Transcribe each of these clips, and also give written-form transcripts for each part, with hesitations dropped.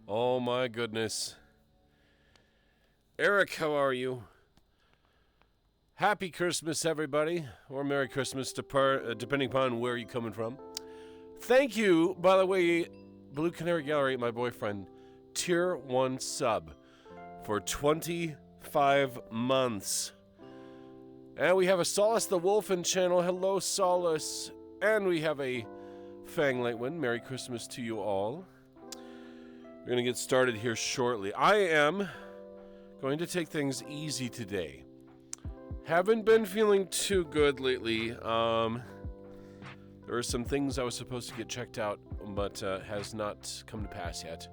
Oh my goodness. Eric, how are you? Happy Christmas, everybody. Or Merry Christmas, depending upon where you're coming from. Thank you, by the way, Blue Canary Gallery, my boyfriend, Tier 1 sub for 25 months. And we have a Solace the Wolfen channel. Hello, Solace. And we have a Fang Lightwind. Merry Christmas to you all. We're going to get started here shortly. I am going to take things easy today. Haven't been feeling too good lately. There are some things I was supposed to get checked out, but has not come to pass yet.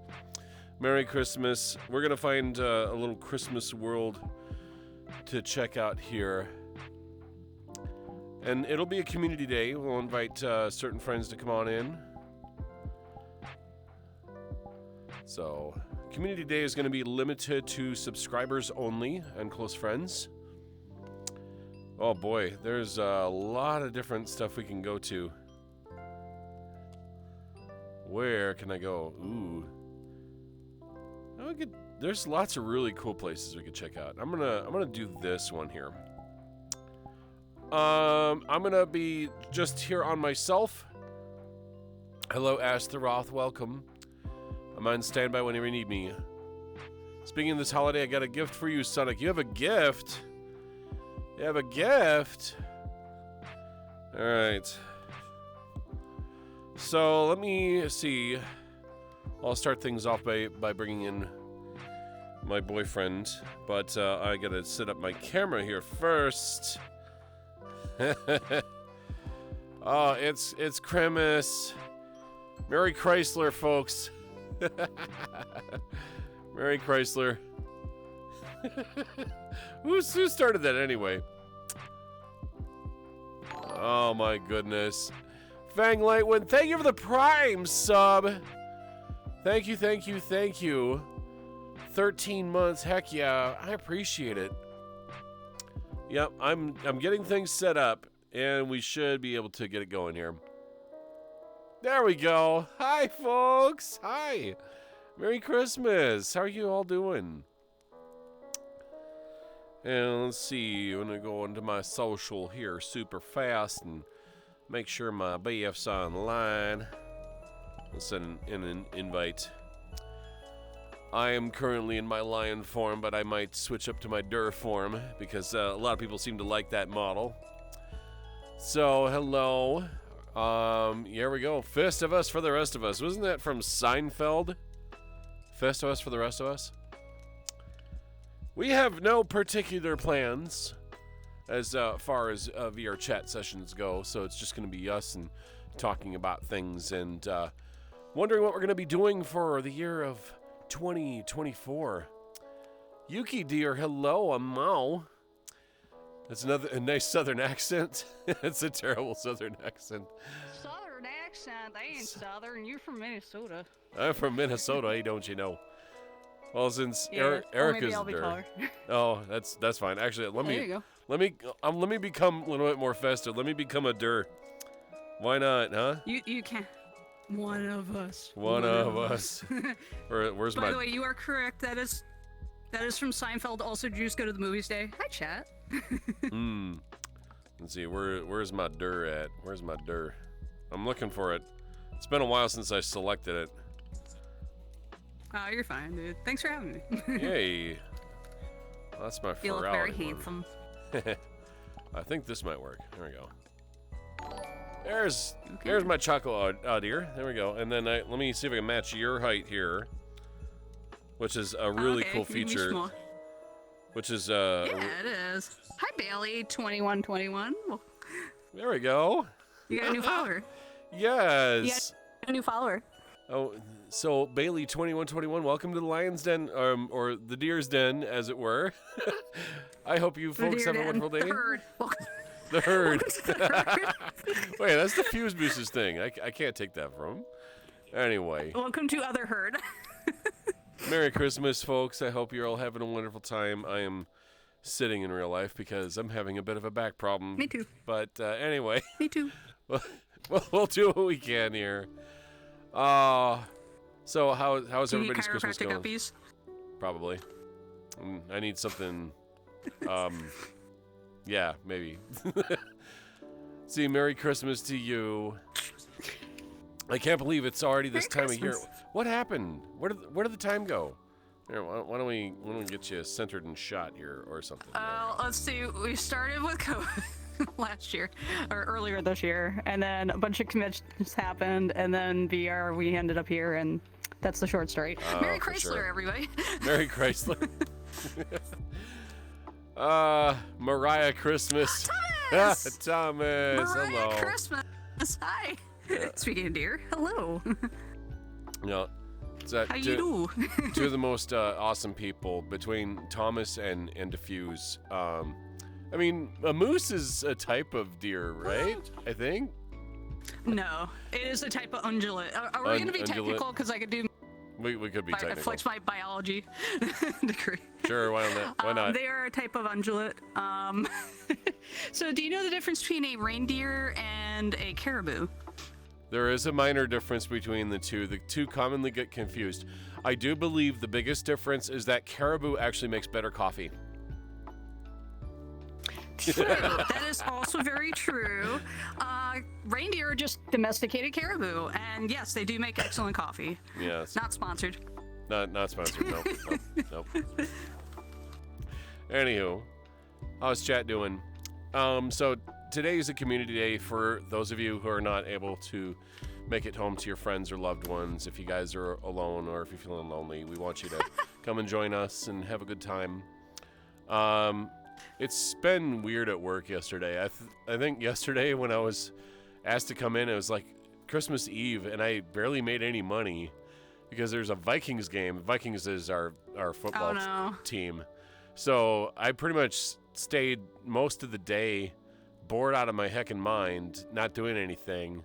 Merry Christmas. We're going to find a little Christmas world to check out here. And it'll be a community day. We'll invite certain friends to come on in. So, community day is going to be limited to subscribers only and close friends. Oh boy, there's a lot of different stuff we can go to. Where can I go? Ooh. There's lots of really cool places we could check out. I'm gonna do this one here. I'm gonna be just here on myself. Hello, Astaroth, welcome. I'm on standby whenever you need me. Speaking of this holiday, I got a gift for you, Sonic. You have a gift? You have a gift? Alright. So, let me see. I'll start things off by bringing in my boyfriend. But I gotta set up my camera here first. Oh, it's Christmas. Merry Chrysler, folks. Merry Chrysler. Who started that anyway? Oh my goodness. Fang Lightwind, thank you for the Prime sub. Thank you, thank you, thank you. 13 months, heck yeah, I appreciate it. Yep, I'm getting things set up, and we should be able to get it going here. There we go. Hi, folks. Hi. Merry Christmas. How are you all doing? And let's see. I'm going to go into my social here super fast and make sure my BF's online. Let's send in an invite. I am currently in my lion form, but I might switch up to my Dur form because a lot of people seem to like that model. So, hello. Here we go. Fist of Us for the Rest of Us. Wasn't that from Seinfeld? Fist of Us for the Rest of Us? We have no particular plans as far as VRChat sessions go, so it's just going to be us and talking about things and wondering what we're going to be doing for the year of 2024. Yuki dear, hello, I'm Mao. That's a nice southern accent. It's a terrible southern accent. Southern accent? They ain't southern. You're from Minnesota. I'm from Minnesota, hey, don't you know? Well, since Yeah, Erica's maybe I'll be taller. Oh, that's fine. Actually, There you go. let me become a little bit more festive. Let me become a Dur. Why not, huh? You can. One of us. One of us. Where's By the way, you are correct. That is from Seinfeld. Also, Juice Go to the Movies Day. Hi, chat. Let's see. Where's my Dur at? Where's my Dur? I'm looking for it. It's been a while since I selected it. Oh, you're fine, dude. Thanks for having me. Yay. Well, that's my You look very one. handsome. I think this might work. There we go. There's my Choco deer. There we go. And then let me see if I can match your height here, which is a really cool feature. Which is yeah, it is. Hi, Bailey 2121. There we go. You got a new follower. Yes. You got a new follower. Oh, so Bailey 2121, welcome to the Lion's Den, or the Deer's Den, as it were. I hope you folks have a wonderful day. The herd. The herd. Wait, that's the Fuse Boosters thing. I can't take that from him. Anyway. Welcome to Other Herd. Merry Christmas, folks. I hope you're all having a wonderful time. I am sitting in real life because I'm having a bit of a back problem. Me too. But anyway. Me too. We'll do what we can here. So how's Do you need everybody's Christmas chiropractic going? uppies? Probably. I need something. Yeah, maybe. See, Merry Christmas to you. I can't believe it's already this Merry time of year. Christmas. What happened? Where did the time go? Here, why don't we get you centered and shot here or something? Let's see. We started with COVID last year, or earlier this year, and then a bunch of conventions happened, and then VR, we ended up here, and that's the short story. Merry for Chrysler, sure. everybody. Merry Chrysler. Mariah Christmas. Thomas! Thomas, Merry hello. Christmas. Hi. Yeah. Speaking of deer, hello. No, it's that How you do? two of the most awesome people between Thomas and Diffuse. I mean, a moose is a type of deer, right? I think. No, it is a type of ungulate. Are we going to be Ungulate? technical? Because I could do. We could be technical. Flex my biology degree. Sure, why not? Why not? They are a type of ungulate. So, do you know the difference between a reindeer and a caribou? There is a minor difference between the two. The two commonly get confused. I do believe the biggest difference is that caribou actually makes better coffee. True. That is also very true. Reindeer are just domesticated caribou, and yes, they do make excellent coffee. Yes. Not sponsored. Not sponsored. Nope. Anywho, how's chat doing? So today is a community day for those of you who are not able to make it home to your friends or loved ones. If you guys are alone or if you're feeling lonely, we want you to come and join us and have a good time. It's been weird at work yesterday. I think yesterday when I was asked to come in, it was like Christmas Eve, and I barely made any money because there's a Vikings game. Vikings is our football team. So I pretty much stayed most of the day bored out of my heckin' mind, not doing anything.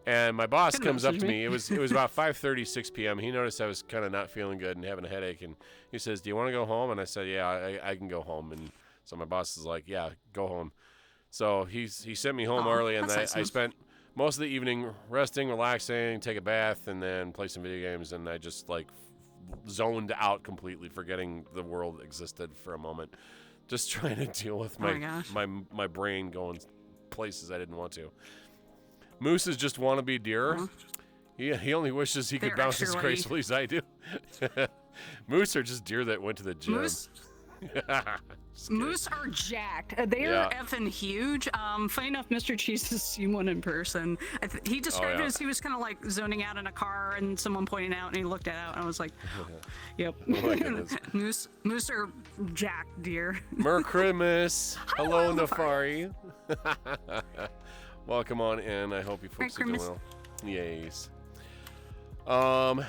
And my boss comes up to me. It was about 5:30, 6 p.m. He noticed I was kind of not feeling good and having a headache, and he says, "Do you want to go home?" And I said, "Yeah, I can go home." And so my boss is like, "Yeah, go home." So he sent me home early, and I spent most of the evening resting, relaxing, take a bath, and then play some video games. And I just like zoned out completely, forgetting the world existed for a moment, just trying to deal with my brain going places I didn't want to. Moose is just wannabe deer. Uh-huh. He only wishes he could bounce as gracefully as I do. Moose are just deer that went to the gym. Moose are jacked. They are effing huge. Funny enough, Mr. Cheese has seen one in person. He described it as he was kind of like zoning out in a car and someone pointing out, and he looked out, and I was like, yep. Oh Moose are jacked deer. Merry Christmas. Hello, Nafari. Welcome on in. I hope you folks are doing well. Yes. God,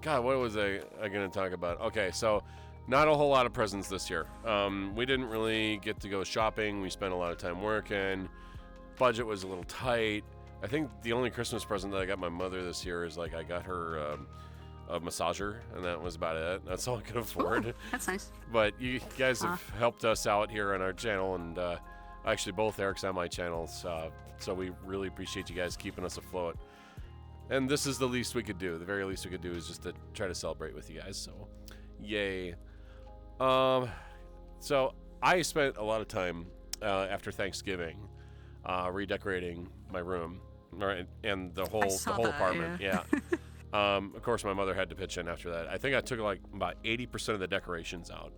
what was I going to talk about? Okay, so not a whole lot of presents this year. We didn't really get to go shopping. We spent a lot of time working. Budget was a little tight. I think the only Christmas present that I got my mother this year is like I got her a massager, and that was about it. That's all I could afford. Ooh, that's nice. But you guys have helped us out here on our channel, and actually both Eric's on my channels, so we really appreciate you guys keeping us afloat. And this is the least we could do. The very least we could do is just to try to celebrate with you guys. So, yay. So I spent a lot of time after Thanksgiving redecorating my room, right, and the whole apartment. Yeah. Of course, my mother had to pitch in after that. I think I took like about 80% of the decorations out.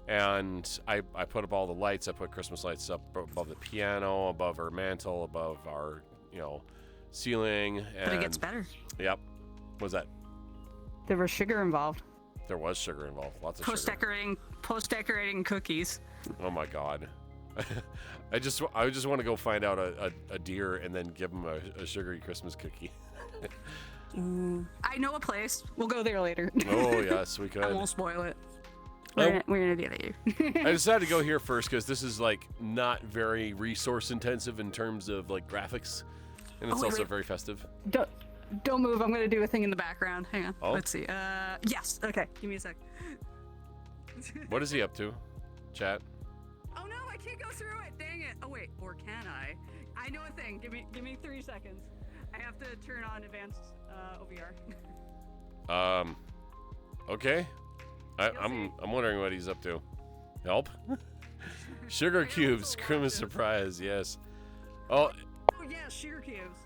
And I put up all the lights. I put Christmas lights up above the piano, above our mantle, above our, ceiling. And but it gets better. Yep. What was that? There was sugar involved. There was sugar involved. Lots of sugar. Post-decorating cookies. Oh my God. I just want to go find out a deer and then give him a sugary Christmas cookie. I know a place. We'll go there later. Oh yes, we could. I won't spoil it. We're gonna do that here. I decided to go here first because this is like not very resource intensive in terms of like graphics, and it's also very festive. Don't move. I'm gonna do a thing in the background. Hang on. Oh. Let's see. Yes. Okay. Give me a sec. What is he up to, chat? Oh no, I can't go through it. Dang it. Oh wait, or can I? I know a thing. Give me 3 seconds. I have to turn on advanced OVR. Okay. I'm wondering what he's up to. Help? Sugar cubes, Christmas surprise. Yes. Oh yeah, sugar cubes.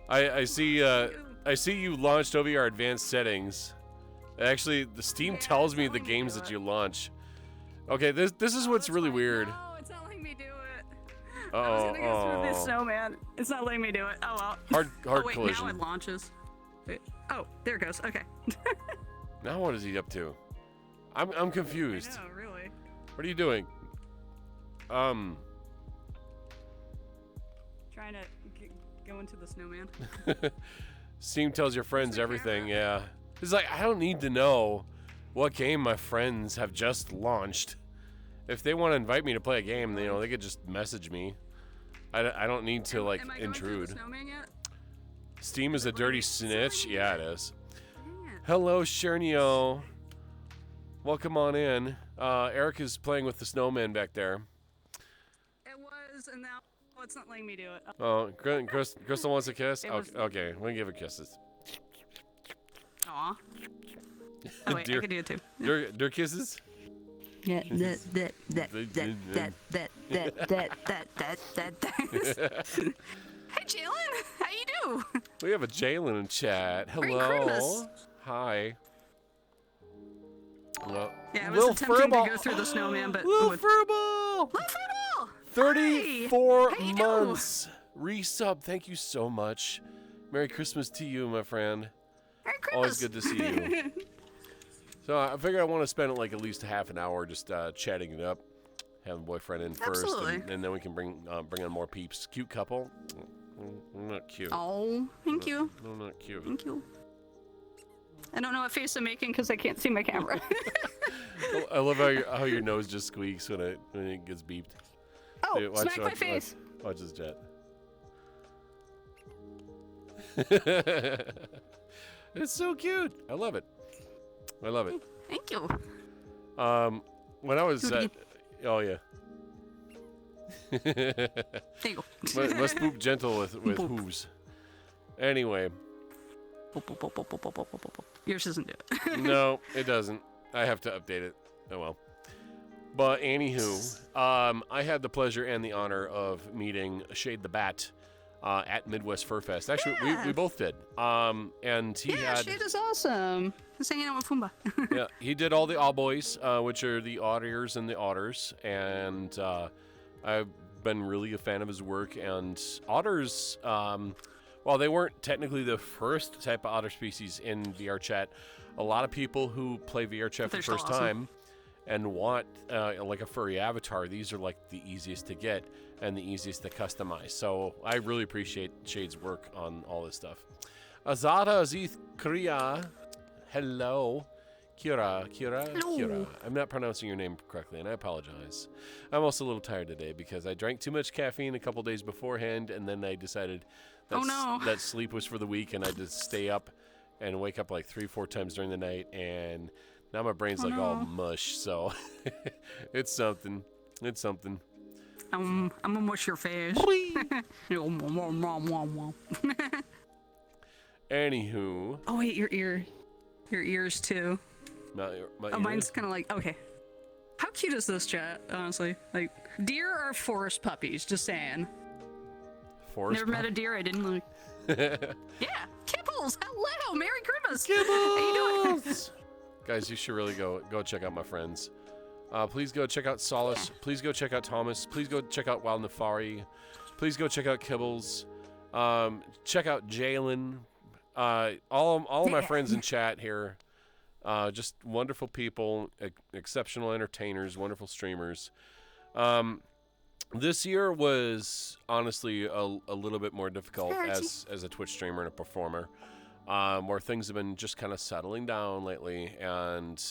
I see you launched OVR advanced settings. Actually, the Steam tells me the games that you launch. Okay, this is what's really weird. No, it's not letting me do it. I was gonna go through this snowman. It's not letting me do it. Oh well. Hard wait, collision. now it launches. Wait. Oh, there it goes. Okay. Now what is he up to? I'm confused. I know, really. What are you doing? Trying to go into the snowman. Steam tells your friends everything. Yeah. It's like, I don't need to know what game my friends have just launched. If they want to invite me to play a game, you know, they could just message me. I don't need to like am I intrude. Going through the snowman yet? Steam is a dirty snitch. Yeah, it is. Dang it. Hello, Shernio. Welcome on in. Eric is playing with the snowman back there. It was, and now it's not letting me do it. Oh, Crystal wants a kiss? Okay, we can give her kisses. Aw. Oh wait, I could do it too. Dear kisses? Yeah, that. Hey, Jalen, how you do? We have a Jalen in chat. Merry Hello. Christmas. Hi. Well, Yeah, I was attempting to go through the snowman, but Lil with... Furball! Lil Furball! 34 Hi. How you months. Resub, thank you so much. Merry Christmas to you, my friend. Merry Christmas. Always good to see you. So I figure I want to spend like at least half an hour just chatting it up. Have a boyfriend in first, and then we can bring on more peeps. Cute couple. Not cute. Oh, thank you. No, not cute. Thank you. I don't know what face I'm making because I can't see my camera. I love how your nose just squeaks when it gets beeped. Oh, Dude, smack my face. Watch this jet. It's so cute. I love it. I love it. Thank you. When I was oh yeah. There you go. Must poop gentle with hooves. Anyway. Yours doesn't do it. No, it doesn't. I have to update it. Oh well. But anywho, I had the pleasure and the honor of meeting Shade the Bat at Midwest Fur Fest. Actually, we both did. And he had. Shade is awesome. He's hanging out with Fumba. Yeah, he did all the All Boys, which are the Otters and the Otters, and I've been really a fan of his work. And otters, while they weren't technically the first type of otter species in VRChat, a lot of people who play VRChat for the first time and want like a furry avatar, these are like the easiest to get and the easiest to customize. So I really appreciate Shade's work on all this stuff. Azada Azith Kriya. Hello. Kira. Hello. I'm not pronouncing your name correctly, and I apologize. I'm also a little tired today because I drank too much caffeine a couple days beforehand, and then I decided that sleep was for the week, and I had to stay up and wake up like 3-4 times during the night, and now my brain's all mush, so it's something. It's something. I'm gonna mush your face. Anywho. Oh wait, your ears too. My mine's kind of like, okay. How cute is this chat, honestly? Like, deer are forest puppies, just saying. Never met a deer I didn't like. Yeah, Kibbles, hello, Merry Christmas. Kibbles! How you doing? Guys, you should really go check out my friends. Please go check out Solace. Please go check out Thomas. Please go check out Wild Nefari. Please go check out Kibbles. Check out Jalen. All of my friends in chat here. Just wonderful people, exceptional entertainers, wonderful streamers. This year was honestly a little bit more difficult as a Twitch streamer and a performer, where things have been just kind of settling down lately, and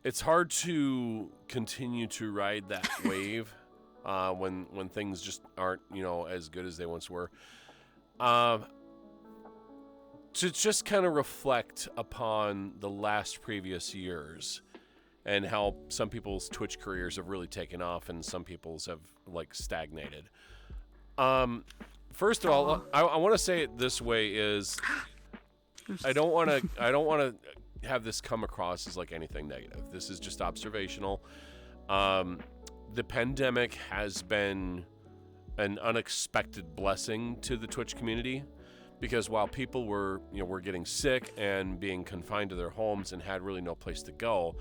it's hard to continue to ride that wave when things just aren't as good as they once were. To just kind of reflect upon the last previous years and how some people's Twitch careers have really taken off and some people's have stagnated. First of all, I want to say it this way is I don't want to have this come across as like anything negative. This is just observational. The pandemic has been an unexpected blessing to the Twitch community, because while people were getting sick and being confined to their homes and had really no place to go,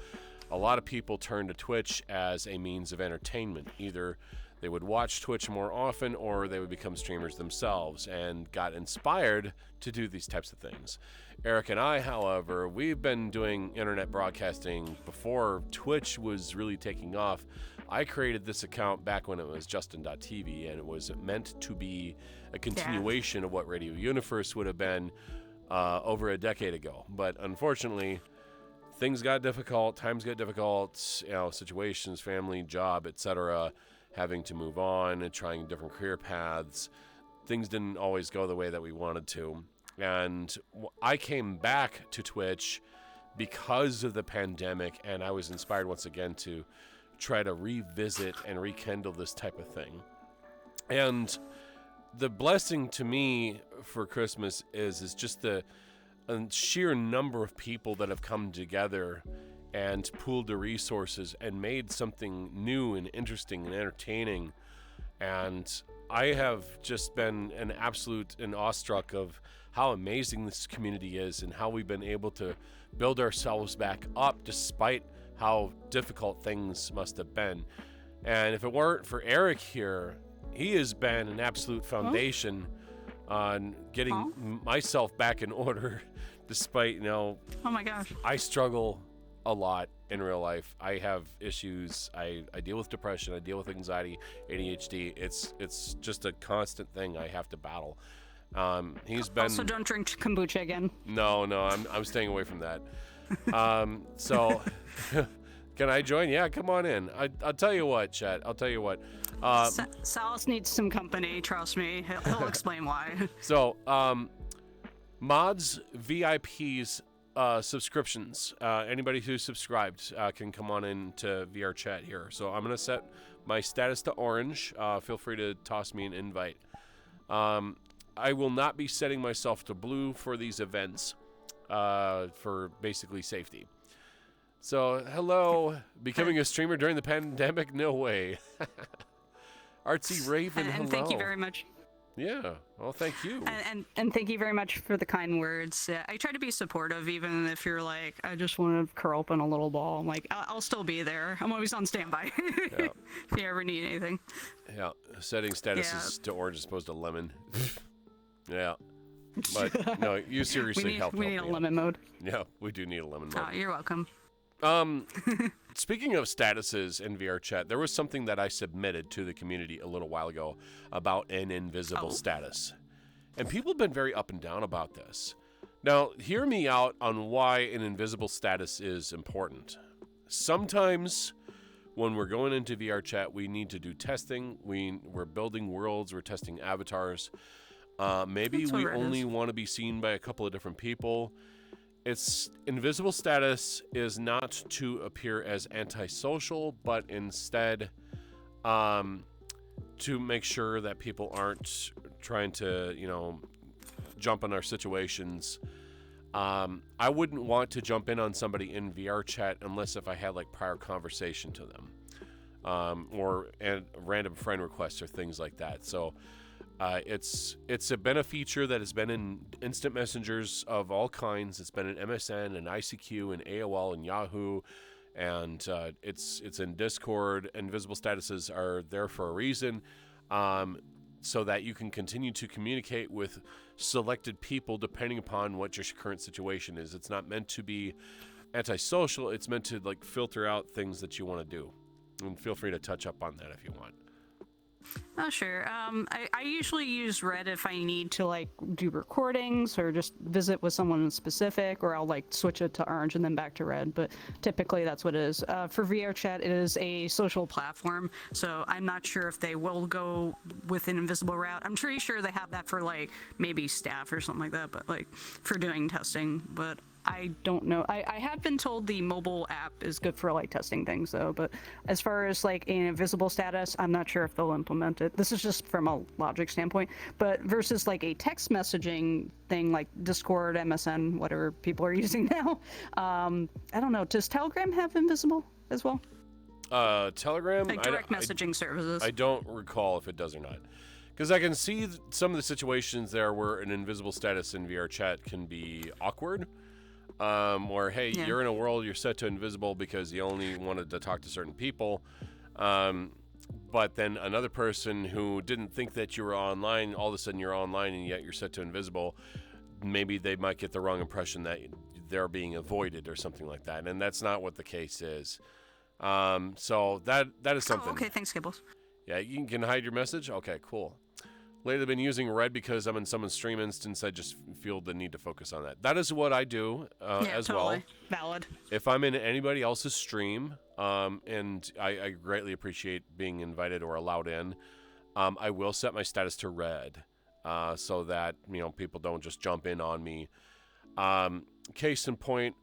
a lot of people turned to Twitch as a means of entertainment. Either they would watch Twitch more often, or they would become streamers themselves and got inspired to do these types of things. Eric and I, however, we've been doing internet broadcasting before Twitch was really taking off. I created this account back when it was Justin.tv, and it was meant to be a continuation of what Radio Universe would have been over a decade ago. But unfortunately, things got difficult, times got difficult, situations, family, job, etc., having to move on and trying different career paths. Things didn't always go the way that we wanted to. And I came back to Twitch because of the pandemic, and I was inspired once again to try to revisit and rekindle this type of thing. And the blessing to me for Christmas is just the sheer number of people that have come together and pooled their resources and made something new and interesting and entertaining. And I have just been awestruck of how amazing this community is and how we've been able to build ourselves back up despite how difficult things must have been. And if it weren't for Eric here, he has been an absolute foundation on getting myself back in order, despite, oh my gosh, I struggle a lot in real life. I have issues. I deal with depression. I deal with anxiety, ADHD. It's just a constant thing I have to battle. He's been... Also, don't drink kombucha again. No, I'm staying away from that. So can I join? Yeah, come on in. I'll tell you what, Chet. I'll tell you what. Salas needs some company. Trust me. He'll explain why. So, mods, VIPs, subscriptions. Anybody who's subscribed can come on into VRChat here. So I'm gonna set my status to orange. Feel free to toss me an invite. I will not be setting myself to blue for these events. For basically safety. So, hello. Becoming a streamer during the pandemic? No way. Artsy Raven, hello. And thank you very much. Yeah. Well, thank you. And thank you very much for the kind words. I try to be supportive, even if you're like, I just want to curl up in a little ball. I'm like, I'll still be there. I'm always on standby. Yeah. If you ever need anything. Yeah. Setting statuses to orange as opposed to lemon. Yeah. But no, you seriously helped. We need a lemon mode. Yeah, we do need a lemon mode. Oh, you're welcome. Speaking of statuses in VRChat, there was something that I submitted to the community a little while ago about an invisible status. And people have been very up and down about this. Now, hear me out on why an invisible status is important. Sometimes when we're going into VRChat, we need to do testing. We're building worlds, we're testing avatars. Maybe we only want to be seen by a couple of different people. Its invisible status is not to appear as antisocial, but instead to make sure that people aren't trying to, jump on our situations. I wouldn't want to jump in on somebody in VRChat unless if I had like prior conversation to them, or random friend requests or things like that. So it's been a feature that has been in instant messengers of all kinds. It's been in MSN and ICQ and AOL and Yahoo, and it's in Discord. Invisible statuses are there for a reason, so that you can continue to communicate with selected people depending upon what your current situation is. It's not meant to be antisocial. It's meant to like filter out things that you want to do. And feel free to touch up on that if you want. Oh, sure. I usually use Red if I need to like do recordings or just visit with someone in specific, or I'll like switch it to orange and then back to red. But typically that's what it is. For VRChat, it is a social platform, so I'm not sure if they will go with an invisible route. I'm pretty sure they have that for like maybe staff or something like that, but like for doing testing. But I don't know. I have been told the mobile app is good for like testing things though, but as far as like an invisible status, I'm not sure if they'll implement it. This is just from a logic standpoint, but versus like a text messaging thing like Discord, MSN, whatever people are using now. I don't know. Does Telegram have invisible as well? Telegram? Like direct messaging services. I don't recall if it does or not. Because I can see some of the situations there where an invisible status in VRChat can be awkward. Or, hey, you're in a world, you're set to invisible because you only wanted to talk to certain people. But then another person who didn't think that you were online, all of a sudden you're online and yet you're set to invisible. Maybe they might get the wrong impression that they're being avoided or something like that. And that's not what the case is. So that is something. Oh, okay, thanks, Gibbles. Yeah, you can hide your message? Okay, cool. Lately, I've been using Red because I'm in someone's stream instance. I just feel the need to focus on that. That is what I do as totally. well. Valid. If I'm in anybody else's stream, and I greatly appreciate being invited or allowed in, I will set my status to Red so that people don't just jump in on me. Case in point,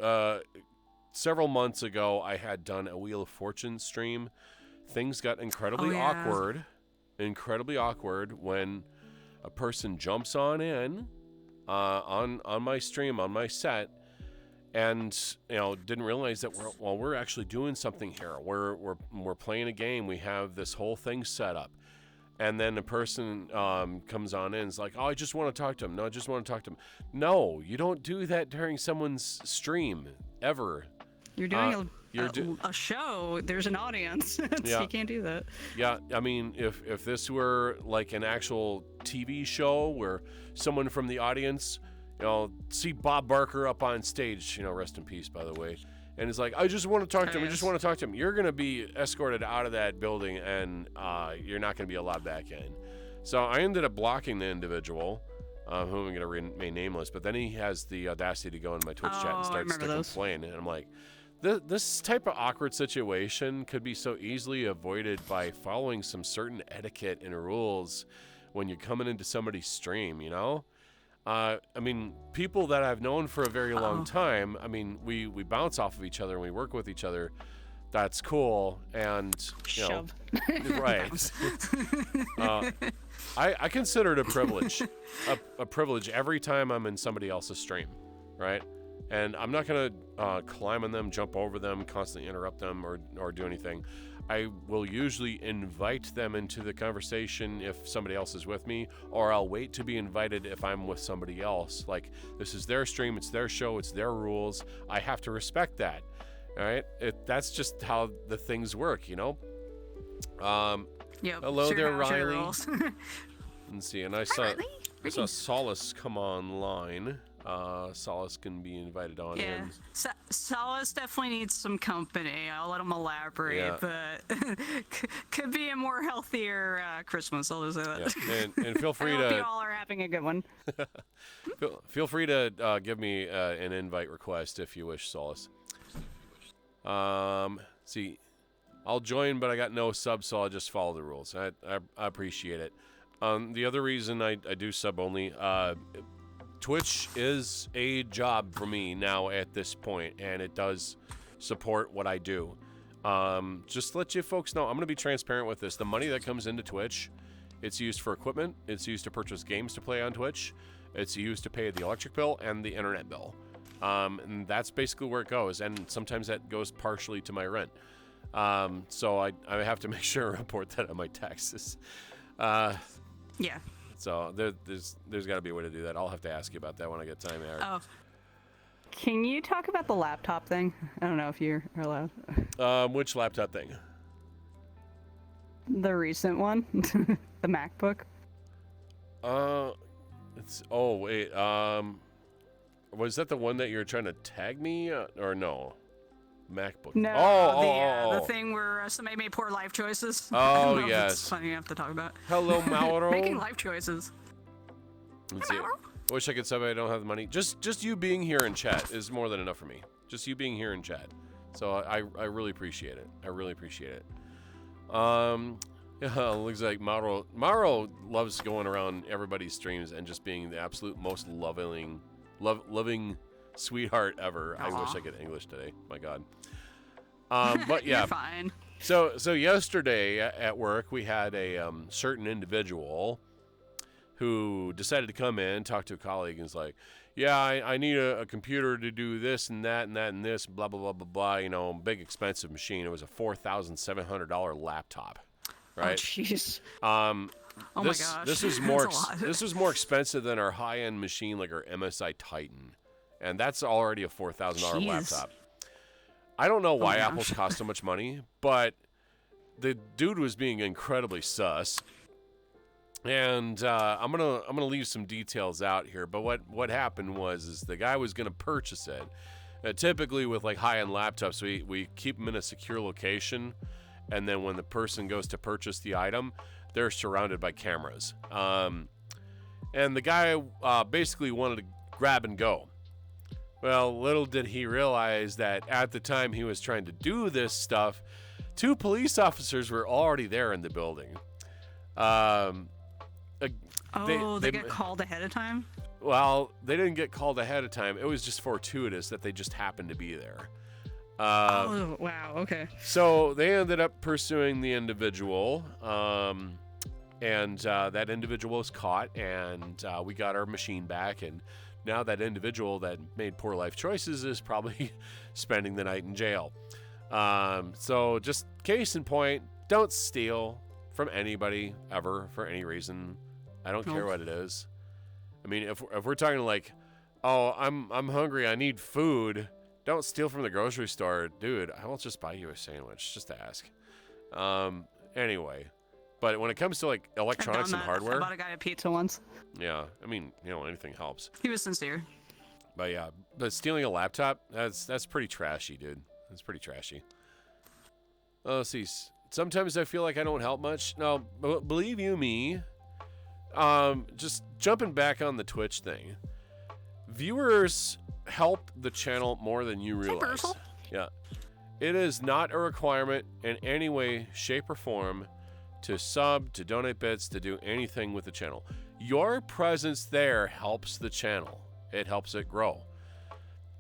several months ago, I had done a Wheel of Fortune stream. Things got incredibly awkward when a person jumps on in on my stream, on my set, and didn't realize that we're actually doing something here. We're playing a game. We have this whole thing set up, and then a person comes on in and is like, "Oh, I just want to talk to him. No, I just want to talk to him." No, you don't do that during someone's stream ever. You're doing a show. There's an audience. So you can't do that. Yeah, I mean, if this were like an actual TV show where someone from the audience, see Bob Barker up on stage, rest in peace, by the way, and it's like, I just want to talk to him. I just want to talk to him. You're going to be escorted out of that building, and you're not going to be allowed back in. So I ended up blocking the individual, who I'm going to remain nameless, but then he has the audacity to go into my Twitch chat and starts to complain, and I'm like, this type of awkward situation could be so easily avoided by following some certain etiquette and rules when you're coming into somebody's stream, I mean, people that I've known for a very long time, I mean, we bounce off of each other and we work with each other. That's cool. And, Shove. Right. I consider it a privilege, a privilege every time I'm in somebody else's stream, right? And I'm not going to climb on them, jump over them, constantly interrupt them, or do anything. I will usually invite them into the conversation if somebody else is with me, or I'll wait to be invited if I'm with somebody else. Like, this is their stream, it's their show, it's their rules. I have to respect that, all right? That's just how the things work, Yep, hello there, Riley. Let's see, and I saw Solace come online. Solace can be invited on in. Solace definitely needs some company. I'll let him elaborate, but could be a more healthier Christmas. I'll just say that. Yeah. And feel free I hope you all are having a good one. feel free to give me an invite request if you wish, Solace. See, I'll join, but I got no sub, so I'll just follow the rules. I appreciate it. The other reason I do sub only, Twitch is a job for me now at this point, and it does support what I do. Just to let you folks know, I'm going to be transparent with this. The money that comes into Twitch, it's used for equipment, it's used to purchase games to play on Twitch, it's used to pay the electric bill and the internet bill. And that's basically where it goes, and sometimes that goes partially to my rent. So I have to make sure I report that on my taxes. Yeah. So there's got to be a way to do that. I'll have to ask you about that when I get time, Eric. Oh. Can you talk about the laptop thing? I don't know if you're allowed. Which laptop thing? The recent one, the MacBook. Was that the one that you're trying to tag me or no? MacBook. No, the thing where somebody made poor life choices. Oh, yes. yes. It's funny enough to talk about. Hello, Mauro. Making life choices. Let's see. I wish I could say I don't have the money. Just you being here in chat is more than enough for me. Just you being here in chat. So I really appreciate it. I really appreciate it. Yeah, looks like Mauro loves going around everybody's streams and just being the absolute most loving sweetheart ever. I wish I could English today. My God. But yeah. You're fine. So yesterday at work, we had a certain individual who decided to come in, talk to a colleague, and is like, yeah, I need a computer to do this and that and that and this, blah, blah, blah, blah, blah. You know, big expensive machine. It was a $4,700 laptop, right? Oh, jeez. Oh my gosh. This was more this was more expensive than our high-end machine, like our MSI Titan, and that's already a $4,000 laptop. I don't know why Apple's cost so much money, but the dude was being incredibly sus. And I'm gonna leave some details out here. But what happened is the guy was gonna purchase it. Typically with like high-end laptops, we keep them in a secure location, and then when the person goes to purchase the item, they're surrounded by cameras. And the guy basically wanted to grab and go. Well, little did he realize that at the time he was trying to do this stuff, 2 police officers were already there in the building. They get called ahead of time? Well, they didn't get called ahead of time. It was just fortuitous that they just happened to be there. Oh, wow. Okay. So they ended up pursuing the individual, and that individual was caught, and we got our machine back, and now that individual that made poor life choices is probably spending the night in jail. So just case in point, don't steal from anybody ever for any reason. I don't care what it is. I mean, if we're talking like, oh, I'm hungry, I need food, don't steal from the grocery store. Dude, I will just buy you a sandwich, just to ask. Anyway, but when it comes to like electronics and hardware. I bought a guy a pizza once. Yeah, I mean, anything helps. He was sincere. But yeah, but stealing a laptop, that's pretty trashy, dude. That's pretty trashy. Let's see. Sometimes I feel like I don't help much. No, believe you me, just jumping back on the Twitch thing. Viewers help the channel more than you realize. Yeah. It is not a requirement in any way, shape, or form to sub, to donate bits, to do anything with the channel. Your presence there helps the channel. It helps it grow.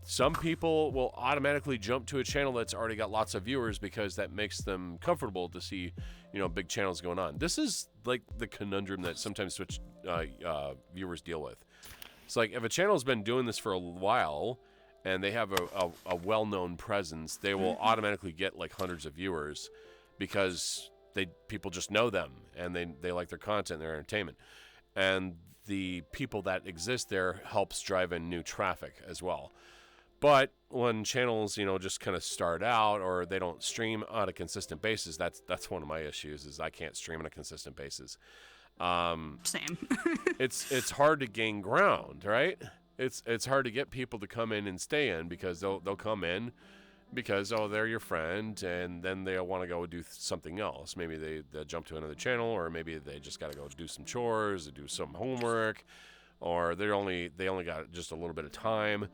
Some people will automatically jump to a channel that's already got lots of viewers because that makes them comfortable to see, big channels going on. This is like the conundrum that sometimes Twitch viewers deal with. It's like if a channel's been doing this for a while and they have a well-known presence, they will automatically get like hundreds of viewers because people just know them and they like their content, their entertainment. And the people that exist there helps drive in new traffic as well. But when channels, just kind of start out or they don't stream on a consistent basis, that's one of my issues is I can't stream on a consistent basis. Same. It's hard to gain ground, right? It's hard to get people to come in and stay in because they'll come in because, they're your friend, and then they'll want to go do something else. Maybe they jump to another channel, or maybe they just got to go do some chores, or do some homework, or they only got just a little bit of time.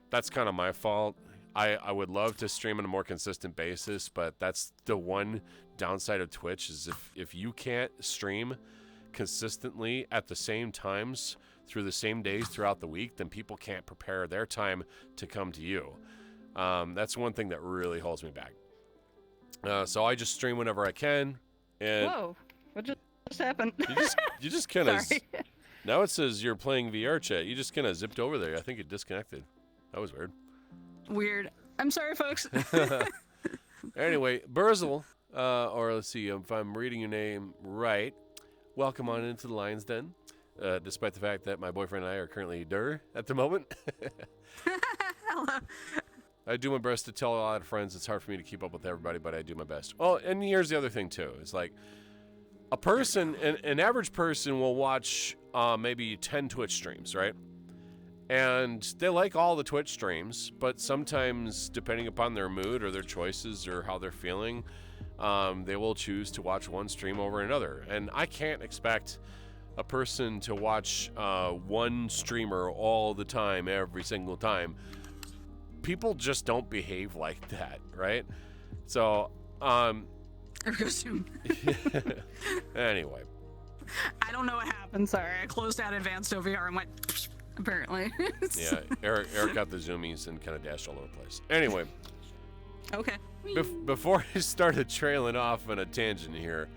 That's kind of my fault. I would love to stream on a more consistent basis, but that's the one downside of Twitch is if you can't stream consistently at the same times through the same days throughout the week, then people can't prepare their time to come to you. That's one thing that really holds me back. So I just stream whenever I can. And whoa, what just happened? You just kind of. Now it says you're playing VRChat. You just kind of zipped over there. I think it disconnected. That was weird. Weird. I'm sorry, folks. Anyway, Burzel, or let's see if I'm reading your name right. Welcome on into the Lion's Den. Despite the fact that my boyfriend and I are currently at the moment. Hello. I do my best to tell a lot of friends. It's hard for me to keep up with everybody, but I do my best. Oh, and here's the other thing too. It's like a person, an average person will watch maybe 10 Twitch streams, right? And they like all the Twitch streams, but sometimes, depending upon their mood or their choices or how they're feeling, they will choose to watch one stream over another. And I can't expect a person to watch one streamer all the time, every single time. People just don't behave like that, right? So, anyway. I don't know what happened. Sorry, I closed out advanced OVR and went. apparently. Yeah, Eric got the zoomies and kind of dashed all over the place. Anyway, Okay. before I started trailing off on a tangent here,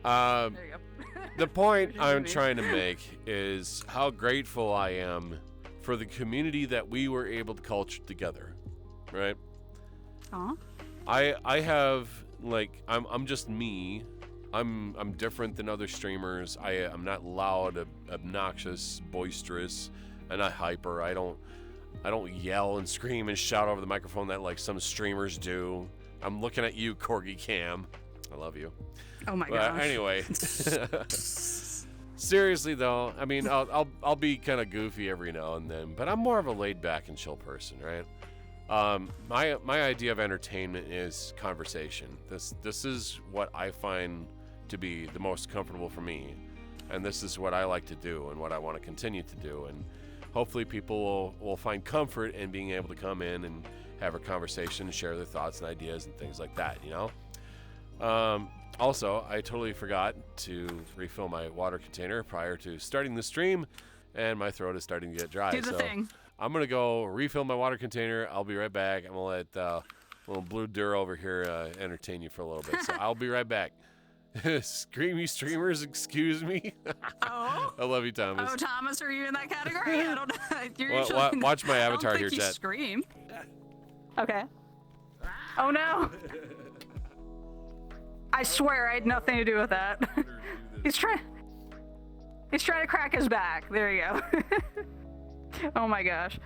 There you go. the point There's your I'm movie. trying to make is how grateful I am for the community that we were able to culture together, right? Aw. I have, like, I'm just me. I'm different than other streamers. I'm not loud, obnoxious, boisterous. I'm not hyper. I don't yell and scream and shout over the microphone that like some streamers do. I'm looking at you, Corgi Cam. I love you. Oh my But gosh. anyway, seriously though, I mean, I'll be kind of goofy every now and then, but I'm more of a laid back and chill person, right? My idea of entertainment is conversation. This is what I find to be the most comfortable for me, and this is what I like to do and what I want to continue to do, and hopefully people will find comfort in being able to come in and have a conversation and share their thoughts and ideas and things like that, you know? Also, I totally forgot to refill my water container prior to starting the stream, and my throat is starting to get dry. Do the thing. I'm going to go refill my water container. I'll be right back. I'm going to let little Blue Dur over here entertain you for a little bit. So I'll be right back. Screamy streamers, excuse me. Oh. I love you, Thomas. Oh, Thomas, are you in that category? I don't know. You're Wa- usually wa- watch my I don't avatar think here, you chat. Scream. Okay. Oh no! I swear I had nothing to do with that. He's trying to crack his back. There you go. Oh my gosh.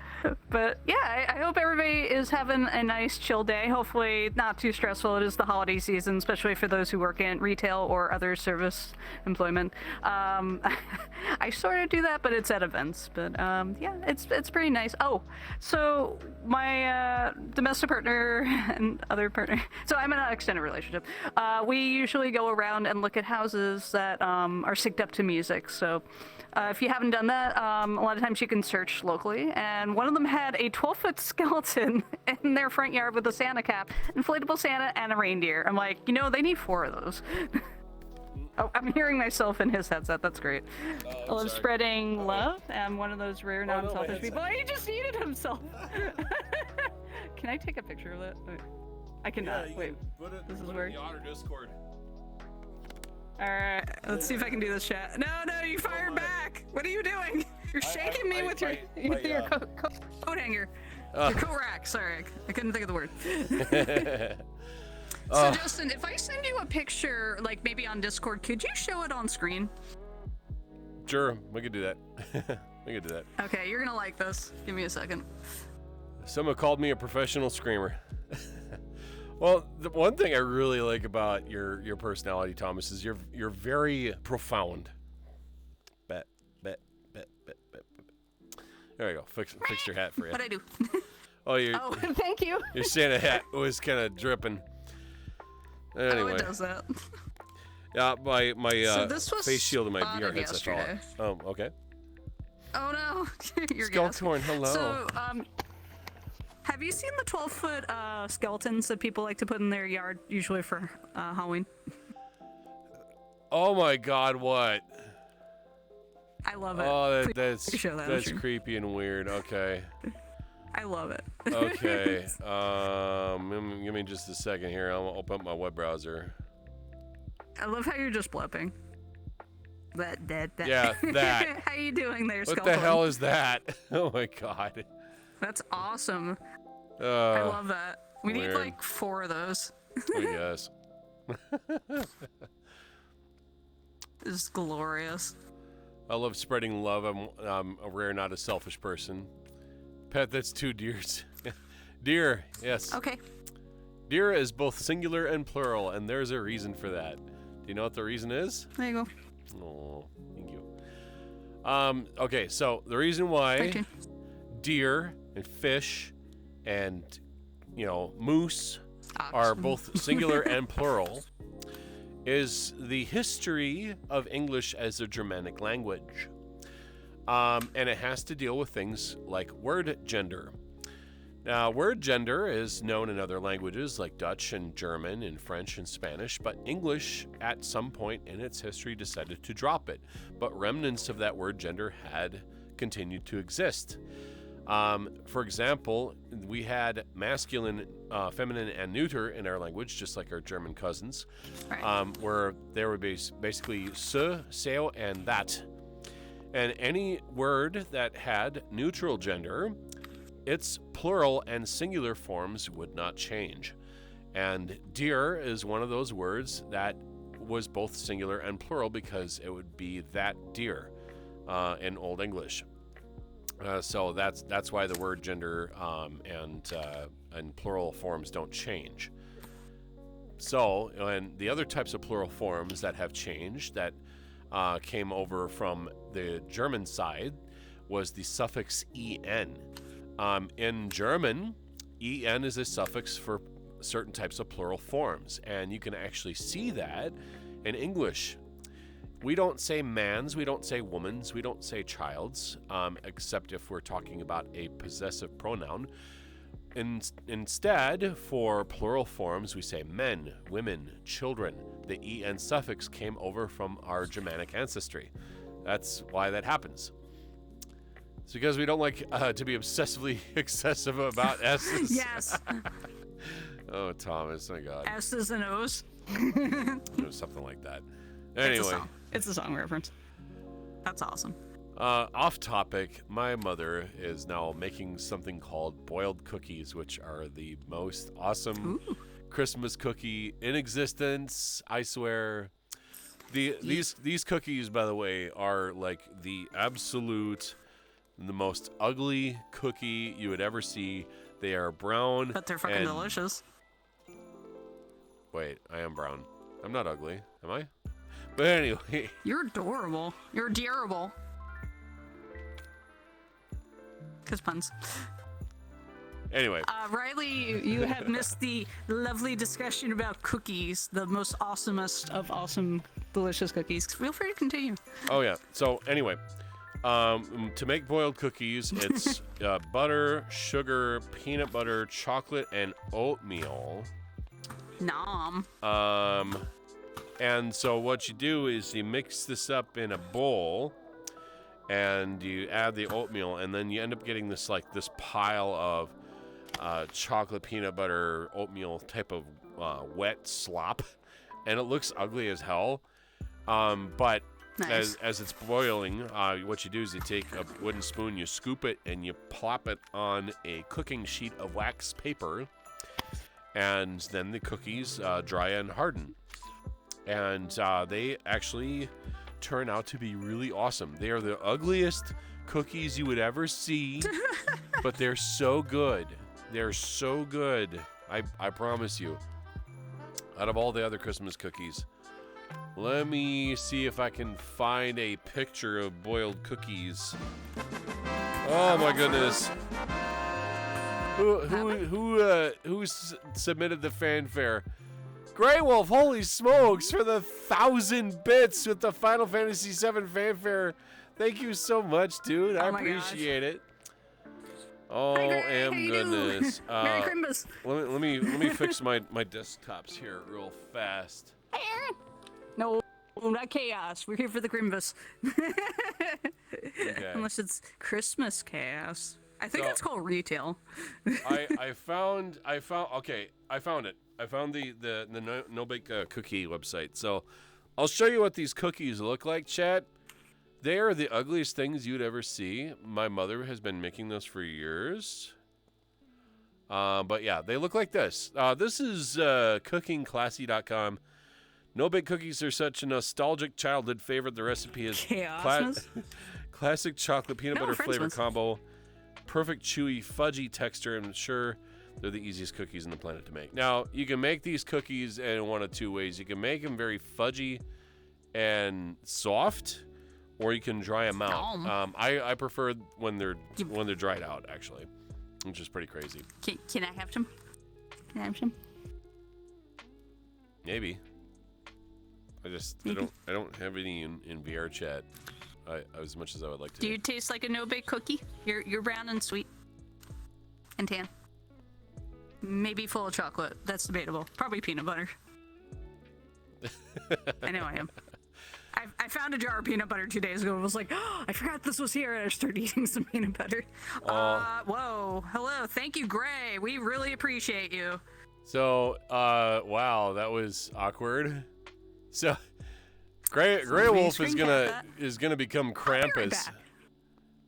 But yeah, I hope everybody is having a nice chill day. Hopefully not too stressful. It is the holiday season, especially for those who work in retail or other service employment. I sort of do that, but it's at events. But yeah, it's pretty nice. Oh, so my domestic partner and other partner, so I'm in an extended relationship. We usually go around and look at houses that are synced up to music. So if you haven't done that, a lot of times you can search locally, and one of them had a 12-foot skeleton in their front yard with a Santa cap, inflatable Santa, and a reindeer. I'm like, you know, they need 4 of those. Oh, I'm hearing myself in his headset. That's great. I love spreading love. I'm one of those rare non-selfish people. He just eated himself. Can I take a picture of that? Wait. I cannot. Wait. This is weird. Otter Discord. Alright. Let's see if I can do this, chat. No, you fired back. What are you doing? You're shaking me with your coat hanger. Your coat rack. Sorry, I couldn't think of the word. So Justin, if I send you a picture, like maybe on Discord, could you show it on screen? Sure, we could do that. We could do that. Okay, you're gonna like this. Give me a second. Someone called me a professional screamer. Well, the one thing I really like about your personality, Thomas, is you're very profound. Bet. There you go. Fixed your hat for you. What'd I do? Oh, Oh, Thank you. your Santa hat was kind of dripping. Anyway, oh, it does that. yeah, my So this was face shield and my VR spotted headset fell yesterday. out. Oh, okay. Oh no, you're Skeletorn, hello. So, have you seen the 12-foot skeletons that people like to put in their yard, usually for Halloween? Oh my God, what? I love it. Oh, Please show that on that's stream. creepy and weird. Okay. I love it. Okay. Give me just a second here. I'll open up my web browser. I love how you're just blipping. That. Yeah, that. How you doing there, What Skeletor? the hell is that? Oh my God. That's awesome. I I love that. We need weird. like 4 of those. I guess. This is glorious. I love spreading love. I'm a rare, not a selfish person. Pet, that's 2 deers. Deer, yes. Okay. Deer is both singular and plural, and there's a reason for that. Do you know what the reason is? There you go. Oh, thank you. Okay, so the reason why Thank you. deer and fish and, moose are Ox. both singular and plural is the history of English as a Germanic language. And it has to deal with things like word gender. Now, word gender is known in other languages like Dutch and German and French and Spanish, but English at some point in its history decided to drop it. But remnants of that word gender had continued to exist. For example, we had masculine, feminine, and neuter in our language, just like our German cousins, Right. where there were basically se, seo, and that. And any word that had neutral gender, its plural and singular forms would not change. And deer is one of those words that was both singular and plural because it would be that deer in Old English. So that's why the word gender and plural forms don't change. So, and the other types of plural forms that have changed that came over from the German side was the suffix en. In German, en is a suffix for certain types of plural forms, and you can actually see that in English. We don't say mans, we don't say womans, we don't say childs, except if we're talking about a possessive pronoun. Instead, for plural forms, we say men, women, children. The en suffix came over from our Germanic ancestry. That's why that happens. It's because we don't like to be obsessively excessive about S's. Yes. Oh, Thomas, my God. S's and O's. Something like that. It's a Anyway. song. It's a song reference. That's awesome. Off topic, my mother is now making something called boiled cookies, which are the most awesome Christmas cookie in existence. I swear. These cookies, by the way, are like the most ugly cookie you would ever see. They are brown. But they're fucking delicious. Wait, I am brown. I'm not ugly, am I? But anyway. You're adorable. You're adorable. Cause puns. Anyway. Riley, you have missed the lovely discussion about cookies, the most awesomest of awesome, delicious cookies. Feel free to continue. Oh, yeah. So, anyway. To make boiled cookies, it's butter, sugar, peanut butter, chocolate, and oatmeal. Nom. And so what you do is you mix this up in a bowl, and you add the oatmeal, and then you end up getting this pile of chocolate, peanut butter, oatmeal type of wet slop, and it looks ugly as hell. But Nice. as it's boiling, what you do is you take a wooden spoon, you scoop it, and you plop it on a cooking sheet of wax paper, and then the cookies dry and harden. And they actually turn out to be really awesome. They are the ugliest cookies you would ever see, but they're so good. They're so good. I promise you. Out of all the other Christmas cookies. Let me see if I can find a picture of boiled cookies. Oh my goodness. Who submitted the fanfare? Grey Wolf, holy smokes, for the 1,000 bits with the Final Fantasy VII fanfare. Thank you so much, dude. I appreciate it. Oh, goodness. Merry Christmas. Let me fix my desktops here real fast. No, not chaos. We're here for the Grimbus. Okay. Unless it's Christmas chaos. I think it's called retail. I found it. I found the No Bake Cookie website. So I'll show you what these cookies look like, chat. They are the ugliest things you'd ever see. My mother has been making those for years. But yeah, they look like this. This is cookingclassy.com. No Bake cookies are such a nostalgic childhood favorite. The recipe is classic chocolate peanut butter flavor combo. Perfect chewy, fudgy texture. I'm sure they're the easiest cookies on the planet to make. Now, you can make these cookies in one of two ways. You can make them very fudgy and soft, or you can dry them out. I prefer when they're dried out, actually, which is pretty crazy. Can I have some? Can I have some? Maybe. I don't have any in VRChat. As much as I would like to. Do you taste like a no-bake cookie? You're brown and sweet. And tan. Maybe full of chocolate. That's debatable. Probably peanut butter. I know I am. I found a jar of peanut butter 2 days ago and was like, oh, I forgot this was here, and I started eating some peanut butter. Whoa. Hello. Thank you, Gray. We really appreciate you. So, wow, that was awkward. So, Gray Wolf is gonna become Krampus.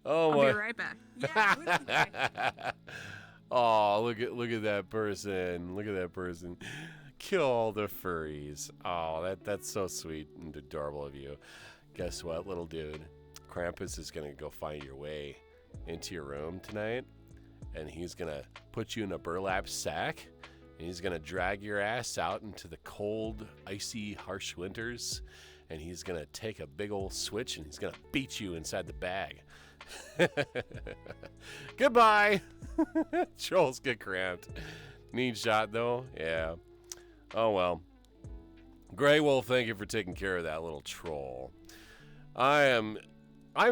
I'll be right back. Yeah. Oh, look at that person. Look at that person. Kill all the furries. Oh, that's so sweet and adorable of you. Guess what, little dude? Krampus is gonna go find your way into your room tonight, and he's gonna put you in a burlap sack, and he's gonna drag your ass out into the cold, icy, harsh winters, and he's gonna take a big old switch and he's gonna beat you inside the bag. Goodbye. Trolls get cramped. Neat shot though. Yeah. Oh well. Grey Wolf, thank you for taking care of that little troll. I'm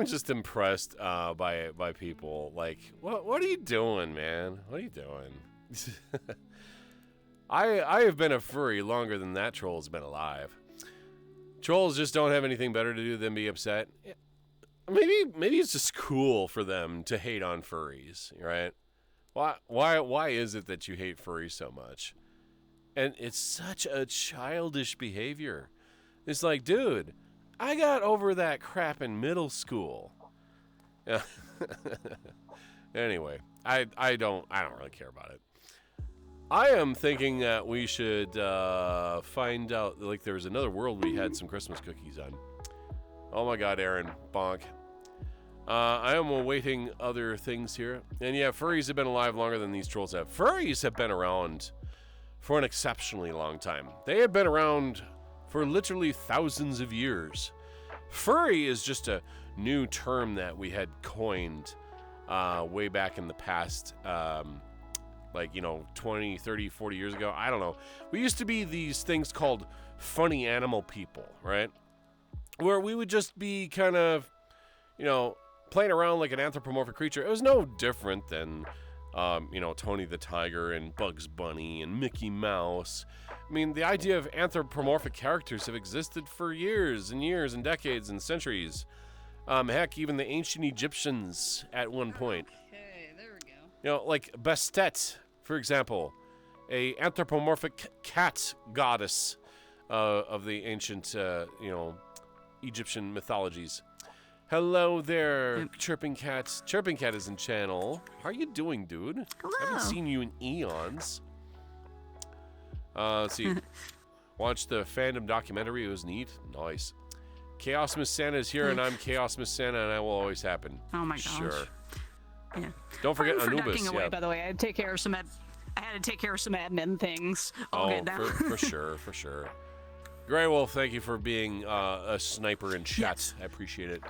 just impressed by people. Like, what are you doing, man? What are you doing? I have been a furry longer than that troll's been alive. Trolls just don't have anything better to do than be upset. Maybe it's just cool for them to hate on furries, right? Why is it that you hate furries so much? And it's such a childish behavior. It's like, dude, I got over that crap in middle school. Yeah. Anyway, I don't really care about it. I am thinking that we should find out, like, there's another world we had some Christmas cookies on. Oh my God, Aaron, bonk. I am awaiting other things here. And yeah, furries have been alive longer than these trolls have. Furries have been around for an exceptionally long time. They have been around for literally thousands of years. Furry is just a new term that we had coined way back in the past, like, 20, 30, 40 years ago. I don't know. We used to be these things called funny animal people, right? Where we would just be kind of, playing around like an anthropomorphic creature. It was no different than, Tony the Tiger and Bugs Bunny and Mickey Mouse. I mean, the idea of anthropomorphic characters have existed for years and years and decades and centuries. Heck, even the ancient Egyptians at one point. Okay, there we go. Like Bastet, for example, a anthropomorphic cat goddess of the ancient, Egyptian mythologies. Hello there, Chirping Cat. Chirping Cat is in channel. How are you doing, dude? Hello. I haven't seen you in eons. Let's see. Watched the fandom documentary. It was neat. Nice. Chaos Miss Santa is here, and I'm Chaos Miss Santa, and I will always happen. Oh my gosh. Sure. Yeah. Don't forget Pardon for Anubis. ducking away, by the way. I had to take care of some admin things. For sure. Grey Wolf, thank you for being a sniper in chat. Yes. I appreciate it.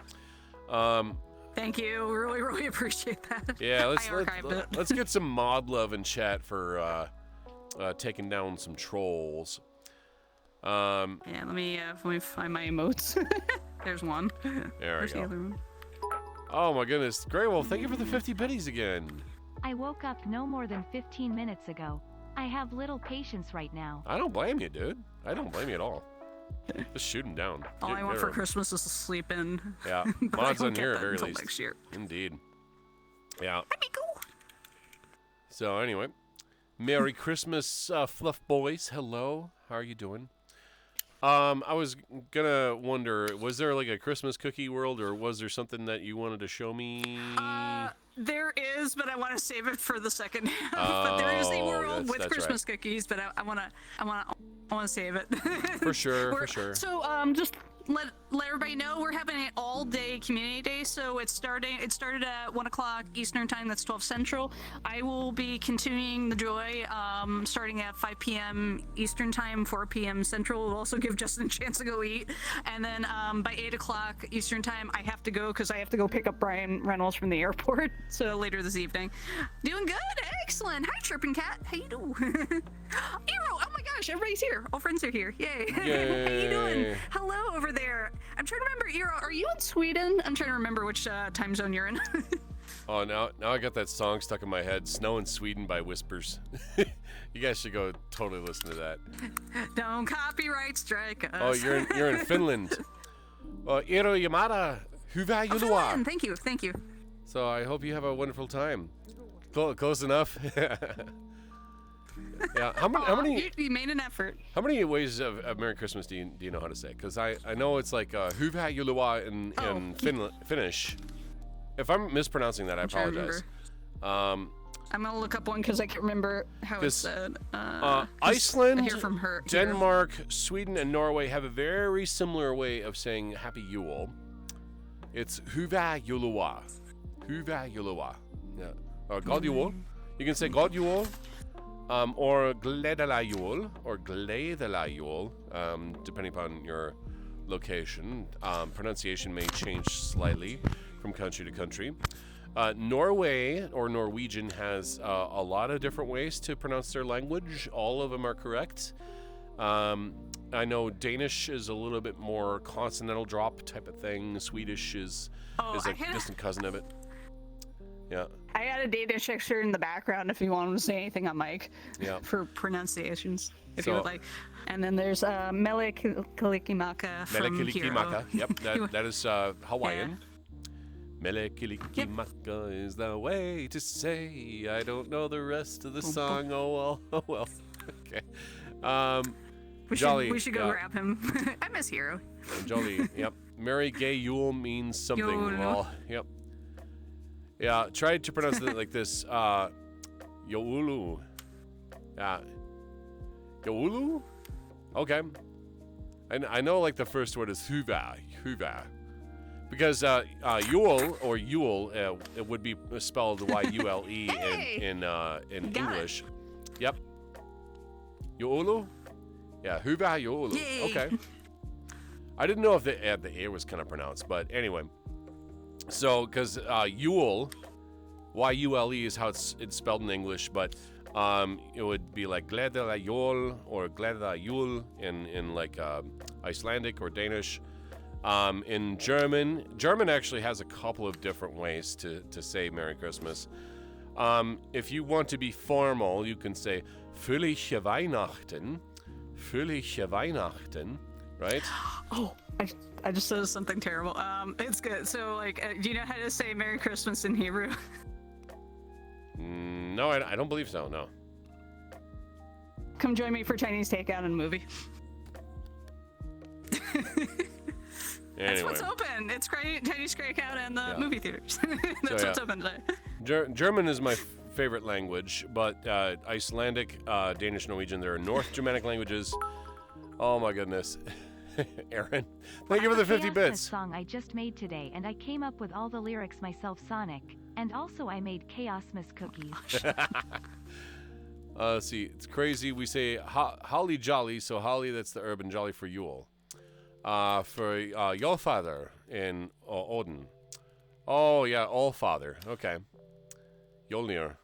Thank you. Really, really appreciate that. Yeah, let's get some mod love in chat for taking down some trolls. Yeah, let me find my emotes. There's one. There we go. The other one? Oh my goodness, Grey Wolf, thank you for the 50 biddies again. I woke up no more than 15 minutes ago. I have little patience right now. I don't blame you, dude. I don't blame you at all. Just shoot him down. All I want for Christmas is to sleep in. Yeah, mods on here at very least. Next year. Indeed. Yeah. That'd be cool. So anyway, Merry Christmas, Fluff Boys. Hello, how are you doing? I was gonna wonder, was there like a Christmas cookie world, or was there something that you wanted to show me? There is, but I want to save it for the second half. But there is a world with Christmas cookies, but I want to save it. For sure. So just let everybody know we're having an all-day community day. So it started at 1:00 Eastern time. That's 12 Central. I will be continuing the joy, starting at 5 p.m. Eastern time, 4 p.m. Central. We'll also give Justin a chance to go eat, and then by 8:00 Eastern time, I have to go because I have to go pick up Brian Reynolds from the airport. So later this evening. Doing good, excellent. Hi, Chirping Cat. How you doing? Eero, oh my gosh, everybody's here. All friends are here. Yay. How you doing? Hello over there. I'm trying to remember, Eero, are you in Sweden? I'm trying to remember which time zone you're in. Oh, now I got that song stuck in my head, Snow in Sweden by Whispers. You guys should go totally listen to that. Don't copyright strike us. Oh, you're in Finland. Ero Yamada, Hyvä Oh, Joulua. fun. Thank you. So I hope you have a wonderful time. Close enough. Yeah. How many? You made an effort. How many ways of Merry Christmas do you know how to say? Because I know it's like Hyvä Joulua in Finnish. If I'm mispronouncing that, I apologize. I'm gonna look up one because I can't remember how it's said. Iceland, I hear from her Denmark, Sweden, and Norway have a very similar way of saying Happy Yule. It's Hyvä Joulua. Hyvä Joulua. Yeah. Or God Jul. You can say God Jul. Or Gledela Jul, or Gledela Jul, depending upon your location. Pronunciation may change slightly from country to country. Norway, or Norwegian, has a lot of different ways to pronounce their language. All of them are correct. I know Danish is a little bit more consonantal drop type of thing. Swedish is a distant cousin of it. Yeah. I had a Danish extra in the background if you wanted to say anything on mic. Yeah. For pronunciations, if you would like. And then there's Mele Kalikimaka from Hero. Yep, that is Hawaiian. Yeah. Mele Kalikimaka is the way to say. I don't know the rest of the song. Oh well. Okay. Jolly. We should go grab him. I miss Hero. Jolly. Yep. Merry Gay Yule means something. Yule. Well, yep. Yeah, try to pronounce it like this. Youlu. Yeah. Youlu? Okay. I know like the first word is Hyvä. Because Yule or Yule, it would be spelled Y-U-L-E in English. Yep. Youlu? Yeah, Hyvä Youlu. Yay. Okay. I didn't know if the A was kind of pronounced, but anyway. So, because Yule, Y-U-L-E is how it's spelled in English, but it would be like Gledela Jul or Gledela Jul in like Icelandic or Danish. In German actually has a couple of different ways to say Merry Christmas. If you want to be formal, you can say Fröhliche Weihnachten, Fröhliche Weihnachten, right? Oh, I just said something terrible. It's good. So, like, do you know how to say Merry Christmas in Hebrew? No, I don't believe so, no. Come join me for Chinese takeout and movie. That's what's open. It's Chinese takeout and the movie theaters. That's what's open today. German is my favorite language, but Icelandic, Danish, Norwegian, there are North Germanic languages. Oh my goodness. Aaron, thank you for the 50 bits. Song I just made today, and I came up with all the lyrics myself, Sonic, and also I made Chaosmas cookies. See, it's crazy. We say holly jolly, so holly, that's the urban jolly for Yule. For Jolfather in Odin. Oh yeah, Allfather. Okay. Jolnir.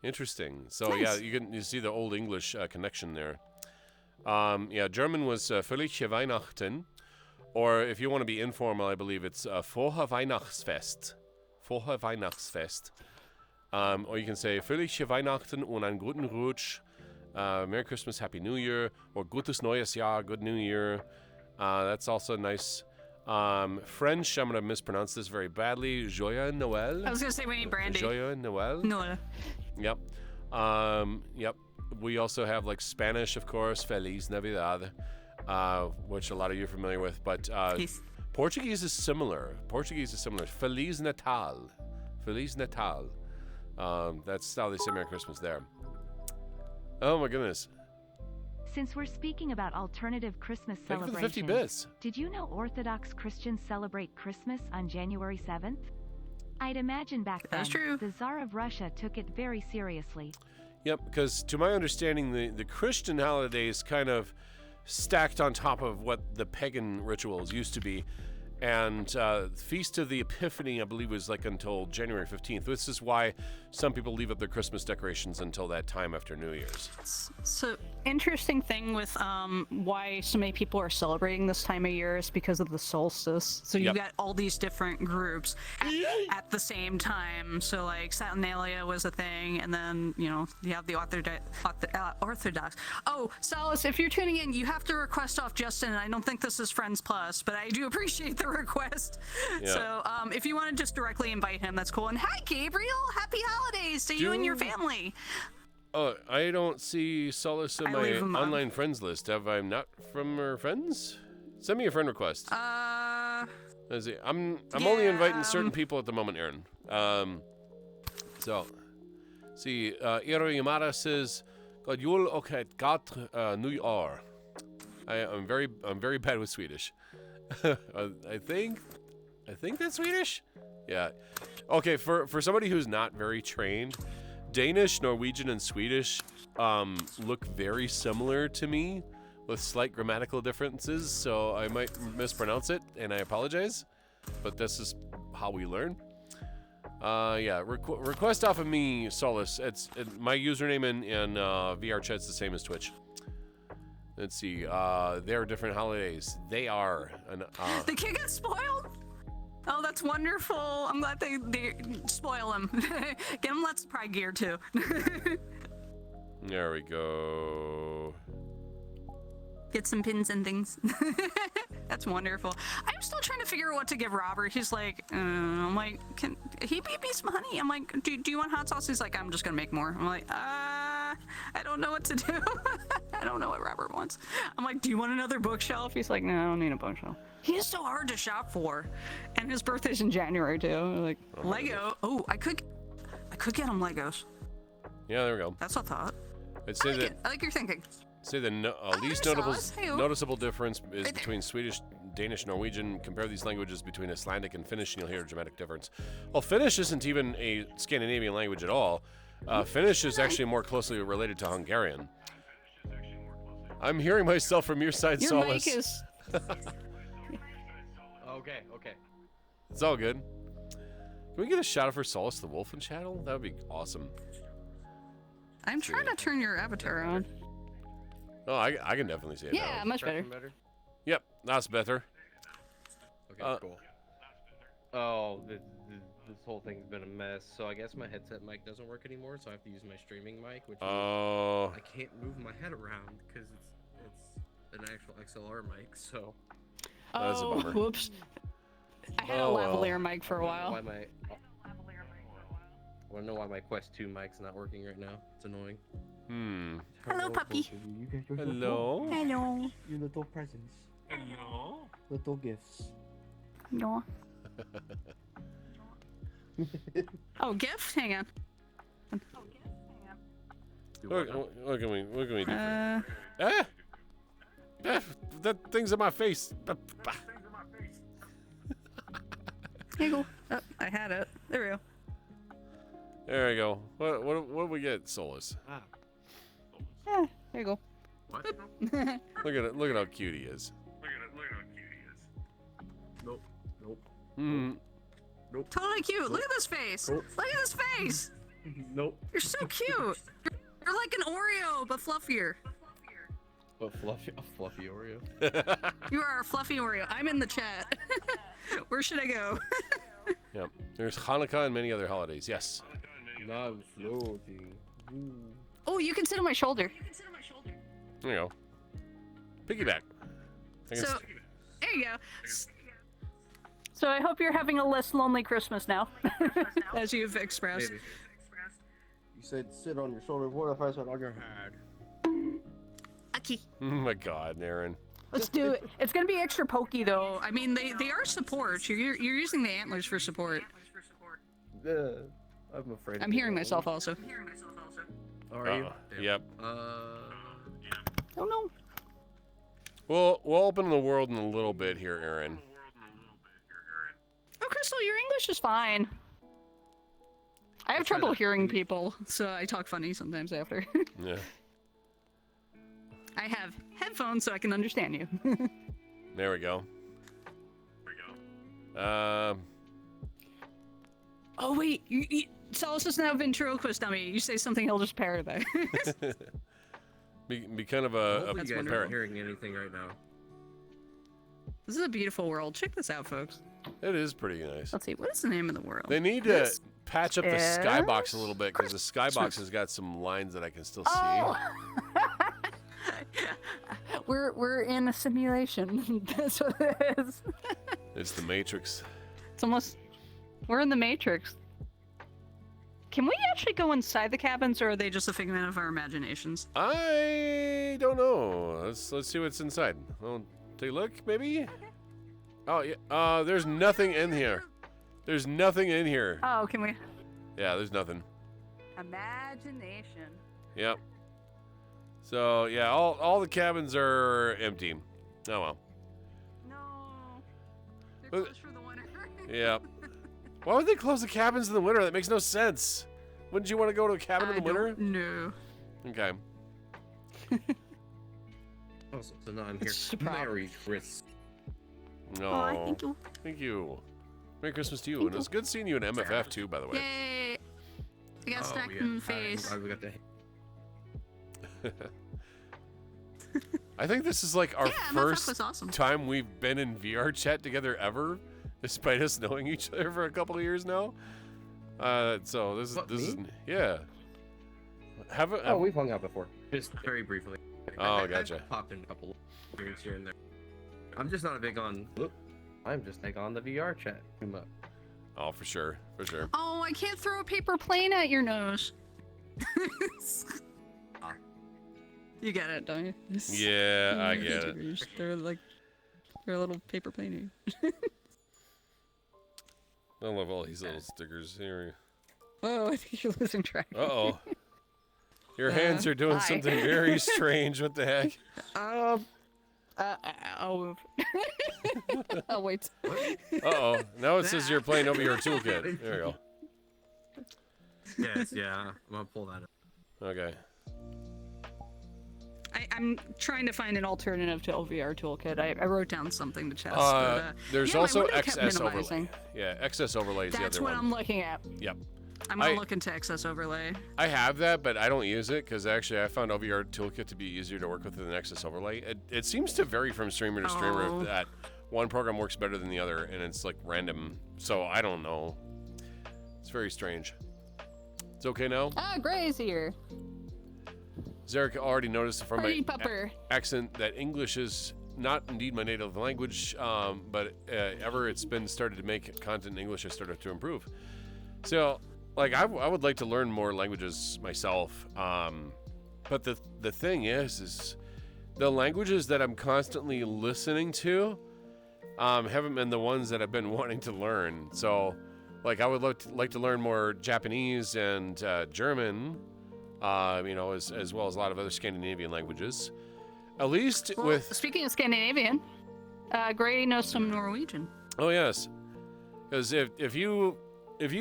Interesting. So nice. Yeah, you see the old English connection there. German was Fröhliche Weihnachten, or if you want to be informal, I believe it's Frohe Weihnachtsfest. Frohe Weihnachtsfest. Or you can say Fröhliche Weihnachten und einen guten Rutsch. Merry Christmas, Happy New Year, or Gutes Neues Jahr, Good New Year. That's also nice. French, I'm going to mispronounce this very badly. Joyeux Noël. I was going to say we need brandy. Joyeux Noël. Noël. Yep. Yep. We also have like Spanish, of course, Feliz Navidad, which a lot of you are familiar with. But Portuguese is similar. Feliz Natal. Feliz Natal. That's how they say Merry Christmas there. Oh my goodness. Since we're speaking about alternative Christmas Thank you for the 50 celebrations, bits. Did you know Orthodox Christians celebrate Christmas on January 7th? I'd imagine back then, the Tsar of Russia took it very seriously. Yep, because to my understanding, the Christian holidays kind of stacked on top of what the pagan rituals used to be. And Feast of the Epiphany, I believe, was like until January 15th. This is why some people leave up their Christmas decorations until that time after New Year's. So, interesting thing with why so many people are celebrating this time of year is because of the solstice. So you've got all these different groups at the same time. So like Saturnalia was a thing, and then, you know, you have the Orthodox. Oh, Solace, if you're tuning in, you have to request off Justin. I don't think this is Friends Plus, but I do appreciate the request. Yeah. So if you want to just directly invite him, that's cool. And hi, Gabriel. Happy holidays to you and your family. Oh, I don't see Solace in my online friends list. Have I not from her friends? Send me a friend request. Let's see. I'm only inviting certain people at the moment, Aaron. So, see, Iro Yamada says, God jul och ett gott nytt år. I'm very bad with Swedish. I think that's Swedish. Yeah. Okay, for somebody who's not very trained, Danish, Norwegian, and Swedish look very similar to me with slight grammatical differences, so I might mispronounce it, and I apologize, but this is how we learn. Yeah, request off of me, Solace. My username in VRChat's the same as Twitch. Let's see. There are different holidays. They are. The kid got spoiled? Oh, that's wonderful. I'm glad they spoil him. Get him Let's Pride gear, too. There we go. Get some pins and things. That's wonderful. I'm still trying to figure out what to give Robert. He's like, I'm like, can he beat me some honey? I'm like, do you want hot sauce? He's like, I'm just going to make more. I'm like, I don't know what to do. I don't know what Robert wants. I'm like, do you want another bookshelf? He's like, no, I don't need a bookshelf. He is so hard to shop for. And his birthday's in January, too. Like, Lego. Oh, I could get him Legos. Yeah, there we go. That's a thought. I like your thinking. Say the least noticeable difference is between Swedish, Danish, Norwegian. Compare these languages between Icelandic and Finnish, and you'll hear a dramatic difference. Well, Finnish isn't even a Scandinavian language at all. Finnish is actually more closely related to Hungarian. I'm hearing myself from your side, your Solace. Mic is... Okay. It's all good. Can we get a shout out for Solace the Wolf in channel? That would be awesome. I'm trying to turn your avatar on. Oh, I can definitely see it now. Yeah, much better. Yep, that's better. Okay, cool. Oh, this whole thing's been a mess. So I guess my headset mic doesn't work anymore, so I have to use my streaming mic, which I can't move my head around because it's an actual XLR mic. So that's a bummer. Whoops! I had a lavalier mic for a while. I want to know why my Quest 2 mic's not working right now. It's annoying. Hello, puppy. Hello. Hello. Your little presents. Hello. Little gifts. No. Oh, gift? Hang on. What can we do? That thing's in my face. Here you go. Oh, I had it. There we go. There we go. What do we get, Solace? Yeah, there you go. What? Look at how cute he is. Nope. Nope. Totally cute. Look at this face. Nope. Look at this face. Nope. You're so cute. You're like an Oreo, but fluffier. A fluffy Oreo. You are a fluffy Oreo. I'm in the chat. Where should I go? Yep. There's Hanukkah and many other holidays. Yes. Not floating. Oh, you can sit on my shoulder. There you go. Piggyback. So, there you go. So I hope you're having a less lonely Christmas now. As you've expressed. Maybe. You said sit on your shoulder. What if I said on your head? Okay. Oh my God, Aaron. Let's do it. It's gonna be extra pokey though. I mean, they are support. You're using the antlers for support. I'm afraid. I'm hearing myself also. Are you? Yep. Oh no. We'll open the world in a little bit here, Aaron. Oh, Crystal, your English is fine. I have trouble hearing people, so I talk funny sometimes after. Yeah. I have headphones so I can understand you. There we go. Oh wait, Solus is now ventriloquist dummy. You say something, he'll just parrot there. be kind of a you guys aren't hearing anything right now. This is a beautiful world. Check this out, folks. It is pretty nice. Let's see, what is the name of the world? They need to patch up the skybox a little bit because the skybox has got some lines that I can still see. Oh. We're in a simulation. That's what it is. It's the Matrix. It's almost. We're in the Matrix. Can we actually go inside the cabins, or are they just a figment of our imaginations? I don't know. Let's see what's inside. Well, take a look, maybe. Oh yeah. There's nothing in here. There's nothing in here. Oh, can we? Yeah, there's nothing. Imagination. Yep. So yeah, all the cabins are empty. Oh well. No. They're closed for the winter. Yeah. Why would they close the cabins in the winter? That makes no sense. Wouldn't you want to go to a cabin in the winter? No. Okay. Oh, so now I'm here. Merry Christmas. No. Oh, thank you. Thank you. Merry Christmas to you. And it was good seeing you in MFF too, by the way. Yay! I got stuck in the face. We got the... I think this is like our first awesome. time we've been in VRChat together ever, despite us knowing each other for a couple of years now. So this is yeah. We've hung out before, just very briefly. Oh, gotcha. I've popped in a couple of years here and there. I'm just not big on. I'm just big on the VRChat too much. Oh, for sure, for sure. Oh, I can't throw a paper plane at your nose. You get it, don't you? Yeah, I get it. They're a little paper plane. I love all these little stickers here. Oh, I think you're losing track. Uh-oh. Your hands are doing something very strange. What the heck? I'll move. I'll wait. Uh-oh. Now it says you're playing over your toolkit. There you go. Yes, yeah. I'm gonna pull that up. Okay. I'm trying to find an alternative to LVR toolkit. I wrote down something to test. There's also XS overlay. Yeah, XS overlay is the other one. That's what I'm looking at. Yep. I'm gonna look into XS overlay. I have that, but I don't use it because actually I found OVR toolkit to be easier to work with than XS overlay. It seems to vary from streamer to streamer that one program works better than the other, and it's like random. So I don't know. It's very strange. It's okay now? Ah, Gray's here. Zarek already noticed from my accent that English is not indeed my native language, but ever it's been started to make content in English has started to improve. So, like, I would like to learn more languages myself, but the thing is the languages that I'm constantly listening to haven't been the ones that I've been wanting to learn. So, like, I would like to learn more Japanese and German. As well as a lot of other Scandinavian languages. At least speaking of Scandinavian, Gray knows some Norwegian. Oh yes, because if you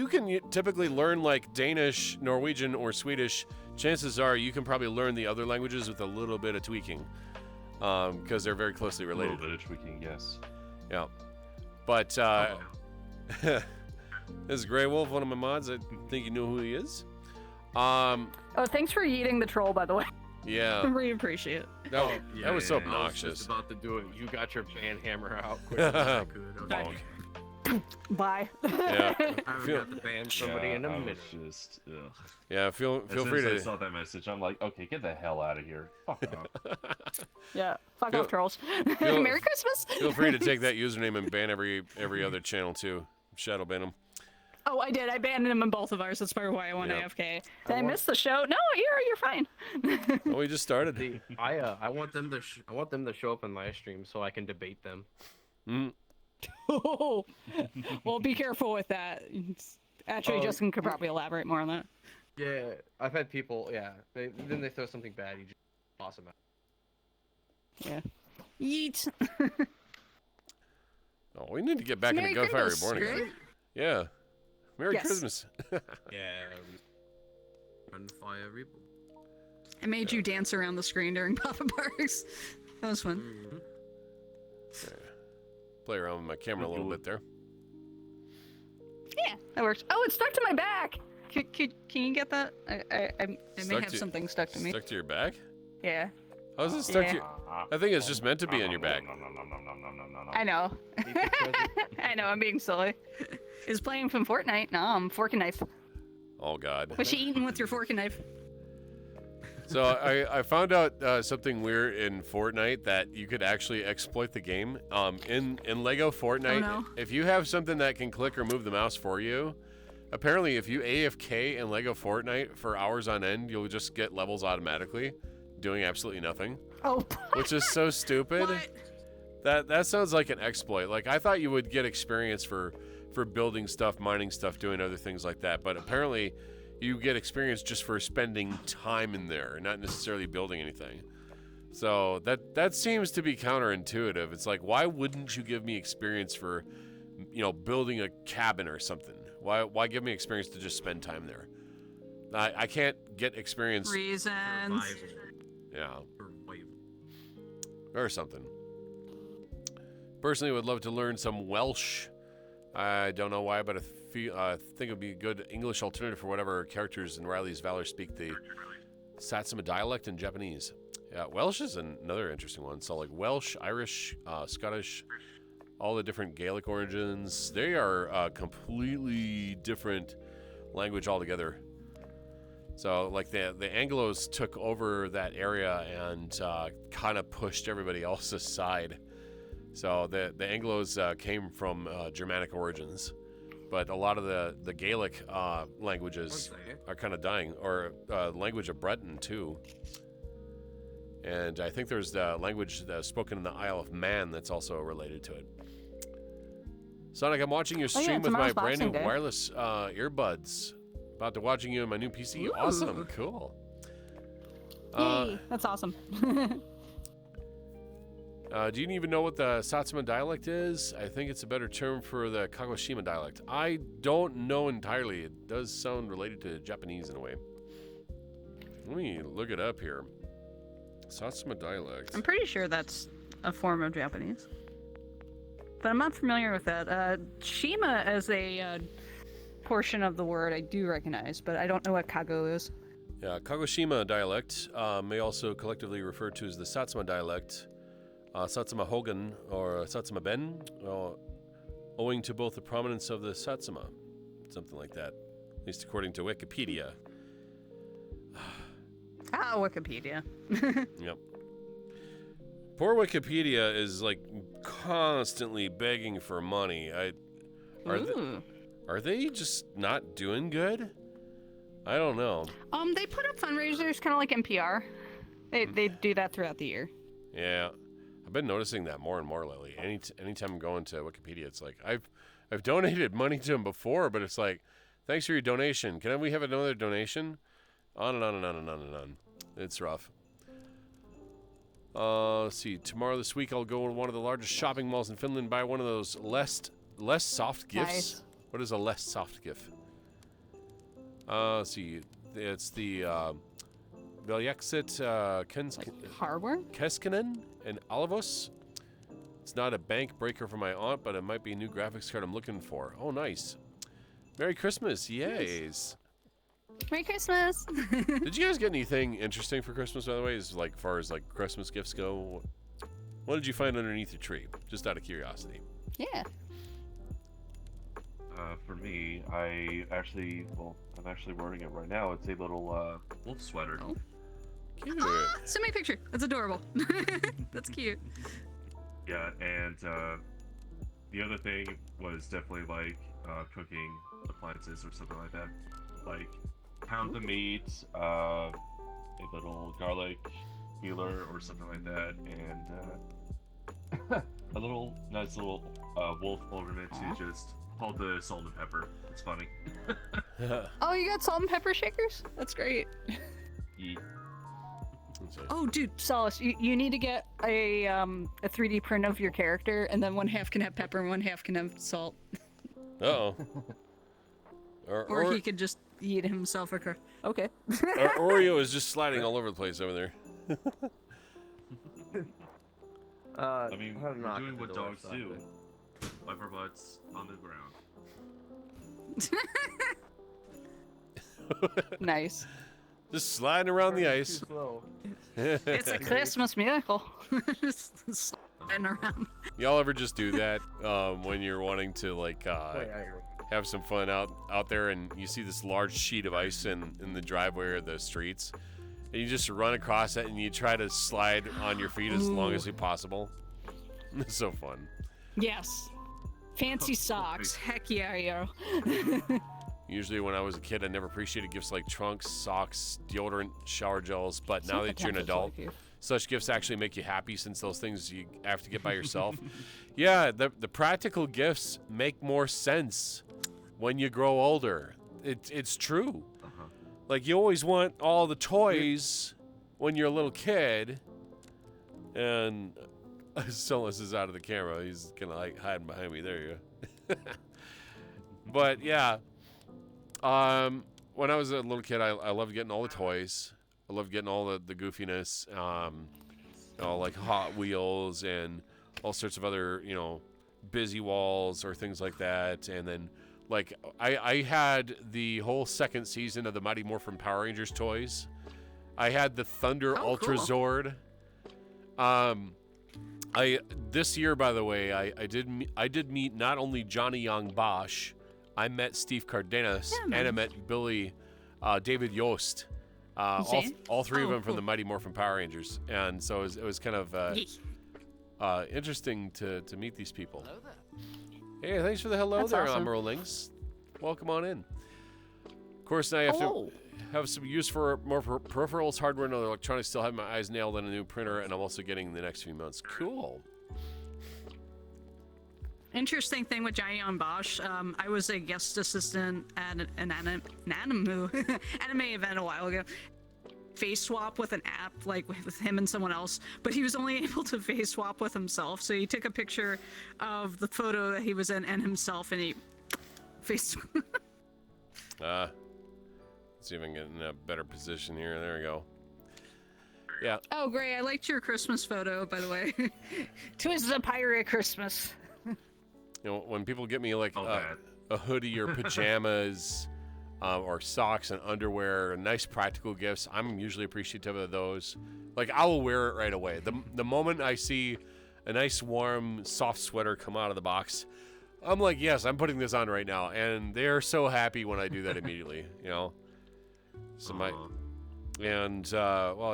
can typically learn like Danish, Norwegian, or Swedish, chances are you can probably learn the other languages with a little bit of tweaking, because they're very closely related. A little bit of tweaking, yes. Yeah, but this is Grey Wolf, one of my mods. I think you know who he is. Thanks for yeeting the troll, by the way. Yeah. I really appreciate it. That was so obnoxious. I was just about to do it. You got your band hammer out quicker than I could. Okay. Bye. Yeah. I haven't got to ban somebody in a minute. Yeah, feel free to. I saw that message. I'm like, okay, get the hell out of here. Fuck off. Yeah, fuck off, trolls. Merry Christmas. Feel free to take that username and ban every other channel too. Shadow ban them. Oh, I did. I banned him in both of ours. That's probably why I went AFK. Did I miss the show? No, you're fine. Oh, we just started. I want them to show up in live stream so I can debate them. Oh, well, be careful with that. Actually, Justin could probably elaborate more on that. Yeah, I've had people. Yeah, then they throw something bad. You just toss them out. Yeah. Yeet. Oh, we need to get back into Gunfire Reborn again. Yeah. Merry Christmas. Yeah. Gunfire Reborn. I made you dance around the screen during Papa Barks. That was fun. Play around with my camera a little bit there. That works. Oh, it's stuck to my back. Can you get that? I may have something stuck to me. Stuck to your back? Yeah. How's it stuck to you? I think it's just meant to be on your back. I know. I know, I'm being silly. Is playing from Fortnite? No, I'm fork and knife. Oh, God. What's you eating with your fork and knife? So I found out something weird in Fortnite, that you could actually exploit the game. In Lego Fortnite, if you have something that can click or move the mouse for you, apparently if you AFK in Lego Fortnite for hours on end, you'll just get levels automatically, doing absolutely nothing. Oh. Which is so stupid. That sounds like an exploit. Like, I thought you would get experience for building stuff, mining stuff, doing other things like that, but apparently you get experience just for spending time in there, not necessarily building anything. So that seems to be counterintuitive. It's like, why wouldn't you give me experience for, building a cabin or something? Why give me experience to just spend time there? I can't get experience. Reasons. Yeah. Or something. Personally, would love to learn some Welsh. I don't know why, but I think it would be a good English alternative for whatever characters in Riley's Valor speak the Satsuma dialect in Japanese. Yeah, Welsh is another interesting one. So like Welsh, Irish, Scottish, all the different Gaelic origins. They are completely different language altogether. So like the Anglos took over that area and kind of pushed everybody else aside. So the Anglos came from Germanic origins, but a lot of the Gaelic languages are kind of dying, or language of Breton too. And I think there's the language that's spoken in the Isle of Man that's also related to it. Sonic, I'm watching your stream with my brand new wireless earbuds. About to watching you on my new PC. Ooh. Awesome, cool. Yay, that's awesome. Do you even know what the Satsuma dialect is? I think it's a better term for the Kagoshima dialect. I don't know entirely. It does sound related to Japanese in a way. Let me look it up here. Satsuma dialect. I'm pretty sure that's a form of Japanese, but I'm not familiar with that. Shima as a portion of the word I do recognize, but I don't know what Kago is. Yeah, Kagoshima dialect may also collectively refer to as the Satsuma dialect. Satsuma Hogan or Satsuma Ben, owing to both the prominence of the Satsuma, something like that, at least according to Wikipedia. Wikipedia. Yep. Poor Wikipedia is like constantly begging for money. Are they just not doing good? I don't know. They put up fundraisers, kind of like NPR. They do that throughout the year. Yeah. I've been noticing that more and more lately. Anytime I'm going to Wikipedia, it's like I've donated money to them before, but it's like, thanks for your donation. Can we have another donation? On and on and on and on and on. It's rough. Let's see. Tomorrow this week, I'll go to one of the largest shopping malls in Finland and buy one of those less soft gifts. Nice. What is a less soft gift? Let's see. It's the VRChat hardware? Keskinen and Olivos. It's not a bank breaker for my aunt, but it might be a new graphics card I'm looking for. Oh, nice. Merry Christmas. Yays. Merry Christmas. Did you guys get anything interesting for Christmas, by the way, as far as Christmas gifts go? What did you find underneath your tree? Just out of curiosity. Yeah. For me, I'm actually wearing it right now. It's a little wolf sweater. Oh. Cute. Send me a picture. That's adorable. That's cute. Yeah, and the other thing was definitely cooking appliances or something like that. Like pound the meat, a little garlic peeler or something like that, and a nice little wolf ornament to just hold the salt and pepper. It's funny. Oh, you got salt and pepper shakers? That's great. Yeah. Oh, dude, Solace, you need to get a 3D print of your character, and then one half can have pepper and one half can have salt. Uh-oh. Or he could just eat himself a cracker. Okay. Oreo is just sliding all over the place over there. I mean, we're doing what dogs do. Wipe our butts on the ground. Nice. Just sliding around the ice. It's a Christmas miracle. Just sliding around. Y'all ever just do that when you're wanting to like have some fun out there, and you see this large sheet of ice in the driveway or the streets, and you just run across it and you try to slide on your feet as long as possible? It's so fun. Yes. Fancy socks. Heck yeah, yo. Usually when I was a kid, I never appreciated gifts like trunks, socks, deodorant, shower gels, but now that you're an adult, such gifts actually make you happy, since those things you have to get by yourself. Yeah, the practical gifts make more sense when you grow older. It's true. Like, you always want all the toys when you're a little kid, and Solus is out of the camera. He's kind of like hiding behind me. There you go. But yeah, when I was a little kid, I loved getting all the toys. I loved getting all the goofiness, like Hot Wheels and all sorts of other, busy walls or things like that. And then, like, I had the whole second season of the Mighty Morphin Power Rangers toys. I had the Thunder Ultra Zord. This year, by the way, I did meet not only Johnny Young Bosch, I met Steve Cardenas, and I met David Yost. All three of them from the Mighty Morphin Power Rangers, and so it was kind of interesting to meet these people. Hello there. Hey, thanks for the hello. That's there, awesome. Merlings. Welcome on in. Of course, now you have to have some use for more peripherals, hardware, and other electronics. Still have my eyes nailed on a new printer, and I'm also getting in the next few months. Cool. Interesting thing with Johnny on Bosch, I was a guest assistant at an anime event a while ago. Face swap with an app, like with him and someone else, but he was only able to face swap with himself. So he took a picture of the photo that he was in and himself, and he face. Let's see if I can get in a better position here. There we go. Yeah. Oh, great! I liked your Christmas photo, by the way. 'Twas the pirate Christmas. When people get me like a hoodie or pajamas, or socks and underwear, nice practical gifts, I'm usually appreciative of those. Like, I will wear it right away. The moment I see a nice warm soft sweater come out of the box, I'm like, yes, I'm putting this on right now, and they're so happy when I do that immediately. So well,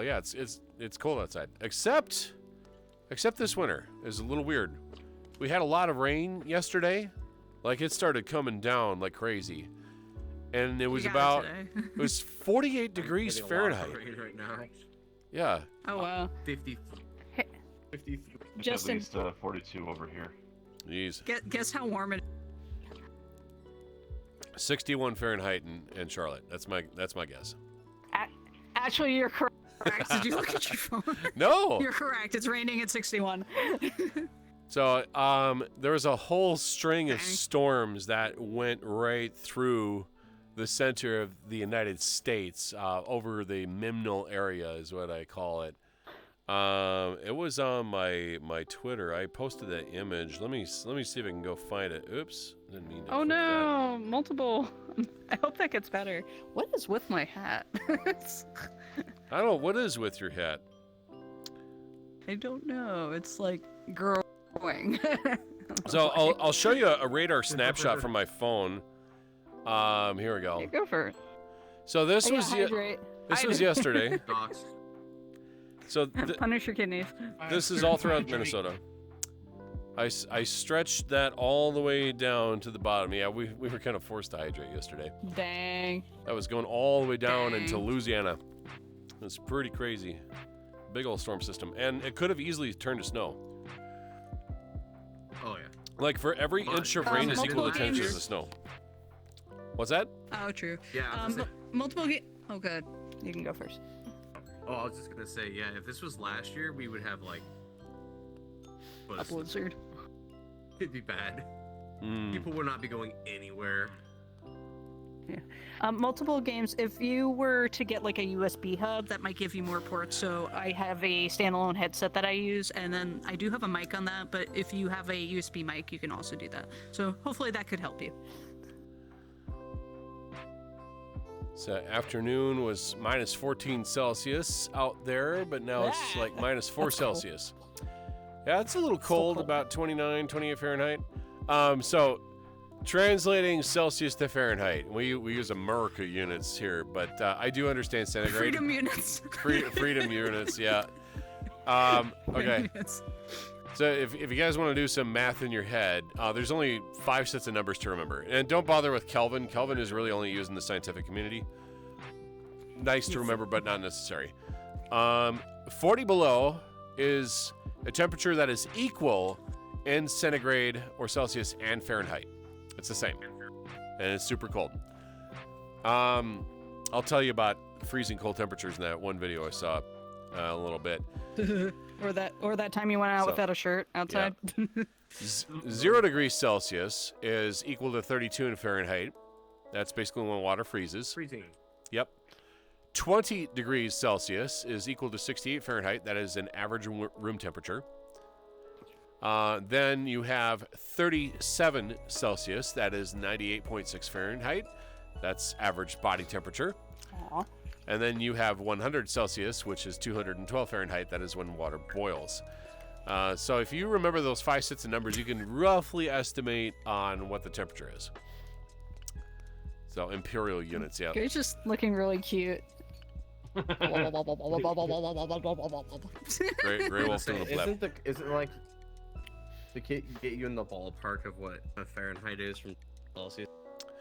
yeah, it's cold outside, except this winter is a little weird. We had a lot of rain yesterday. Like, it started coming down like crazy. And it was it was 48 degrees Fahrenheit. Right now. Yeah. Oh, wow. 50. Just at least 42 over here. Jeez. Guess how warm it is. 61 Fahrenheit in Charlotte. That's my guess. Actually, you're correct. Did you look at your phone? No. You're correct. It's raining at 61. So there was a whole string of storms that went right through the center of the United States, over the Memnil area is what I call it. It was on my Twitter. I posted that image. Let me see if I can go find it. Oops, didn't mean to. Oh no, multiple. I hope that gets better. What is with my hat? I don't know. What is with your hat? I don't know. It's like growing. So I'll show you a radar snapshot from my phone. Here we go. Yeah, go for it. So this was yesterday. So punish your kidneys. This is all throughout Minnesota. I stretched that all the way down to the bottom. Yeah, we were kind of forced to hydrate yesterday. Dang. That was going all the way down into Louisiana. It's pretty crazy. Big old storm system. And it could have easily turned to snow. Oh, yeah. Like, for every inch of rain is equal to 10 inches of snow. What's that? Oh, true. Yeah. Multiple Oh, good. You can go first. Oh, I was just gonna say, yeah, if this was last year, we would have, like... A blizzard. It'd be bad. People would not be going anywhere. Yeah. Multiple games. If you were to get like a USB hub, that might give you more ports. So I have a standalone headset that I use, and then I do have a mic on that. But if you have a USB mic, you can also do that. So hopefully that could help you. So afternoon was minus 14 Celsius out there, but now it's like minus 4 Celsius. Yeah, it's a little cold, about 29, 28 Fahrenheit. So translating Celsius to Fahrenheit, we use America units here, but I do understand centigrade. Freedom units. Freedom units, yeah. Okay. So if you guys want to do some math in your head, there's only 5 sets of numbers to remember. And don't bother with Kelvin. Kelvin is really only used in the scientific community. Nice to remember, but not necessary. 40 below is a temperature that is equal in centigrade or Celsius and Fahrenheit. It's the same. And it's super cold. I'll tell you about freezing cold temperatures in that one video I saw a little bit. or that time you went out without a shirt outside. Yeah. 0 degrees Celsius is equal to 32 in Fahrenheit. That's basically when water freezes. Freezing. Yep. 20 degrees Celsius is equal to 68 Fahrenheit. That is an average room temperature. Then you have 37 Celsius. That is 98.6 Fahrenheit. That's average body temperature. Aww. And then you have 100 Celsius, which is 212 Fahrenheit. That is when water boils. So if you remember those 5 sets of numbers, you can roughly estimate on what the temperature is. So imperial units, yeah. You're just looking really cute. Gray Wolf doing the flip. Isn't like to get you in the ballpark of what a Fahrenheit is from Celsius?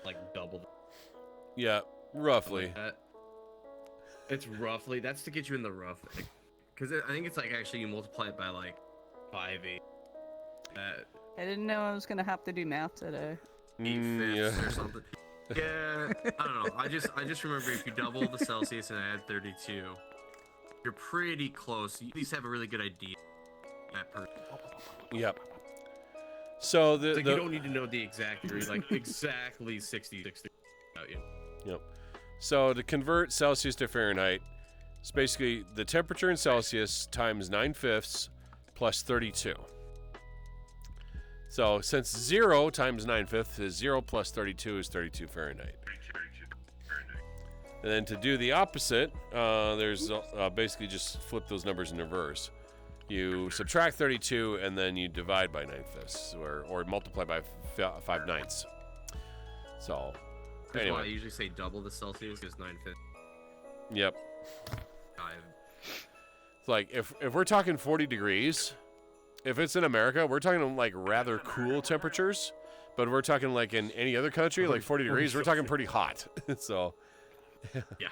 Like double. Yeah, roughly. It's roughly. That's to get you in the rough. Because I think it's like actually you multiply it by like 5/8. I didn't know I was gonna have to do math today. 8/5 or something. Yeah, I don't know. I just remember if you double the Celsius and add 32, you're pretty close. You at least have a really good idea. That person. Yep. So you don't need to know the exact degree, like exactly 60. Yep. So to convert Celsius to Fahrenheit, it's basically the temperature in Celsius times 9/5 plus 32. So since 0 times 9/5 is 0 plus 32 is 32 Fahrenheit. And then to do the opposite, there's basically just flip those numbers in reverse. You subtract 32 and then you divide by 9/5 or multiply by 5/9. So That's anyway. why I usually say double the Celsius is 9/5. Yep. It's like if we're talking 40 degrees, if it's in America, we're talking like rather cool temperatures. But we're talking like in any other country, like 40 degrees, we're talking pretty hot. So yeah.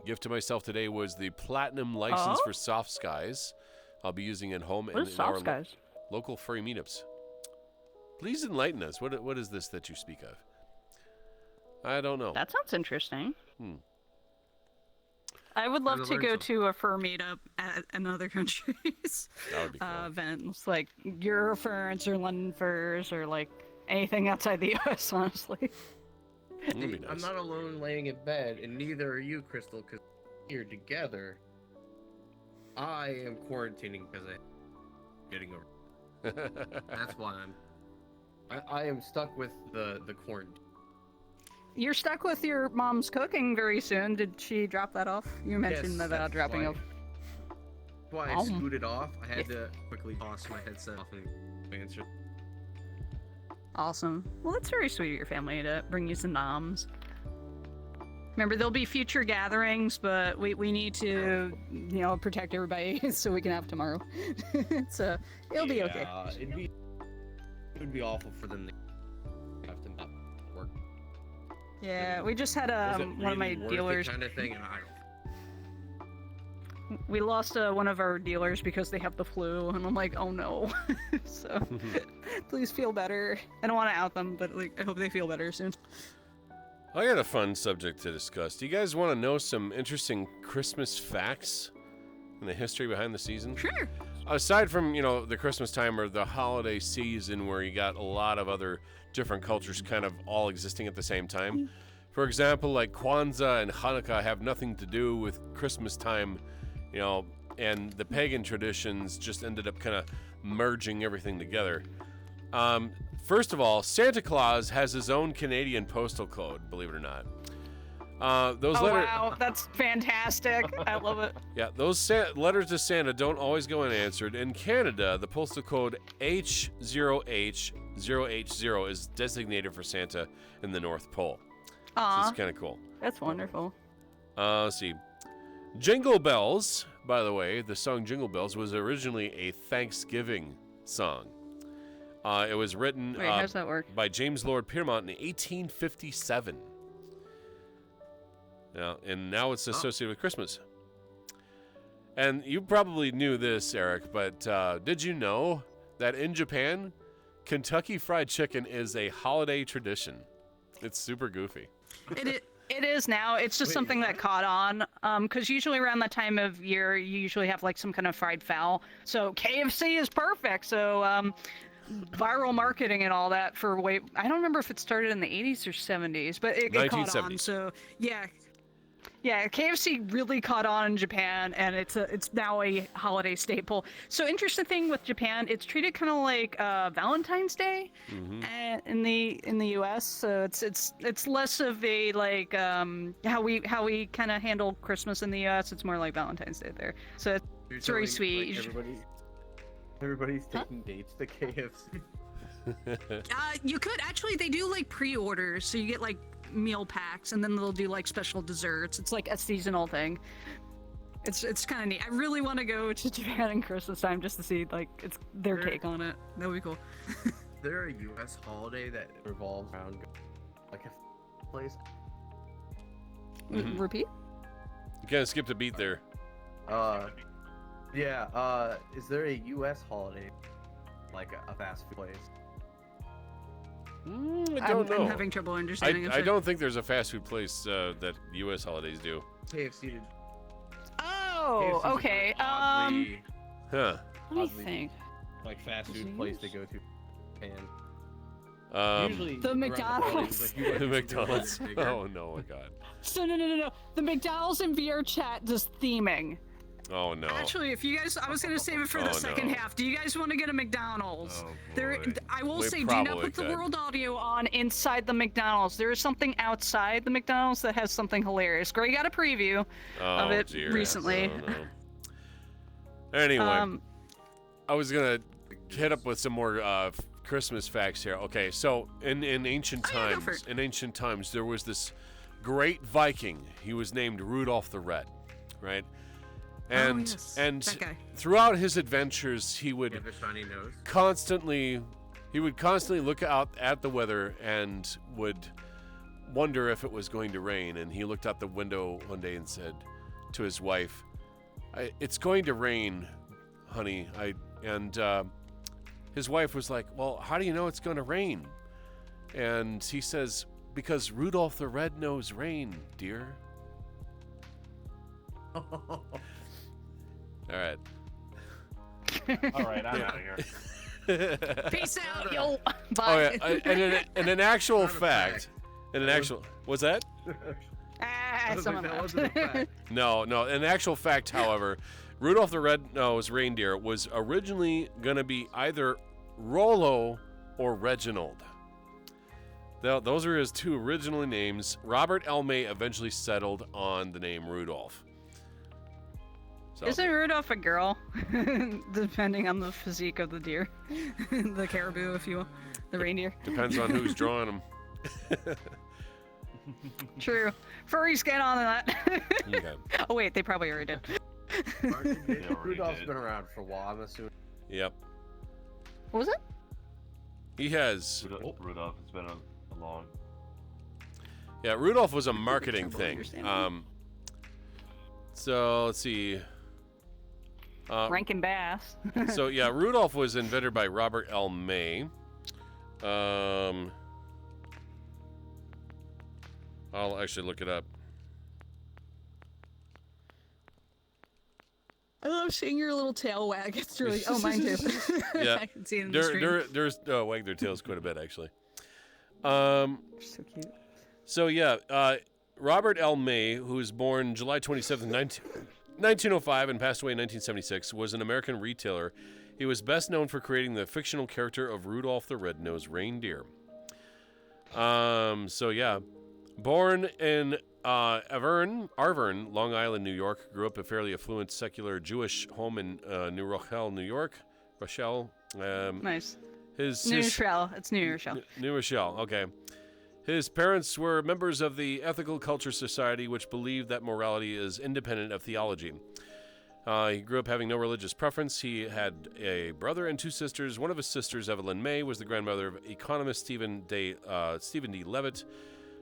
Gift to myself today was the platinum license for Soft Skies. I'll be using it home What is Soft Skies? Local furry meetups. Please enlighten us. What is this that you speak of? I don't know. That sounds interesting. I would love to go to a fur meetup in other countries. That would be cool. Events like Euro Furs or London Furs or like anything outside the US, honestly. That'd be nice. I'm not alone laying in bed, and neither are you, Crystal, because we're together. I am quarantining because I'm getting over. That's why I am stuck with the quarantine. You're stuck with your mom's cooking very soon. Did she drop that off? You mentioned Yes, about dropping why. off. That's why I scooted off. I had to quickly toss my headset off and answer. Awesome. Well, that's very sweet of your family to bring you some noms. Remember, there'll be future gatherings, but we need to, protect everybody so we can have tomorrow. So it'll be okay. It would be awful for them to have to not work. Yeah, we just had one of my dealers. Kind of thing, and I don't. We lost one of our dealers because they have the flu, and I'm like, oh no. So please feel better. I don't want to out them, but I hope they feel better soon. I got a fun subject to discuss. Do you guys want to know some interesting Christmas facts and the history behind the season? Sure. Aside from, the Christmas time or the holiday season where you got a lot of other different cultures kind of all existing at the same time. For example, like Kwanzaa and Hanukkah have nothing to do with Christmas time, and the pagan traditions just ended up kind of merging everything together. First of all, Santa Claus has his own Canadian postal code, believe it or not. Wow, that's fantastic. I love it. Yeah, those letters to Santa don't always go unanswered. In Canada, the postal code H0H0H0 is designated for Santa in the North Pole. Aw, So it's kind of cool. that's wonderful. Let's see. Jingle Bells, by the way, the song Jingle Bells was originally a Thanksgiving song. It was written Wait, how's that work? by James Lord Piermont in 1857. And now it's associated with Christmas. And you probably knew this, Eric, but did you know that in Japan, Kentucky Fried Chicken is a holiday tradition? It's super goofy. It is now. It's just something that caught on. Because usually around that time of year, you usually have like some kind of fried fowl. So KFC is perfect. So viral marketing and all that for I don't remember if it started in the 80s or 70s, but it caught on. So yeah. Yeah, KFC really caught on in Japan, and it's now a holiday staple. So interesting thing with Japan, it's treated kind of like Valentine's Day in the U.S. So it's less of a like how we kind of handle Christmas in the U.S. It's more like Valentine's Day there. So it's very sweet. Like everybody's taking dates to KFC. You could actually. They do like pre-orders, so you get like meal packs, and then they'll do like special desserts. It's like a seasonal thing. It's kind of neat. I really want to go to Japan in Christmas time just to see like it's their take on it. That would be cool. Is there a U.S. holiday that revolves around like a place? Repeat? You kind of skipped a beat there. Yeah. Is there a U.S. holiday like a fast food place? I don't know. I'm having trouble understanding. I don't think there's a fast food place that U.S. holidays do. KFC. Oh, KFC's okay. Huh. Let me oddly think. Like fast food place to go to. And Usually the around McDonald's. holidays, like, The McDonald's. Bigger. Oh no, my God. So no. The McDonald's and VRChat does theming. Oh no. Actually, if you guys, I was gonna save it for the second no. half. Do you guys want to get a McDonald's? Oh, boy. I will We say, do not probably put the could. world audio On inside the McDonald's. There is something outside the McDonald's that has something hilarious. Greg got a preview of it dear. recently. Oh, no. Anyway, Um, I was gonna hit up with some more Christmas facts here. Okay, so in ancient Oh, yeah, go for times, there was this great Viking. He was named Rudolph the Red, right? And yes, and that guy. throughout his adventures, he would the shiny nose. constantly look out at the weather and would wonder if it was going to rain. And he looked out the window one day and said to his wife, "It's going to rain, honey." His wife was like, "Well, how do you know it's going to rain?" And he says, "Because Rudolph the Red knows rain, dear." All right. All right, I'm out of here. Peace out, yo. Oh, Bye. yeah. And an actual Not a fact. What's that? Some of that that. wasn't a fact. No. An actual fact, however, Rudolph the Red-Nosed Reindeer was originally going to be either Rollo or Reginald. Those are his two original names. Robert L. May eventually settled on the name Rudolph. So, Isn't Rudolph a girl? Depending on the physique of the deer. The caribou, if you will. The reindeer. depends on who's drawing them. True. Furries get on that. Okay. Oh wait, they probably already did. Rudolph's been around for a while, I'm assuming. Yep. What was it? He has. Rudolph, it's been a long. Yeah, Rudolph was a marketing trouble thing. understanding. So let's see. Rankin Bass. So yeah, Rudolph was invented by Robert L. May. I'll actually look it up. I love seeing your little tail wag. It's really. Oh, mine too. Yeah. I can see it in the stream. There's wag their tails quite a bit actually. So cute. So yeah, Robert L. May, who was born July 27th, 1905 and passed away in 1976, was an American retailer. He was best known for creating the fictional character of Rudolph the Red-Nosed Reindeer. So yeah, born in Arverne, Long Island, New York, grew up a fairly affluent secular Jewish home in New Rochelle, New York. Rochelle. Nice. New Rochelle. It's New Rochelle. New Rochelle. Okay. His parents were members of the Ethical Culture Society, which believed that morality is independent of theology. He grew up having no religious preference. He had a brother and two sisters. One of his sisters, Evelyn May, was the grandmother of economist Stephen D. Levitt,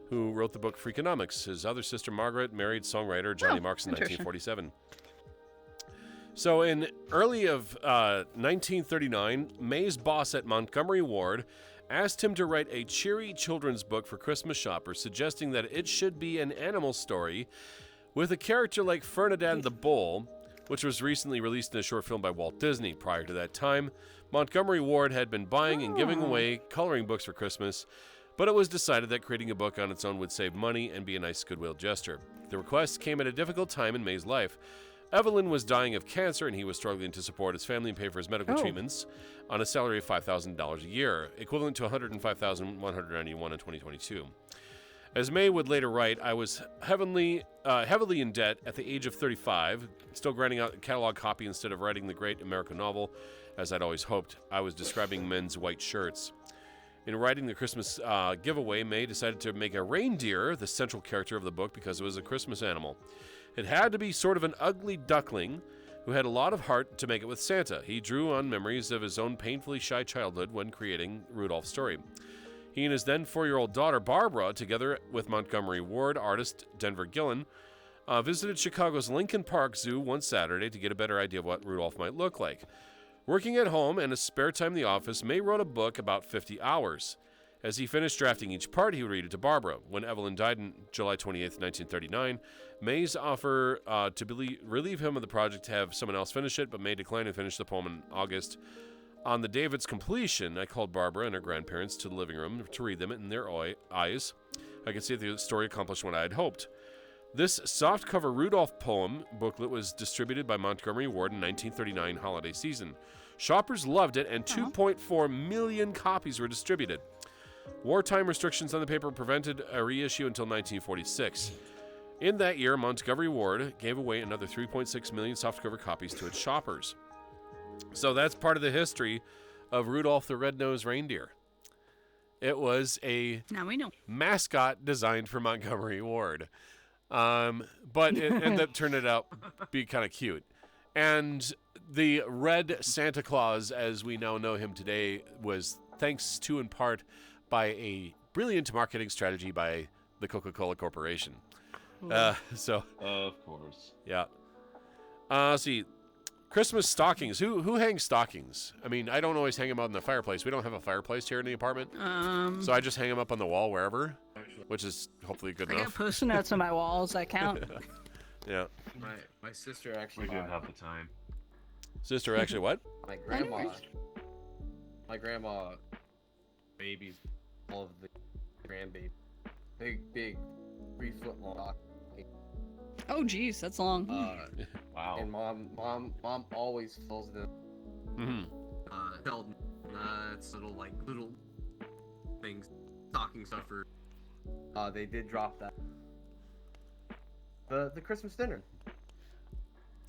who wrote the book Freakonomics. His other sister, Margaret, married songwriter Johnny Marks in 1947. So in early of 1939, May's boss at Montgomery Ward asked him to write a cheery children's book for Christmas shoppers, suggesting that it should be an animal story with a character like Ferdinand the Bull, which was recently released in a short film by Walt Disney. Prior to that time, Montgomery Ward had been buying and giving away coloring books for Christmas, but it was decided that creating a book on its own would save money and be a nice goodwill gesture. The request came at a difficult time in May's life. Evelyn was dying of cancer, and he was struggling to support his family and pay for his medical treatments on a salary of $5,000 a year, equivalent to $105,191 in 2022. As May would later write, I was heavily in debt at the age of 35, still grinding out a catalog copy instead of writing the great American novel, as I'd always hoped. I was describing men's white shirts. In writing the Christmas giveaway, May decided to make a reindeer the central character of the book because it was a Christmas animal. It had to be sort of an ugly duckling who had a lot of heart to make it with Santa. He drew on memories of his own painfully shy childhood when creating Rudolph's story. He and his then 4-year-old daughter, Barbara, together with Montgomery Ward artist Denver Gillen, visited Chicago's Lincoln Park Zoo one Saturday to get a better idea of what Rudolph might look like. Working at home and a spare time in the office, May wrote a book about 50 hours. As he finished drafting each part, he would read it to Barbara. When Evelyn died on July 28, 1939, May's offer to relieve him of the project to have someone else finish it, but May declined and finished the poem in August. On the day of its completion, I called Barbara and her grandparents to the living room to read them in their eyes. I could see that the story accomplished what I had hoped. This softcover Rudolph poem booklet was distributed by Montgomery Ward in 1939 holiday season. Shoppers loved it, and 2.4 million copies were distributed. Wartime restrictions on the paper prevented a reissue until 1946. In that year, Montgomery Ward gave away another 3.6 million softcover copies to its shoppers. So that's part of the history of Rudolph the Red-Nosed Reindeer. It was a mascot designed for Montgomery Ward. But it ended up turning out to be kind of cute. And the red Santa Claus, as we now know him today, was thanks to, in part, by a brilliant marketing strategy by the Coca-Cola Corporation. So of course. Yeah. See, Christmas stockings. Who hangs stockings? I mean, I don't always hang them out in the fireplace. We don't have a fireplace here in the apartment. So I just hang them up on the wall wherever, which is hopefully good enough. I got Post-it notes on my walls. I count. Yeah. My sister actually. We didn't have the time. Sister actually what? My grandma babies all of the grandbaby. Big 3-foot long. Oh geez, that's long. Wow. And mom always fills them. Held nuts, little things, stocking stuffer. They did drop that. The Christmas dinner.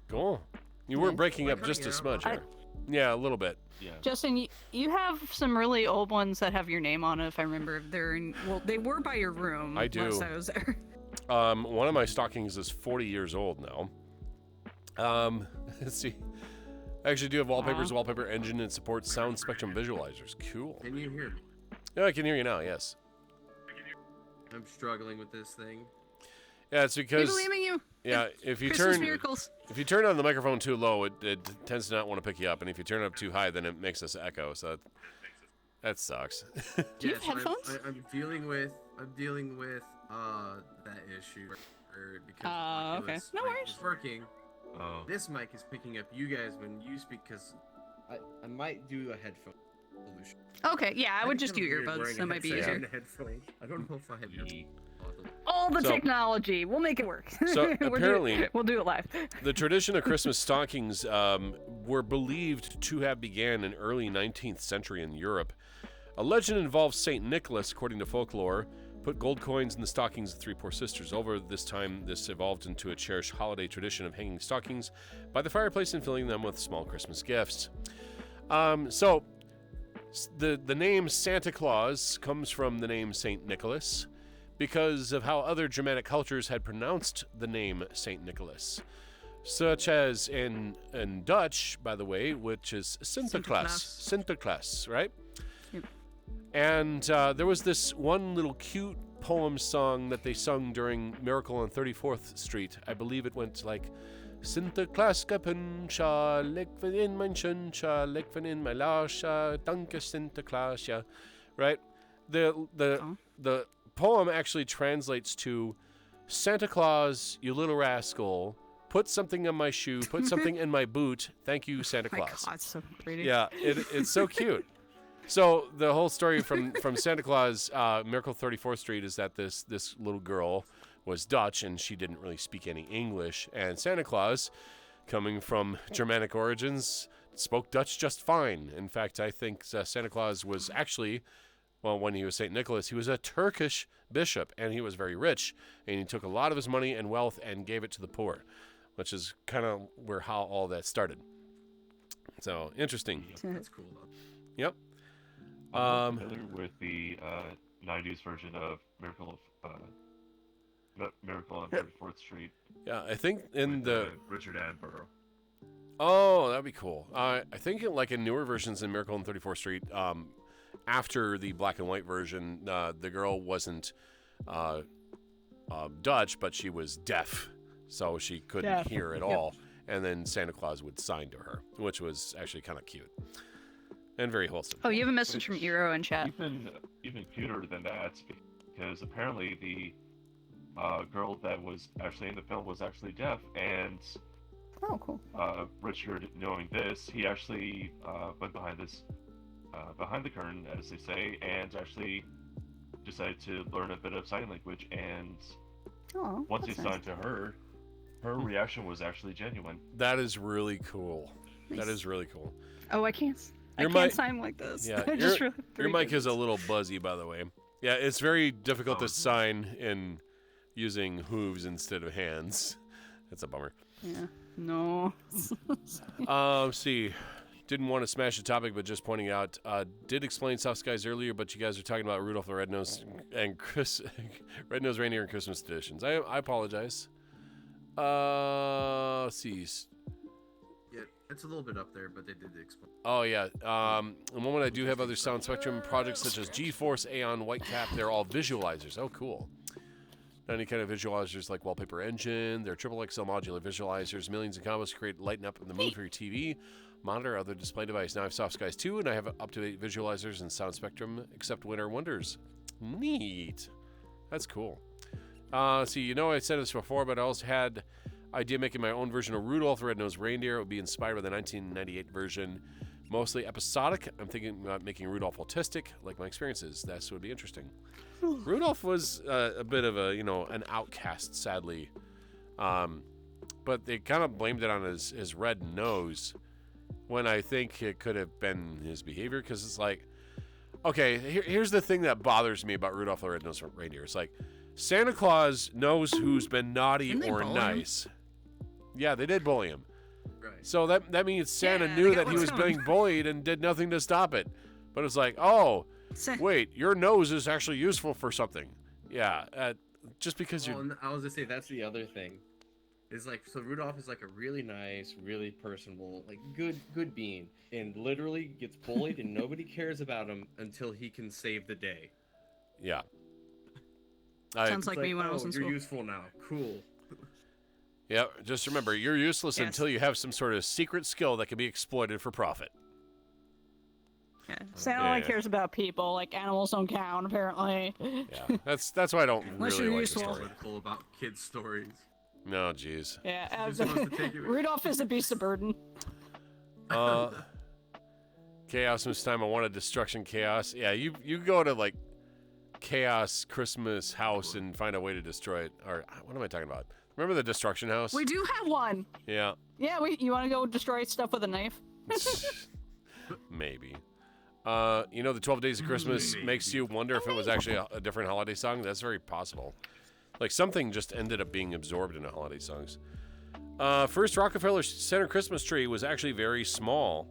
Cool. You were breaking up just a smudge here. Yeah, a little bit. Yeah. Justin, you have some really old ones that have your name on it, if I remember. They were by your room. I do. Last I was there. One of my stockings is 40 years old now. Let's see. I actually do have wallpapers, wallpaper engine, and supports sound spectrum visualizers. Cool. Can you hear me? Yeah, I can hear you now, yes. I'm struggling with this thing. Yeah, it's because... We believe in you. Yeah, if you turn on the microphone too low, it tends to not want to pick you up, and if you turn it up too high, then it makes us echo. So that sucks. Do you have headphones? I'm dealing with that issue because okay. No worries. It's working. Oh. This mic is picking up you guys when you speak, because I might do a headphone solution. Okay, yeah, I would just do earbuds. That might be easier. Headphones. I don't know if I have. All the technology. We'll make it work. So apparently, we'll do it live. The tradition of Christmas stockings were believed to have began in early 19th century in Europe. A legend involves Saint Nicholas, according to folklore, put gold coins in the stockings of three poor sisters. Over this time, this evolved into a cherished holiday tradition of hanging stockings by the fireplace and filling them with small Christmas gifts. So the name Santa Claus comes from the name Saint Nicholas, because of how other Germanic cultures had pronounced the name Saint Nicholas, such as in Dutch, by the way, which is Sinterklaas, right? Yep. And there was this one little cute poem song that they sung during Miracle on 34th Street. I believe it went like, Sinterklaas kapunscha, lekven in mein schönscha, lekven in mein lascha, danke Sinterklaas, ja, right? The poem actually translates to, Santa Claus, you little rascal, put something in my shoe, put something in my boot, thank you, Santa Claus. My God, so pretty. Yeah, it's so cute. So the whole story from Santa Claus, Miracle 34th Street, is that this little girl was Dutch and she didn't really speak any English, and Santa Claus, coming from Germanic origins, spoke Dutch just fine. In fact, I think Santa Claus was actually, well, when he was St. Nicholas, he was a Turkish bishop, and he was very rich, and he took a lot of his money and wealth and gave it to the poor, which is kind of how all that started. So, interesting. That's cool, though. Yep. I'm familiar with the 90s version of Miracle on 34th Street. Yeah, I think in the Richard Attenborough. Oh, that'd be cool. I think in newer versions in Miracle on 34th Street, after the black and white version, the girl wasn't Dutch, but she was deaf, so she couldn't hear at all. And then Santa Claus would sign to her, which was actually kind of cute and very wholesome. Oh, you have a message from Eero in chat. Even cuter than that, because apparently the girl that was actually in the film was actually deaf, and oh, cool. Richard, knowing this, he actually went behind the curtain, as they say, and actually decided to learn a bit of sign language. And once he signed to her reaction was actually genuine. That is really cool. Nice. That is really cool. Oh, I can't sign like this. Yeah, your mic is a little buzzy, by the way. Yeah, it's very difficult to sign in using hooves instead of hands. That's a bummer. Yeah. No. See. Didn't want to smash the topic, but just pointing out, did explain Soft Skies earlier, but you guys are talking about Rudolph the Red-Nosed and Red-Nosed Reindeer and Christmas editions. I apologize. Let's see. Yeah, it's a little bit up there, but they did explain. Oh, yeah. The moment I do have other Sound Spectrum projects such as GeForce, Aeon, Whitecap, they're all visualizers. Oh, cool. Not any kind of visualizers like Wallpaper Engine. They're triple XL modular visualizers. Millions of combos to create lighten up in the mood for your TV, monitor, other display device. Now I have Soft Skies 2, and I have up-to-date visualizers and Sound Spectrum, except Winter Wonders. Neat. That's cool. See, I said this before, but I also had idea making my own version of Rudolph the Red-Nosed Reindeer. It would be inspired by the 1998 version, mostly episodic. I'm thinking about making Rudolph autistic, like my experiences. That would be interesting. Rudolph was a bit of an outcast, sadly. But they kind of blamed it on his red nose, when I think it could have been his behavior, because it's like, okay, here's the thing that bothers me about Rudolph the Red-Nosed Reindeer. It's like, Santa Claus knows who's been naughty or nice. Yeah, they did bully him. Right. So that means Santa knew that he was being bullied and did nothing to stop it. But it's like, oh, wait, your nose is actually useful for something. Yeah, just because you're... I was going to say, that's the other thing. Is like, so Rudolph is like a really nice, really personable, like good being, and literally gets bullied and nobody cares about him until he can save the day. Yeah. Sounds like me when I was in school. You're useful now. Cool. Yeah, just remember, you're useless until you have some sort of secret skill that can be exploited for profit. Yeah. Santa only cares about people, like animals don't count, apparently. Yeah, that's why I don't really like the story. Full about kids' stories. No, jeez. Yeah, Rudolph is a beast of burden. Chaos this time. I wanted destruction chaos. Yeah, you go to like chaos Christmas house and find a way to destroy it. Or what am I talking about? Remember the destruction house? We do have one. Yeah. Yeah, you want to go destroy stuff with a knife? Maybe. You know, the 12 Days of Christmas makes you wonder if it was actually a different holiday song. That's very possible. Like something just ended up being absorbed into holiday songs. First Rockefeller Center Christmas tree was actually very small.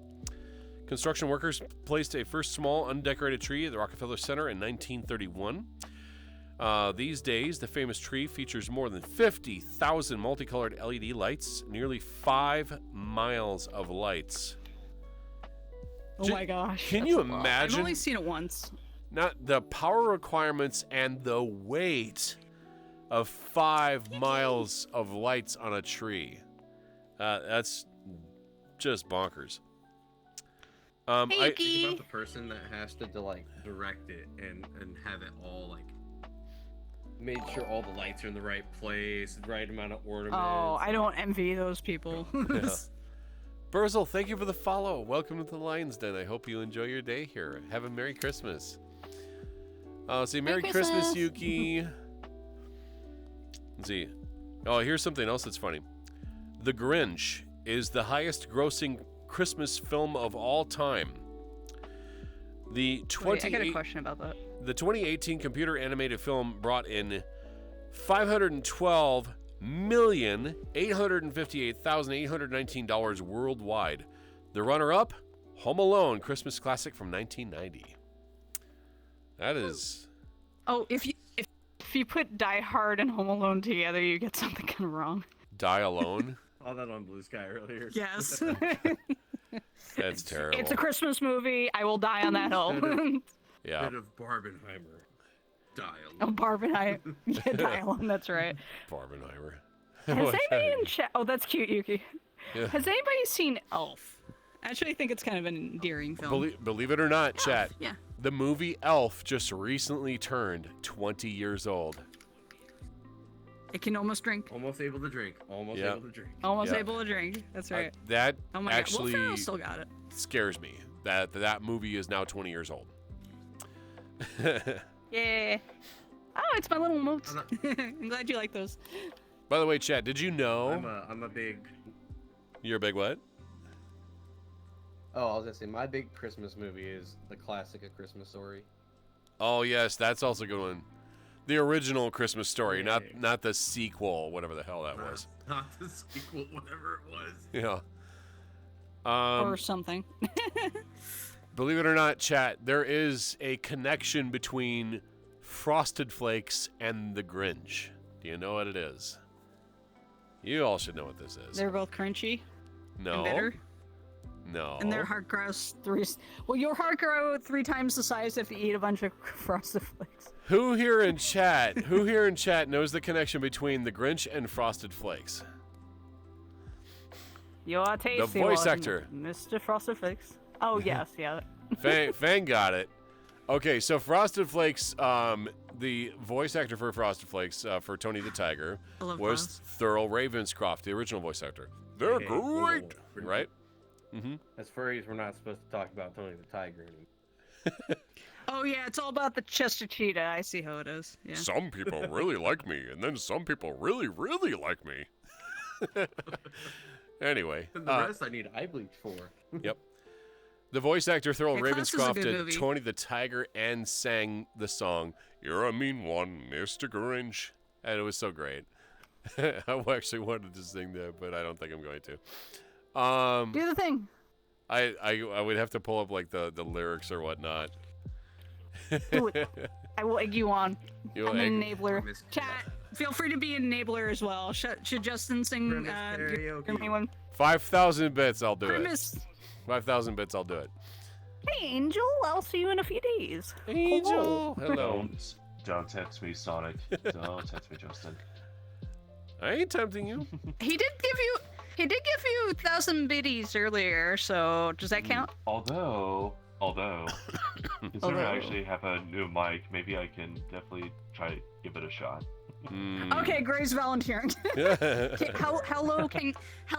Construction workers placed a first small undecorated tree at the Rockefeller Center in 1931. These days, the famous tree features more than 50,000 multicolored LED lights, nearly 5 miles of lights. Oh my gosh. Can you imagine? I've only seen it once. Not the power requirements and the weight of 5 miles of lights on a tree. That's just bonkers. I think about the person that has to like direct it and have it all like made sure all the lights are in the right place, the right amount of ornaments. Oh, I don't envy those people. Yeah. Burzel, thank you for the follow. Welcome to the Lion's Den. I hope you enjoy your day here. Have a Merry Christmas. See, Merry Christmas, Yuki. Let's see. Oh, here's something else that's funny. The Grinch is the highest grossing Christmas film of all time. Wait, I got a question about that. The 2018 computer animated film brought in $512,858,819 worldwide. The runner-up, Home Alone, Christmas classic from 1990. That is... Oh, if you put Die Hard and Home Alone together, you get something kind of wrong. Die Alone? Saw that on Blue Sky earlier. Yes. That's terrible. It's a Christmas movie. I will die on that hill. Yeah. Bit of Barbenheimer. Die Alone. Oh, Barbenheimer. Yeah, Die Alone, that's right. Barbenheimer. Has anybody in chat... Oh, that's cute, Yuki. Yeah. Has anybody seen Elf? I actually think it's kind of an endearing film. Believe it or not, chat. Yeah. The movie Elf just recently turned 20 years old. It can almost drink. Almost able to drink. Almost Yeah. able to drink. Almost able to drink. That's right. That Oh my actually God. Will Ferrell still got it. scares me. That movie is now 20 years old. Yeah. Oh, it's my little notes. I'm glad you like those. By the way, chat, did you know? I'm a big... You're a big what? Oh, I was gonna say, my big Christmas movie is the classic A Christmas Story. Oh yes, that's also a good one. The original Christmas Story, not the sequel, whatever the hell that was. Not the sequel, whatever it was. Yeah. Or something. Believe it or not, chat, there is a connection between Frosted Flakes and the Grinch. Do you know what it is? You all should know what this is. They're both crunchy. No. And bitter. No. And their heart grows Well, your heart grow 3 times the size if you eat a bunch of Frosted Flakes. Who here in chat knows the connection between the Grinch and Frosted Flakes? Your tasty The voice one, actor. Mr. Frosted Flakes. Oh, yes, yeah. Fang got it. Okay, so Frosted Flakes, the voice actor for Frosted Flakes, for Tony the Tiger, was Thurl Ravenscroft, the original voice actor. They're great, right? Mm-hmm. As furries, we're not supposed to talk about Tony the Tiger anymore. Oh, yeah, it's all about the Chester Cheetah. I see how it is. Yeah. Some people really like me, and then some people really, really like me. Anyway. And the rest I need eye bleach for. Yep. The voice actor Thurl Ravenscroft did movie. Tony the Tiger and sang the song, "You're a Mean One, Mr. Grinch." And it was so great. I actually wanted to sing that, but I don't think I'm going to. Do the thing. I would have to pull up like the lyrics or whatnot. Do it. I will egg you on. You'll I'm egg- an enabler. Chat, feel free to be an enabler as well. Should Justin sing your main one? 5,000 bits, I'll do Premise. it. 5,000 bits, I'll do it. Hey, Angel, I'll see you in a few days. Angel, hello. Don't tempt me, Sonic. Don't tempt me, Justin. I ain't tempting you. He did give you 1,000 biddies earlier, so does that count? Although, considering I actually have a new mic, maybe I can definitely try to give it a shot. Okay, Gray's volunteering. How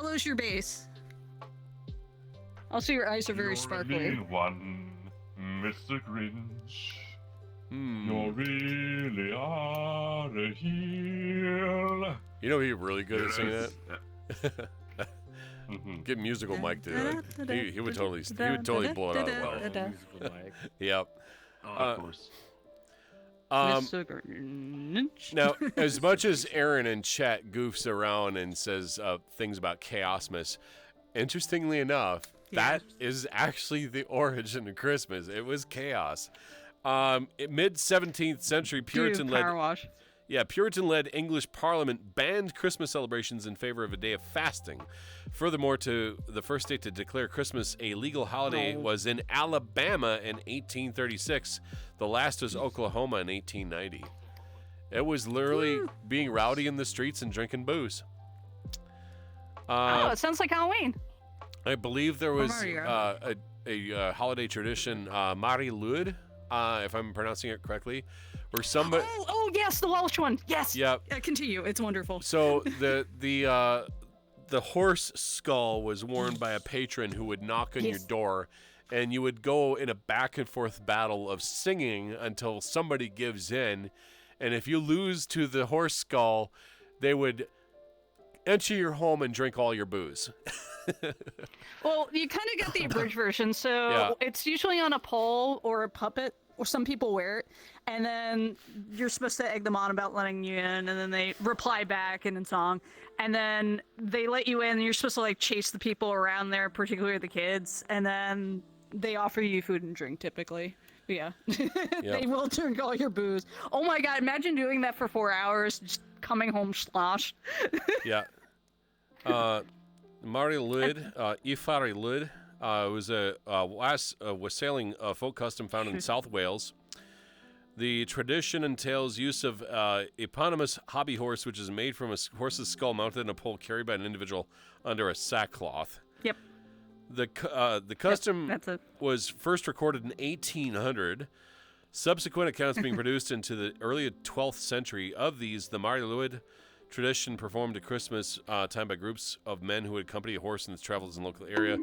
low's your bass? Also, your eyes are very sparkly. One, Mr. Grinch. You really are a heel. You know he's really good at singing that. Get musical Mike to do it. He would totally blow it out of the water. Musical mic. Yep. Of course. Now, as much as Aaron in chat goofs around and says things about Chaosmas, interestingly enough, that is actually the origin of Christmas. It was chaos. Mid 17th century, Puritan-led English Parliament banned Christmas celebrations in favor of a day of fasting. Furthermore, the first state to declare Christmas a legal holiday was in Alabama in 1836. The last was Oklahoma in 1890. It was literally being rowdy in the streets and drinking booze. It sounds like Halloween. I believe there was a holiday tradition, Mari Lwyd, if I'm pronouncing it correctly, where somebody. Oh yes, the Welsh one. Yes. Yep. Continue. It's wonderful. So the horse skull was worn by a patron who would knock on your door, and you would go in a back and forth battle of singing until somebody gives in, and if you lose to the horse skull, they would enter your home and drink all your booze. Well, you kind of get the abridged version, so it's usually on a pole or a puppet, or some people wear it, and then you're supposed to egg them on about letting you in, and then they reply back in song, and then they let you in, and you're supposed to like chase the people around there, particularly the kids, and then they offer you food and drink typically. Yeah. They will drink all your booze. Oh my god, imagine doing that for 4 hours, just coming home sloshed. Yeah. Mari Lwyd, Ifari Lwyd, was a wassailing folk custom found in South Wales. The tradition entails use of eponymous hobby horse, which is made from a horse's skull mounted in a pole carried by an individual under a sackcloth. Yep. The custom was first recorded in 1800. Subsequent accounts being produced into the early 12th century. Of these, the Mari Lwyd tradition performed at Christmas time by groups of men who would accompany a horse in its travels in the local area.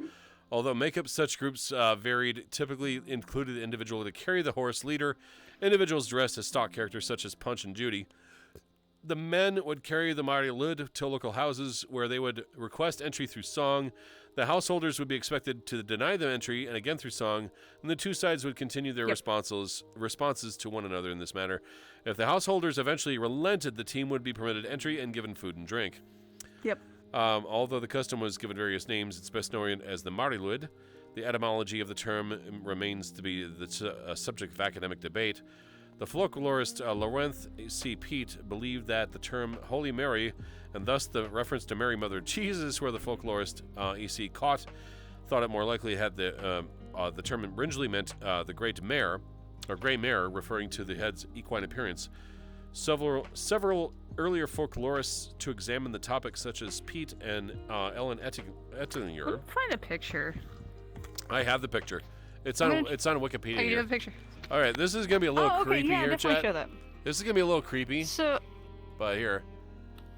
Although makeup such groups varied, typically included the individual to carry the horse leader, individuals dressed as stock characters such as Punch and Judy. The men would carry the Mari Lwyd to local houses where they would request entry through song. The householders would be expected to deny them entry, and again through song, and the two sides would continue their responses to one another in this manner. If the householders eventually relented, the team would be permitted entry and given food and drink. Yep. Although the custom was given various names, it's best known as the Mari Lwyd. The etymology of the term remains to be the subject of academic debate. The folklorist Laurent C. Pete believed that the term Holy Mary, and thus the reference to Mary Mother of Jesus, where the folklorist E.C. Cott thought it more likely had the term originally meant the Great Mare, or Grey Mare, referring to the head's equine appearance. Several earlier folklorists to examine the topic, such as Pete and Ellen Ettinger. Find a picture. I have the picture. It's on Wikipedia. Oh, you here. have a picture. All right, this is gonna be a little creepy here, chat. Show that. This is gonna be a little creepy. So, but here,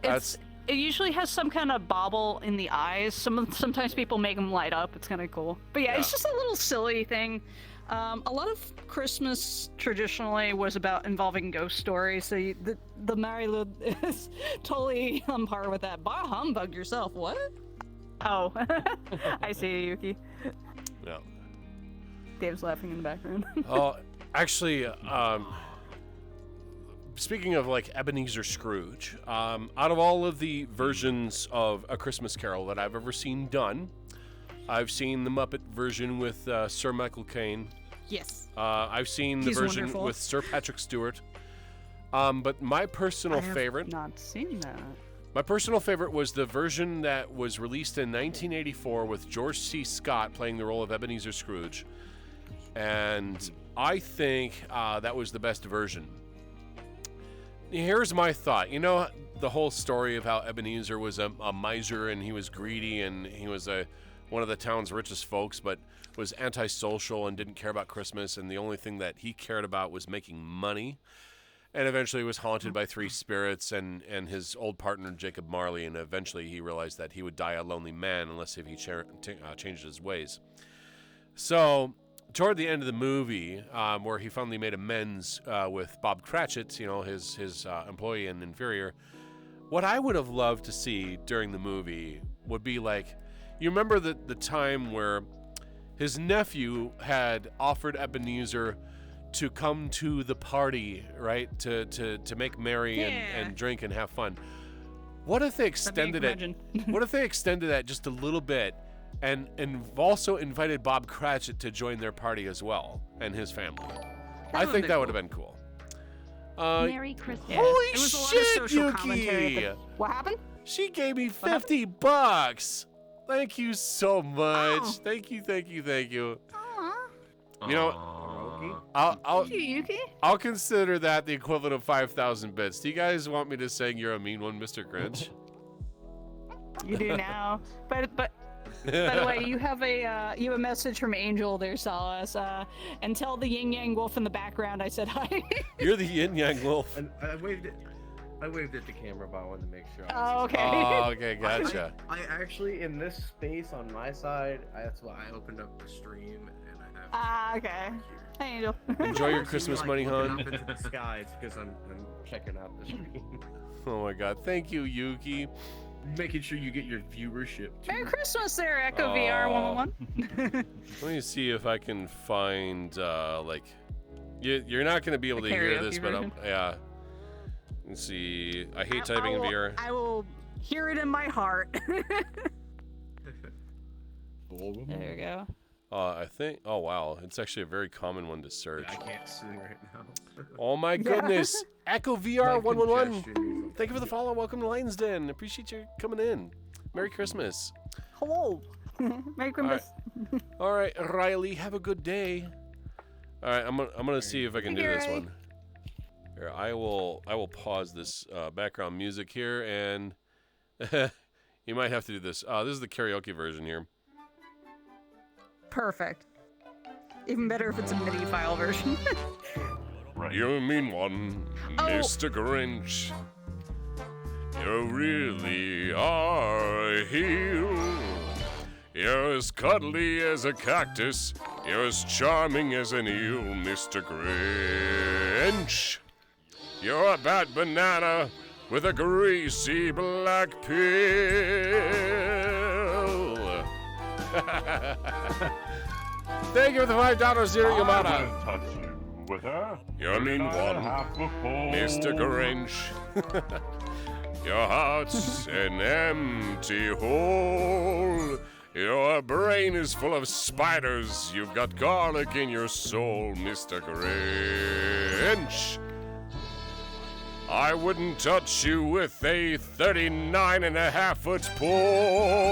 it usually has some kind of bauble in the eyes. Sometimes people make them light up. It's kind of cool. But yeah, it's just a little silly thing. A lot of Christmas traditionally was about involving ghost stories. So the Mari Lwyd is totally on par with that. Bah humbug yourself. What? Oh, I see you, Yuki. Yeah. Dave's laughing in the background. Oh, actually, speaking of like Ebenezer Scrooge, out of all of the versions of A Christmas Carol that I've ever seen done, I've seen the Muppet version with Sir Michael Caine. Yes. I've seen the version wonderful. with Sir Patrick Stewart. But my personal favorite. Not seen that. My personal favorite was the version that was released in 1984 with George C. Scott playing the role of Ebenezer Scrooge. And I think that was the best version. Here's my thought. You know the whole story of how Ebenezer was a miser and he was greedy and he was one of the town's richest folks, but was antisocial and didn't care about Christmas, and the only thing that he cared about was making money. And eventually was haunted by three spirits and his old partner, Jacob Marley, and eventually he realized that he would die a lonely man unless if he changed his ways. So toward the end of the movie, where he finally made amends with Bob Cratchit, his employee and inferior, what I would have loved to see during the movie would be like, you remember the time where his nephew had offered Ebenezer to come to the party, right? To make merry and drink and have fun. What if they extended it? What if they extended that just a little bit and also invited Bob Cratchit to join their party as well and his family? I think that would have been cool. Merry Christmas. Holy It was a lot of shit, social commentary Yuki! at What happened? She gave me $50. Thank you so much. Oh. Thank you. Aw. You know, Yuki? I'll consider that the equivalent of 5,000 bits. Do you guys want me to sing "You're a Mean One, Mr. Grinch"? You do now. But by the way, you have a message from Angel there, Solace. And tell the yin yang wolf in the background I said hi. You're the yin yang wolf. And I waved at the camera, but I wanted to make sure. Oh, okay. Oh, okay, gotcha. I actually, in this space on my side, that's why I opened up the stream and I have. Ah, okay. Hey, Angel. Enjoy your Christmas money, looking hon. up into the sky. It's because I'm checking out the stream, Oh my God, thank you, Yuki. making sure you get your viewership. Merry Christmas there, Echo VR 111. Let me see if I can find you're not gonna be able to hear this, but version? yeah. Let's see. I hate typing in VR. I will hear it in my heart. There you go. I think. Oh wow, it's actually a very common one to search. I can't sing right now. Oh my goodness, Echo VR 111. Congestion. Thank you for the follow. Welcome to Lions Den. Appreciate you coming in. Merry Christmas. Hello. Merry Christmas. All right, Riley, have a good day. All right, I'm gonna see if I can do this one. Here, I will pause this background music here, and you might have to do this. This is the karaoke version here. Perfect. Even better if it's a MIDI file version. Right. You mean one, Mr. Grinch. You really are a heel. You're as cuddly as a cactus. You're as charming as an eel, Mr. Grinch. You're a bad banana with a greasy black peel. Thank you for the $5, Zero Yamada. Touch you with her. You're a mean one, Mr. Grinch. Your heart's an empty hole. Your brain is full of spiders. You've got garlic in your soul, Mr. Grinch. I wouldn't touch you with a 39.5-foot pole.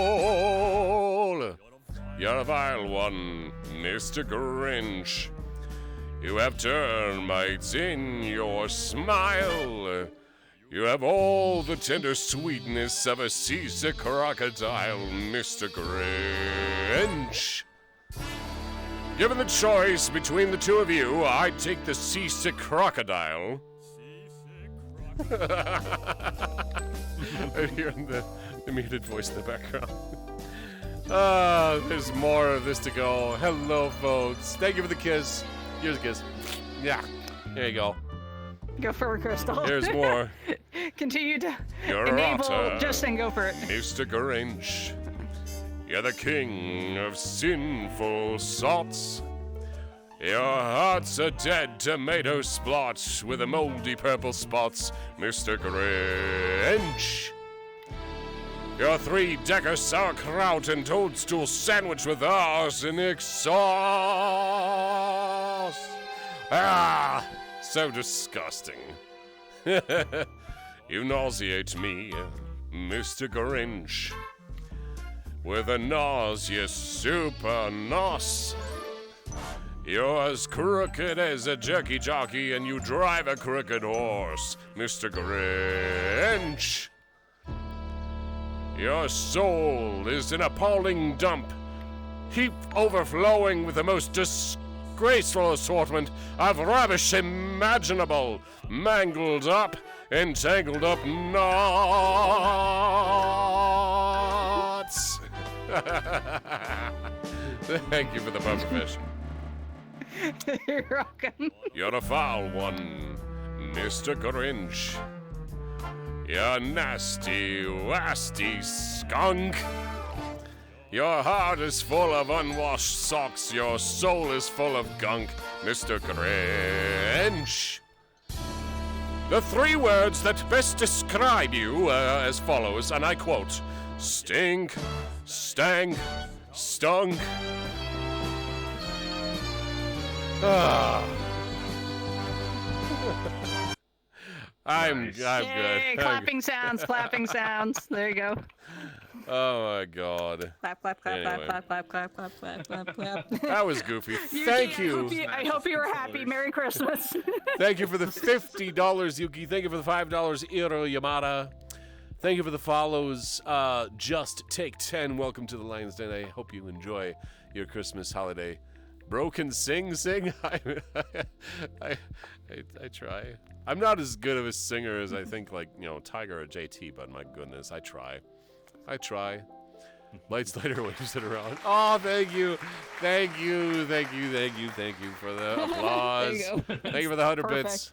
You're a vile one, Mr. Grinch. You have termites in your smile. You have all the tender sweetness of a seasick crocodile, Mr. Grinch. Given the choice between the two of you, I'd take the seasick crocodile. I'm hearing the muted voice in the background. There's more of this to go. Hello, folks. Thank you for the kiss. Here's a kiss. Yeah, there you go. Go for it, Crystal. Here's more. Continue to Your enable otter, Justin. Go for it. Mr. Grinch. You're the king of sinful salts. Your heart's a dead tomato splotch with a moldy purple spots, Mr. Grinch. Your three-decker sauerkraut and toadstool sandwich with arsenic sauce. Ah, so disgusting. You nauseate me, Mr. Grinch, with a nauseous super nos. You're as crooked as a jerky jockey, and you drive a crooked horse, Mr. Grinch. Your soul is an appalling dump, heap overflowing with the most disgraceful assortment of rubbish imaginable, mangled up, entangled up knots. Thank you for the bumper fish. You're welcome. You're a foul one, Mr. Grinch. You nasty, wasty skunk. Your heart is full of unwashed socks. Your soul is full of gunk, Mr. Grinch. The 3 words that best describe you are as follows, and I quote: stink, stank, stunk. I'm good. Yay, clapping sounds, clapping sounds. There you go. Oh my god. Clap, clap, clap, Anyway. clap, clap, clap, clap, clap, clap, clap. That was goofy. Yuki, Thank you. I hope you were happy. Merry Christmas. Thank you for the $50, Yuki. Thank you for the $5, Iro Yamada. Thank you for the follows. Just Take 10. Welcome to the Lion's Den. I hope you enjoy your Christmas holiday. Broken sing. I try. I'm not as good of a singer as I think, like, Tiger or JT, but my goodness, I try. Lights later waves it around. Oh, thank you for the applause. There you go. Thank you for the 100 bits.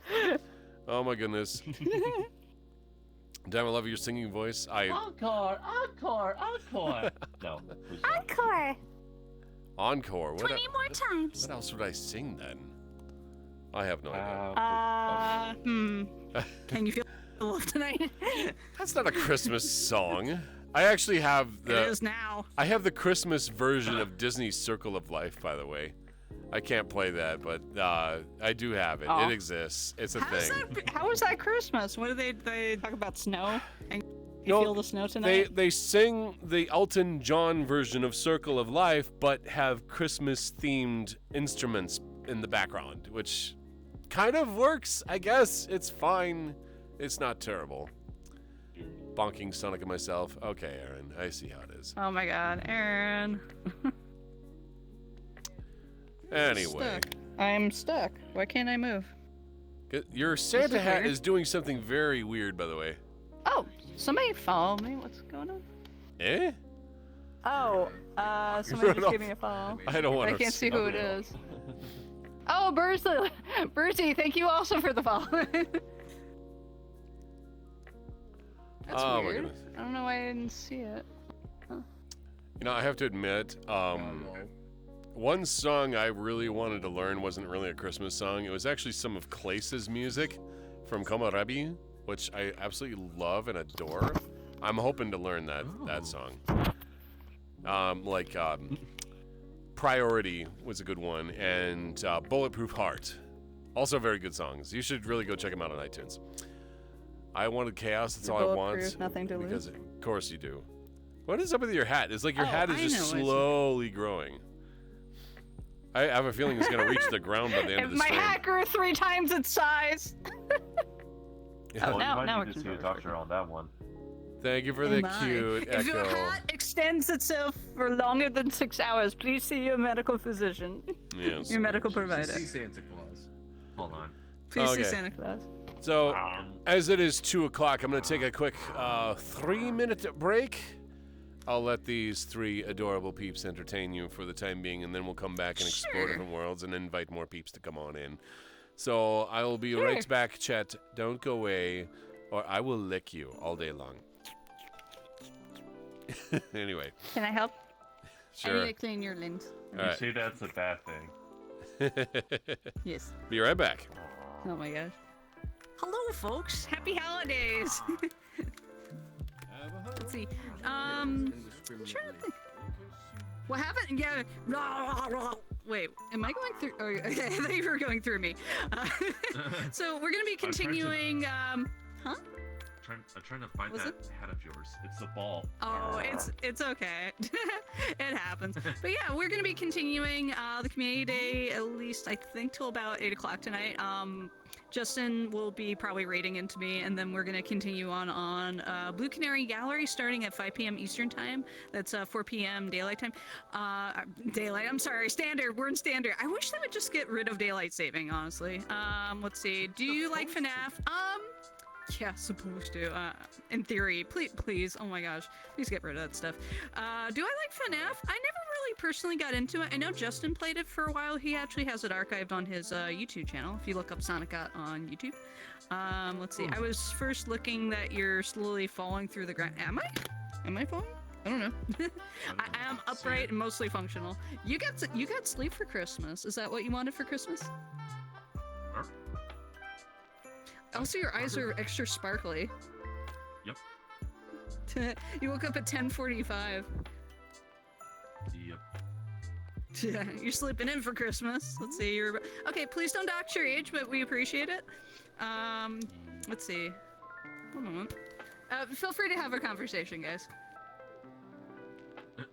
Oh my goodness. Damn, I love your singing voice. Encore. No. Encore. Encore. 20 more times. What else would I sing then? I have no idea. Can you feel the love tonight? That's not a Christmas song. I actually have It is now. I have the Christmas version of Disney's Circle of Life, by the way. I can't play that, but I do have it. Oh. It exists. It's a thing. How is that Christmas? What do they talk about snow? And you No, feel the snow tonight? They sing the Elton John version of Circle of Life, but have Christmas-themed instruments in the background, which kind of works, I guess. It's fine. It's not terrible. Bonking Sonic and myself. Okay, Aaron, I see how it is. Oh my god, Aaron. Anyway. I'm stuck. Why can't I move? Your Santa hat weird. is doing something very weird, by the way. Oh, somebody follow me. What's going on? Eh? Oh, somebody just gave me a follow. I don't want I to. can't see who it is. Oh, Bertie, thank you also for the follow. That's Oh my weird. goodness. I don't know why I didn't see it. I have to admit, one song I really wanted to learn wasn't really a Christmas song. It was actually some of Klace's music from Komorebi, which I absolutely love and adore. I'm hoping to learn that song. Priority was a good one, and Bulletproof Heart. Also very good songs. You should really go check them out on iTunes. I wanted chaos, that's all I want. Nothing to Because lose. of course you do. What is up with your hat? It's like your hat is I just know, it's- slowly growing. I have a feeling it's going to reach the ground by the end of If the my stream. hat grew 3 times its size. Yeah. Well, now you might we need to can see a go doctor on that one. Thank you for the my. cute If your echo. hat extends itself for longer than 6 hours, please see your medical physician. Yes. Your medical provider. See Santa Claus. Hold on. Please see Okay. Santa Claus. So, as it is 2 o'clock, I'm going to take a quick 3-minute break. I'll let these 3 adorable peeps entertain you for the time being, and then we'll come back and explore Sure. different worlds and invite more peeps to come on in. So, I will be right back, chat. Don't go away, or I will lick you all day long. Anyway, Can I help? I sure. need to clean your lens. All You right. say that's a bad thing. Yes. Be right back. Oh my gosh. Hello, folks. Happy holidays. Let's see. Sure. What happened? Yeah. Wait, am I going through? Oh, I thought you were going through me. So we're gonna be trying to- continuing. Huh? I'm trying to find Was that hat of yours. It's a ball. Oh, it's okay. It happens. But yeah, we're gonna be continuing the community day at least I think till about 8 o'clock tonight. Justin will be probably raiding into me, and then we're gonna continue on Blue Canary Gallery starting at 5 p.m. Eastern time. That's 4 p.m. daylight time. Daylight. I'm sorry, standard. We're in standard. I wish they would just get rid of daylight saving. Honestly. Let's see. Do you like FNAF? Yeah, supposed to. In theory, please. Oh my gosh, please get rid of that stuff. Do I like FNAF? I never really personally got into it. I know Justin played it for a while. He actually has it archived on his YouTube channel. If you look up Sonicgott on YouTube. Let's see. I was first looking that you're slowly falling through the ground. Am I? Am I falling? I don't know. I am upright and mostly functional. You got sleep for Christmas. Is that what you wanted for Christmas? Also, your eyes are extra sparkly. Yep. You woke up at 10:45. Yep. You're sleeping in for Christmas. Let's see. Okay. Please don't dox your age, but we appreciate it. Let's see. One moment. Feel free to have a conversation, guys.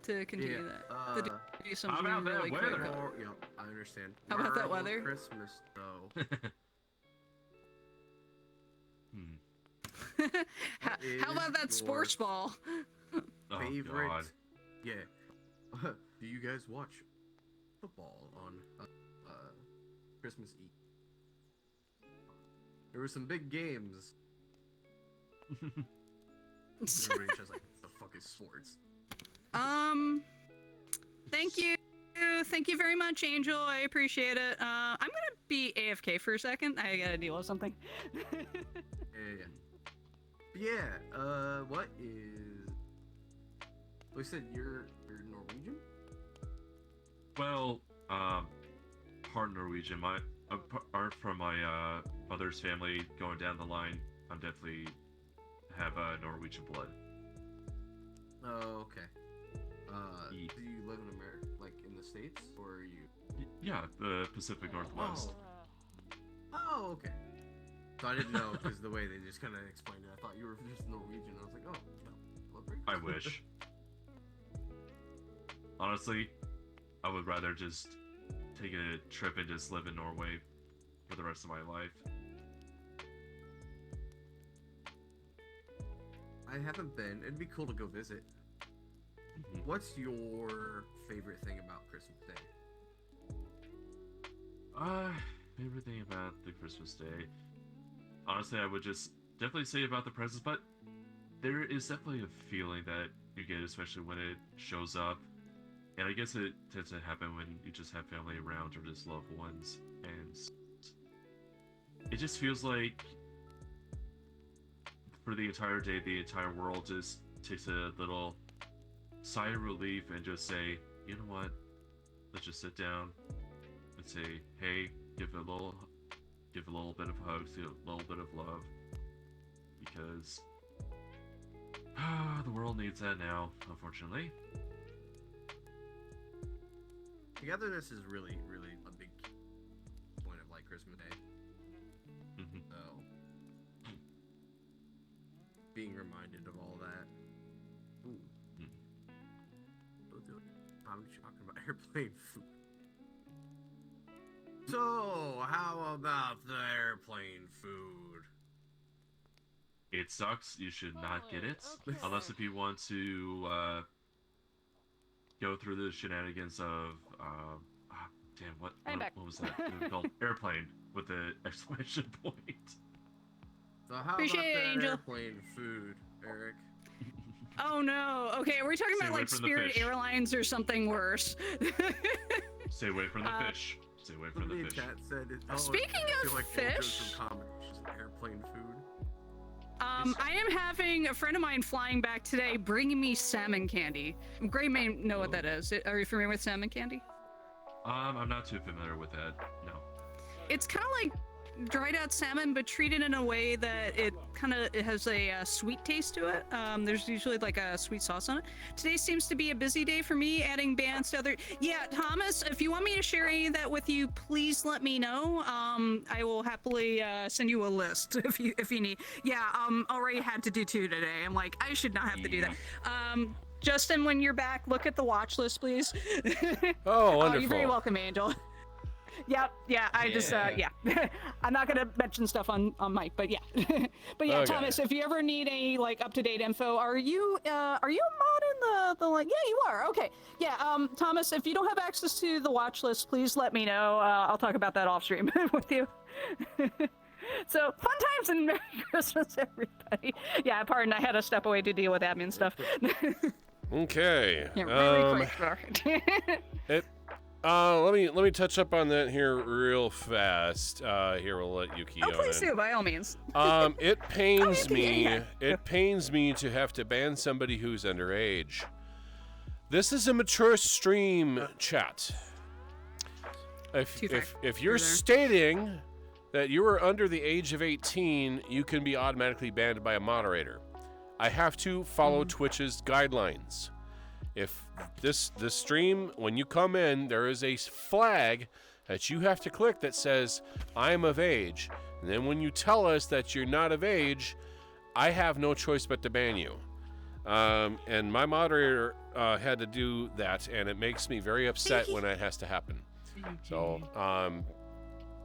To continue that. To do something really quick. Yep, I understand. How about that weather? Christmas, though. How about that sports ball? Favorite? God. Yeah. Do you guys watch football on Christmas Eve? There were some big games. Everybody's just like, what the fuck is sports? Thank you. Thank you very much, Angel. I appreciate it. I'm gonna be AFK for a second. I gotta deal with something. Yeah, what is... We said you're Norwegian? Well, part Norwegian. Apart from my mother's family going down the line, I'm definitely have Norwegian blood. Oh, okay. Do you live in America, like in the States, or are you? Yeah, the Pacific Northwest. Oh, okay. So I didn't know because the way they just kind of explained it, I thought you were just Norwegian. I was like, oh, no. I wish. Honestly, I would rather just take a trip and just live in Norway for the rest of my life. I haven't been. It'd be cool to go visit. What's your favorite thing about Christmas Day? Favorite thing about the Christmas Day? Honestly, I would just definitely say about the presents, but there is definitely a feeling that you get, especially when it shows up. And I guess it tends to happen when you just have family around or just loved ones. And it just feels like for the entire day, the entire world just takes a little sigh of relief and just say, you know what, let's just sit down and say, hey, give a little bit of hugs, a little bit of love, because the world needs that now, unfortunately. Togetherness is really, really a big point of like Christmas Day. So being reminded of all that. I'm talking about airplane food. So, how about the airplane food? It sucks. You should not get it. Okay. Unless if you want to go through the shenanigans of what was that movie called? Airplane with the exclamation point. So how about that airplane food, Eric? Oh no. Okay, are we talking about like Spirit Airlines or something worse? Stay away from the fish. Stay away from the fish. Chat said speaking of fish, airplane food. I am having a friend of mine flying back today bringing me salmon candy. Gray may know what that is. Are you familiar with salmon candy? I'm not too familiar with that. No. It's kind of like dried out salmon, but treated in a way that it has a sweet taste to it. There's usually like a sweet sauce on it. Today seems to be a busy day for me, adding bands to other. Yeah, Thomas, if you want me to share any of that with you, please let me know. I will happily send you a list if you need. Yeah, already had to do 2 today. I'm like, I should not have to do that. Justin, when you're back, look at the watch list, please. Oh, wonderful. You're very welcome, Angel. Yep, yeah, I just, yeah. I'm not gonna mention stuff on mic, but yeah. But yeah, okay. Thomas, if you ever need any, like, up-to-date info, are you a mod in the like, yeah, you are, okay. Yeah, Thomas, if you don't have access to the watch list, please let me know. I'll talk about that off-stream with you. So, fun times and Merry Christmas, everybody. Yeah, pardon, I had to step away to deal with admin stuff. Okay. Yeah, really quick. Let me touch up on that here real fast. Here we'll let Yuki Oh, on please in. do, by all means. It pains me. yeah. It pains me to have to ban somebody who's underage. This is a mature stream, chat. If you're stating that you are under the age of 18, you can be automatically banned by a moderator. I have to follow Twitch's guidelines. If this stream, when you come in, there is a flag that you have to click that says, I'm of age. And then when you tell us that you're not of age, I have no choice but to ban you. And my moderator had to do that, and it makes me very upset when that has to happen. So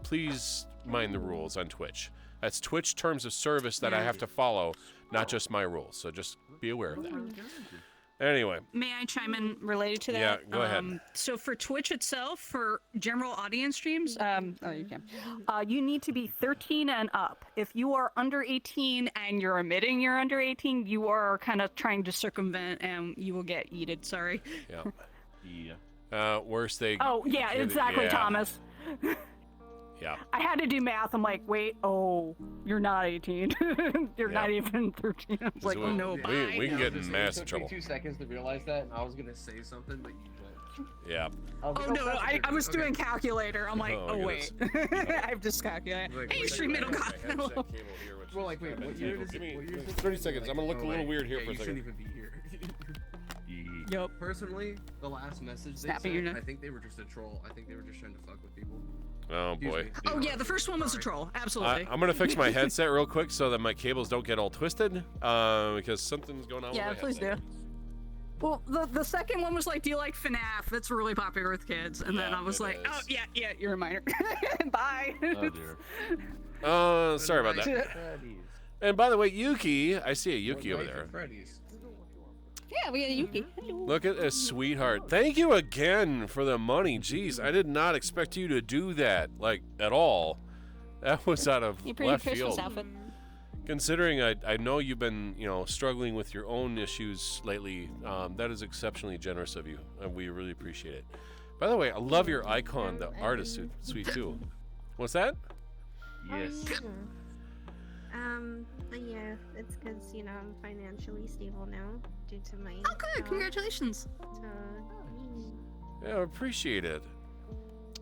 please mind the rules on Twitch. That's Twitch terms of service that I have to follow, not just my rules. So just be aware of that. Anyway. May I chime in related to that? Yeah, go ahead. So for Twitch itself, for general audience streams, you can. You need to be 13 and up. If you are under 18 and you're admitting you're under 18, you are kind of trying to circumvent, and you will get yeeted. Sorry. Yeah. Worse they. Oh yeah, exactly, yeah. Thomas. Yeah. I had to do math. I'm like, wait, you're not 18. You're not even 13. I was like, we, oh no, we can get in massive trouble. It took me 2 seconds to realize that, and I was gonna say something, but you went. Yeah. Oh no, I was doing calculator. I'm like, wait, I've just calculated. Like, hey, stream middle god. Well, like, wait, what year is Give me it? 30 seconds. I'm gonna look a little weird here for a you second. shouldn't even be here. Yup. Personally, the last message they sent, I think they were just a troll. I think they were just trying to fuck with people. Oh boy. Oh yeah, the first one was a troll. Absolutely. I'm gonna fix my headset real quick so that my cables don't get all twisted, because something's going on. Yeah, with my please headset. do. Well, the second one was like, do you like FNAF? That's really popular with kids. And then I was like, oh yeah, you're a minor. Bye. Oh dear. Sorry about that. And by the way, Yuki, I see a Yuki over there. Yeah, we got a Yuki. Look at this sweetheart. Thank you again for the money. Jeez, I did not expect you to do that, like, at all. That was out of left field. Outfit. Considering I know you've been, struggling with your own issues lately, that is exceptionally generous of you, and we really appreciate it. By the way, I love your icon. The art is sweet too. What's that? Yes. But yeah, it's because, I'm financially stable now due to my Oh, good. Congratulations. Yeah, I appreciate it.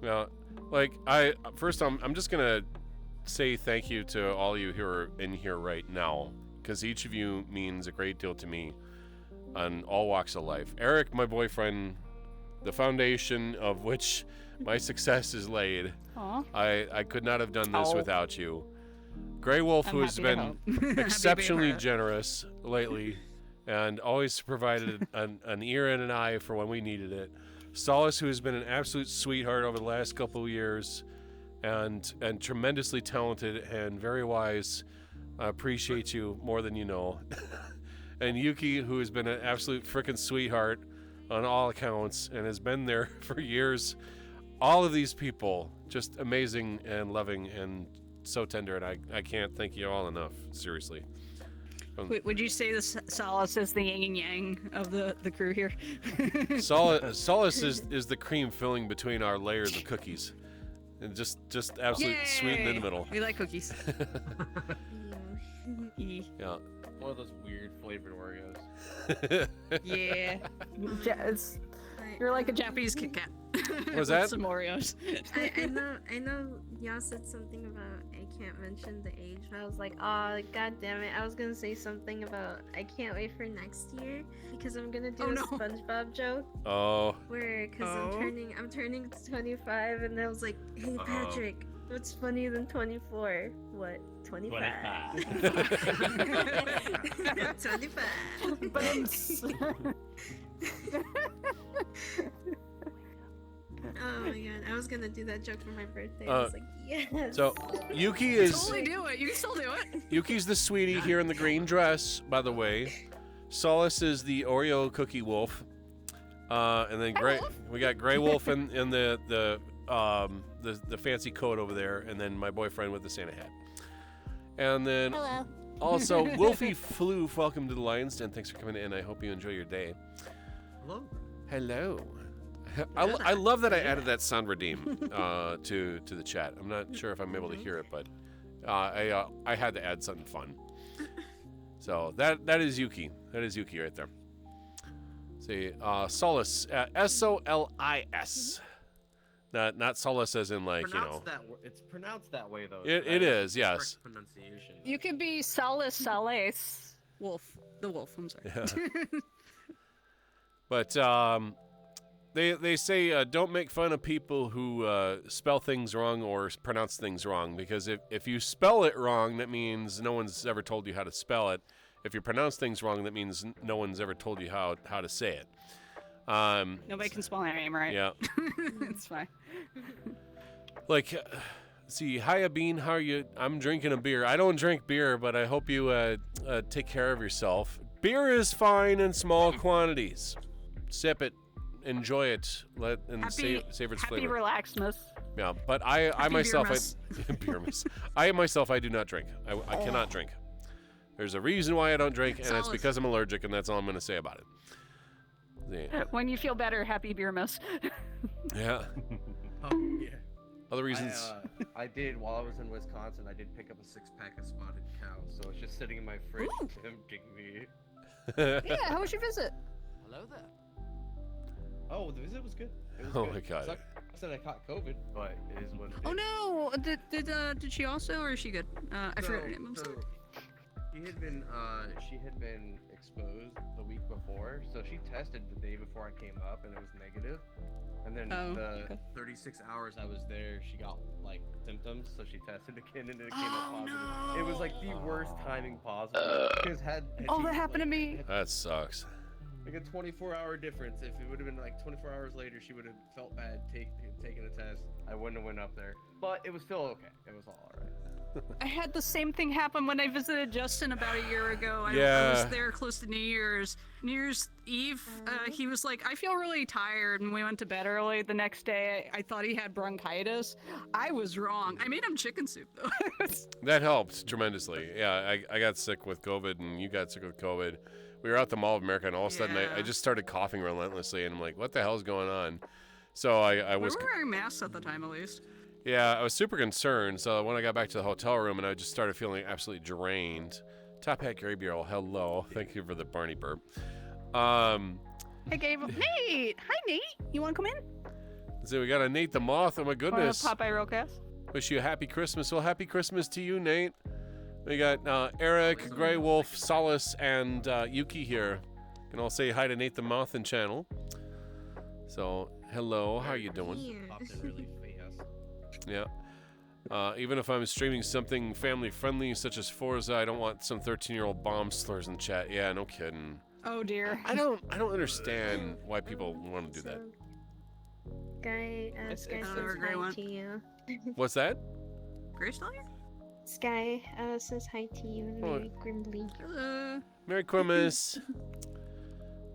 Now, I'm just gonna say thank you to all you who are in here right now, because each of you means a great deal to me on all walks of life. Eric, my boyfriend, the foundation of which my success is laid. Aww. I could not have done this without you. Grey Wolf, who has been exceptionally generous lately and always provided an ear and an eye for when we needed it. Solace, who has been an absolute sweetheart over the last couple of years and tremendously talented and very wise. I appreciate you more than you know. And Yuki, who has been an absolute frickin' sweetheart on all accounts and has been there for years. All of these people, just amazing and loving and so tender, and I can't thank you all enough. Seriously. Would you say this Solace is the yin and yang of the crew here? Solace is the cream filling between our layers of cookies, and just absolute sweet in the middle. We like cookies. Yeah. One of those weird flavored Oreos. Yeah. You're like a Japanese Kit Kat. Was that? Some Oreos. I know y'all said something about I can't mention the age, but I was like, oh god damn it, I was gonna say something about I can't wait for next year because I'm gonna do a SpongeBob joke. Oh. Because I'm turning 25, and I was like, hey Patrick, what's funnier than 24? What? 25. 25. Oh my god, I was gonna do that joke for my birthday. I was like, yes. So, Yuki is... Totally do it. You can still do it. Yuki's the sweetie here in the green dress, by the way. Solace is the Oreo cookie wolf. And then we got Grey Wolf in the fancy coat over there, and then my boyfriend with the Santa hat. And then also, Wolfie Floof, welcome to the Lion's Den. Thanks for coming in. I hope you enjoy your day. Hello. Hello. I love that I added that sound redeem to the chat. I'm not sure if I'm able to hear it, but I had to add something fun. So that is Yuki. That is Yuki right there. See, Solis, S-O-L-I-S. Not Solis as in like, you know. It's pronounced that way though. It is, yes. Pronunciation. You could be Solis. Wolf. The wolf, I'm sorry. Yeah. But they say don't make fun of people who spell things wrong or pronounce things wrong, because if you spell it wrong, that means no one's ever told you how to spell it. If you pronounce things wrong, that means no one's ever told you how to say it. Nobody can spell their name right. Yeah. It's fine. Like, see, hiya Bean, how are you? I'm drinking a beer. I don't drink beer, but I hope you take care of yourself. Beer is fine in small quantities. Sip it, enjoy it, savor its flavor. Happy relaxedness. Yeah, but I myself, Beermas. I myself, I do not drink. I cannot drink. There's a reason why I don't drink, and it's because I'm allergic, and that's all I'm going to say about it. Yeah. When you feel better, happy Beermas. Yeah. Oh yeah. Other reasons. I did while I was in Wisconsin. I did pick up a 6-pack of spotted cow, so it's just sitting in my fridge, tempting me. Yeah, how was your visit? Hello there. Oh, the visit was good. It was Oh good. my God. I said I caught COVID, but it is what it is. Oh no! Did she also, or is she good? I forgot her name. I'm sorry. She had been exposed the week before, so she tested the day before I came up, and it was negative. And then 36 hours I was there, she got like symptoms, so she tested again, and it came up positive. No. It was like the worst timing possible. Because had that happened to me. That sucks. Like a 24-hour difference. If it would have been like 24 hours later, she would have felt bad taking a test. I wouldn't have went up there, but it was still okay. It was all alright. I had the same thing happen when I visited Justin about a year ago. I was there close to New Year's Eve. He was like, I feel really tired, and we went to bed early. The next day, I thought he had bronchitis. I was wrong. I made him chicken soup, though. That helped tremendously. Yeah, I got sick with COVID, and you got sick with COVID. We were at the Mall of America, and all of a sudden, I just started coughing relentlessly, and I'm like, what the hell's going on? So I was... We were wearing masks at the time, at least. Yeah, I was super concerned. So when I got back to the hotel room, and I just started feeling absolutely drained. Top Hat Gary Bureau, hello. Thank you for the Barney burp. I gave him Nate. Hi, Nate. You want to come in? So we got a Nate the Moth. Oh my goodness. Popeye Rollcast. Wish you a happy Christmas. Well, happy Christmas to you, Nate. We got Eric, Grey Wolf, Solace, and Yuki here. You can all say hi to Nate the Moth and channel. So, hello. How you doing? Popped in really fast. Yeah. Even if I'm streaming something family friendly such as Forza, I don't want some 13-year-old bomb slurs in the chat. Yeah, no kidding. Oh dear. I don't understand why people want to do that. Sky says hi to you. What's that? Grace Dollar? Sky says hi to you, Merry Grimly. Hello. Merry Christmas.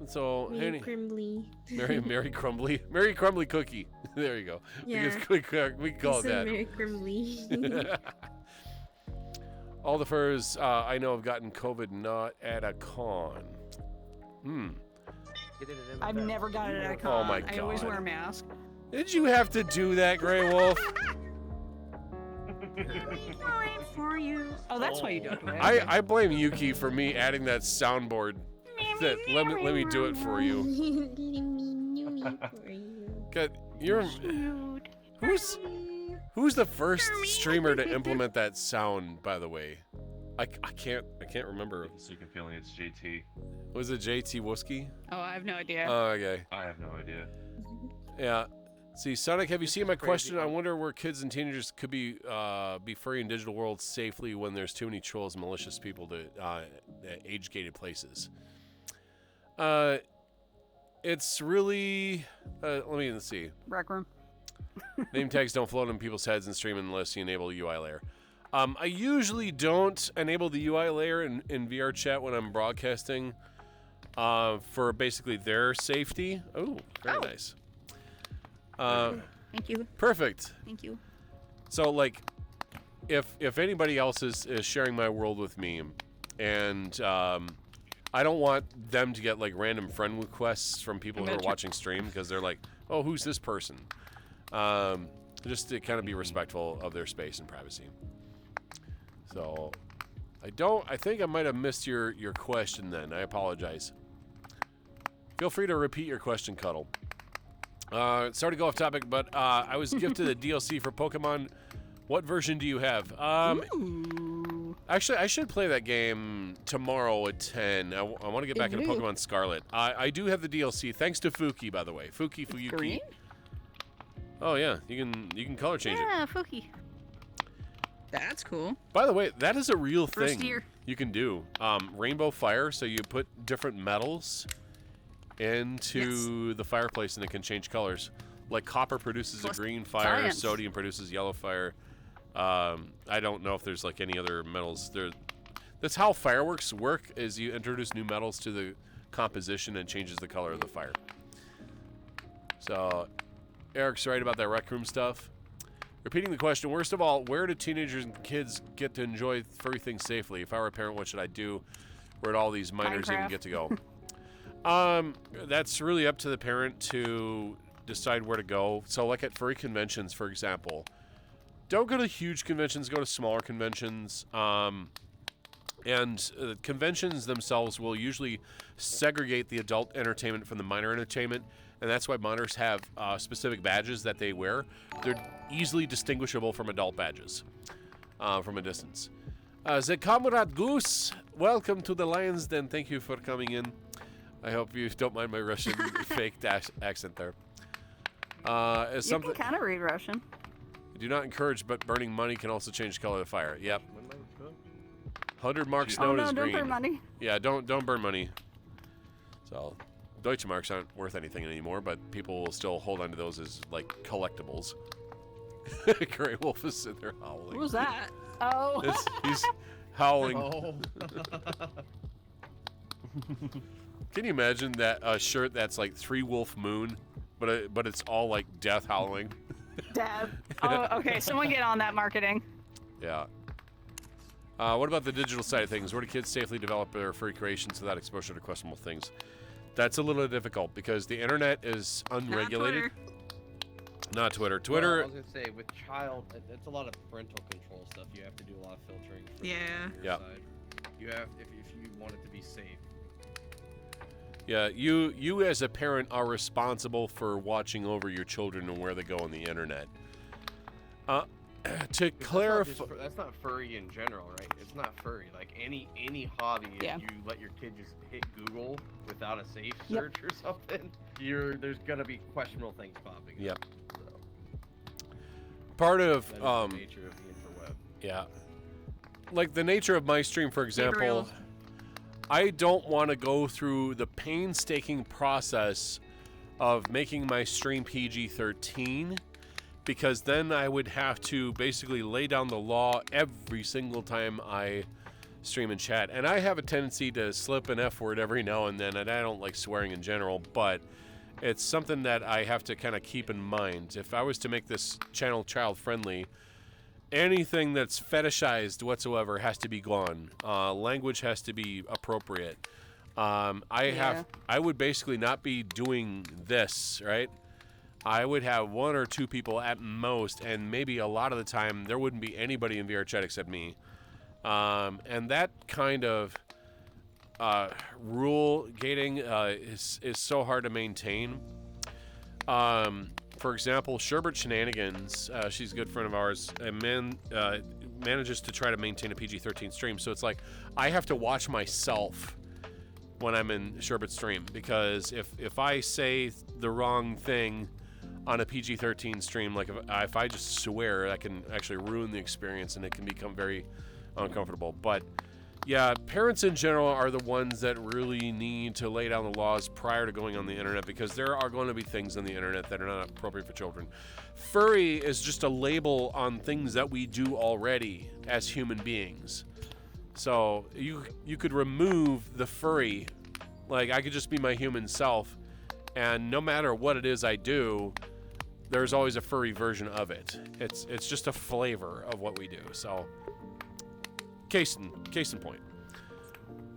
So, Merry Crumbly. Merry Crumbly. Merry Crumbly cookie. There you go. Yeah. We can call it that. Merry Crumbly. All the furs I know have gotten COVID not at a con. I've never gotten it at a con. Oh my God. I always wear a mask. Did you have to do that, Grey Wolf? For you. Oh, that's why you do it. I blame Yuki for me adding that soundboard. Let me do it for you. God, who's the first streamer to implement that sound? By the way, I can't remember. Second feeling it's JT. Was it JT Wooski? Oh, I have no idea. Oh, okay. I have no idea. Yeah. See, Sonic, have you seen my question? I wonder where kids and teenagers could be free in digital worlds safely when there's too many trolls and malicious people to age-gated places. It's really let me see. Rec room. Name tags don't float in people's heads and stream unless you enable the UI layer. I usually don't enable the UI layer in VRChat when I'm broadcasting for basically their safety. Oh, very nice. Thank you. Perfect. Thank you. So, like, if anybody else is sharing my world with me, and I don't want them to get like random friend requests from people who are watching stream because they're like, oh, who's this person? Just to kind of be respectful of their space and privacy. So, I think I might have missed your question then. I apologize. Feel free to repeat your question, Cuddle. Sorry to go off topic, but I was gifted a DLC for Pokemon. What version do you have? Actually, I should play that game tomorrow at 10. I want to get back into Pokemon Scarlet. I do have the DLC, thanks to Fuki, by the way. Fuyuki. Green? Oh yeah, you can color change it. Yeah, Fuki. That's cool. By the way, that is a real First thing year. you can do. Rainbow fire, so you put different metals into the fireplace and it can change colors. Like copper produces a green fire, science. sodium produces yellow fire. I don't know if there's like any other metals there. That's how fireworks work, is you introduce new metals to the composition and changes the color of the fire. So Eric's right about that rec room stuff. Repeating the question, first of all, where do teenagers and kids get to enjoy furry things safely? If I were a parent, what should I do? Where do all these minors even get to go? That's really up to the parent to decide where to go. So like at furry conventions, for example, don't go to huge conventions, go to smaller conventions. Conventions themselves will usually segregate the adult entertainment from the minor entertainment, and that's why minors have specific badges that they wear. They're easily distinguishable from adult badges from a distance. The Comrade Goose, welcome to the Lions Den. Thank you for coming in. I hope you don't mind my Russian fake accent there. You can kind of read Russian. Do not encourage, but burning money can also change the color of the fire. Yep. 100 marks known as green. Don't burn money. Yeah, don't burn money. So, Deutschmarks aren't worth anything anymore, but people will still hold on to those as like collectibles. Grey Wolf is sitting there howling. What was that? Oh. He's howling. Oh. Can you imagine that a shirt that's like 3 Wolf Moon, but it's all like death howling? Death. Oh, okay. Someone get on that marketing. Yeah. What about the digital side of things? Where do kids safely develop their furry creations without exposure to questionable things? That's a little difficult because the internet is unregulated. Not Twitter. Twitter. Well, I was gonna say with child, it's a lot of parental control stuff. You have to do a lot of filtering. Yeah. You have if you want it to be safe. Yeah, you as a parent are responsible for watching over your children and where they go on the internet. To clarify, that's not furry in general, right? It's not furry. Like any hobby, if you let your kid just hit Google without a safe search or something, there's gonna be questionable things popping up. Yep. So. Part of That is the nature of the interweb. Yeah. Like the nature of my stream, for example, I don't want to go through the painstaking process of making my stream PG-13 because then I would have to basically lay down the law every single time I stream and chat. And I have a tendency to slip an F word every now and then, and I don't like swearing in general, but it's something that I have to kind of keep in mind. If I was to make this channel child-friendly, anything that's fetishized whatsoever has to be gone. Language has to be appropriate. I would basically not be doing this, right? I would have 1 or 2 people at most, and maybe a lot of the time there wouldn't be anybody in VRChat except me. And that kind of rule gating is so hard to maintain. For example, Sherbert Shenanigans, she's a good friend of ours, and manages to try to maintain a PG-13 stream. So it's like I have to watch myself when I'm in Sherbert's stream, because if I say the wrong thing on a PG-13 stream, like if I just swear, that can actually ruin the experience and it can become very uncomfortable. But yeah, parents in general are the ones that really need to lay down the laws prior to going on the internet, because there are going to be things on the internet that are not appropriate for children. Furry is just a label on things that we do already as human beings. So you could remove the furry, like I could just be my human self, and no matter what it is I do, there's always a furry version of it. It's just a flavor of what we do. So case in point.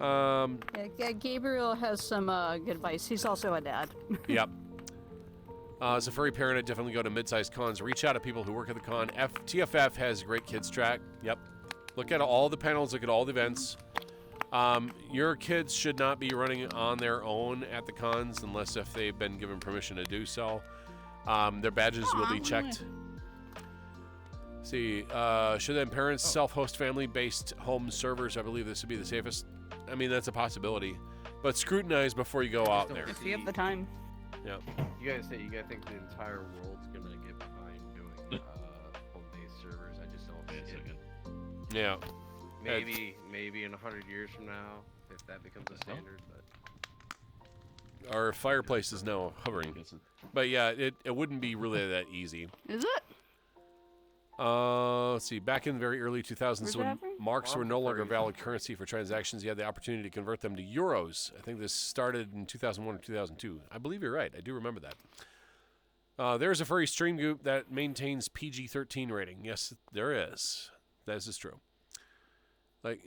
Yeah, Gabriel has some good advice. He's also a dad. Yep. As a furry parent, I'd definitely go to mid-sized cons. Reach out to people who work at the con. TFF has a great kids track. Yep. Look at all the panels. Look at all the events. Your kids should not be running on their own at the cons unless if they've been given permission to do so. Their badges will be checked. See, should then parents self-host family-based home servers? I believe this would be the safest. I mean, that's a possibility, but scrutinize before you go out there. If you have the time. Yeah. You guys think the entire world's gonna get behind doing home-based servers? I just don't see it. Yeah. Maybe in 100 years from now, if that becomes a standard. But Our fireplace is now hovering. But yeah, it wouldn't be really that easy. Is it? Let's see. Back in the very early 2000s, when marks were no longer valid currency for transactions, you had the opportunity to convert them to euros. I think this started in 2001 or 2002. I believe you're right. I do remember that. There's a furry stream group that maintains PG-13 rating. Yes, there is. This is true. Like,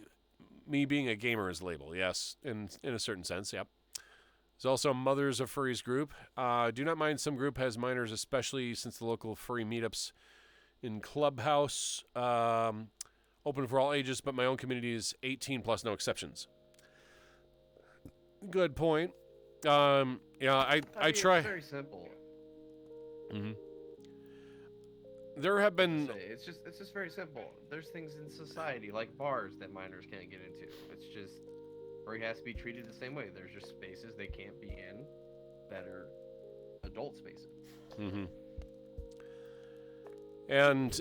me being a gamer is labeled. Yes, in a certain sense, yep. There's also a Mothers of Furries group. Do not mind some group has minors, especially since the local furry meetups in Clubhouse, open for all ages, but my own community is 18 plus, no exceptions. Good point. Yeah, I try. It's very simple. Mm-hmm. There have been. It's just very simple. There's things in society like bars that minors can't get into. It's just furry has to be treated the same way. There's just spaces they can't be in that are adult spaces. Mm-hmm. And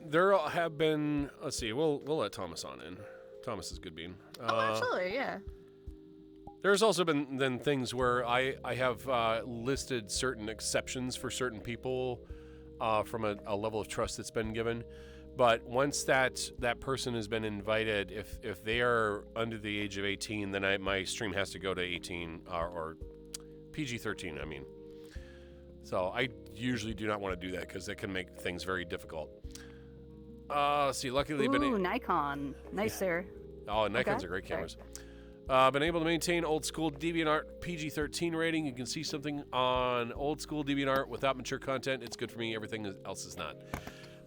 there have been, let's see, we'll let Thomas on in. Thomas is good bean. Absolutely, yeah. There's also been then things where I have listed certain exceptions for certain people from a level of trust that's been given. But once that person has been invited, if they are under the age of 18, then my stream has to go to 18 or PG-13, I mean. So I usually do not want to do that because that can make things very difficult. See, luckily they've been... Nikon. Nice there. Oh, Nikons are great cameras. Been able to maintain old school DeviantArt PG-13 rating. You can see something on old school DeviantArt without mature content. It's good for me. Everything else is not.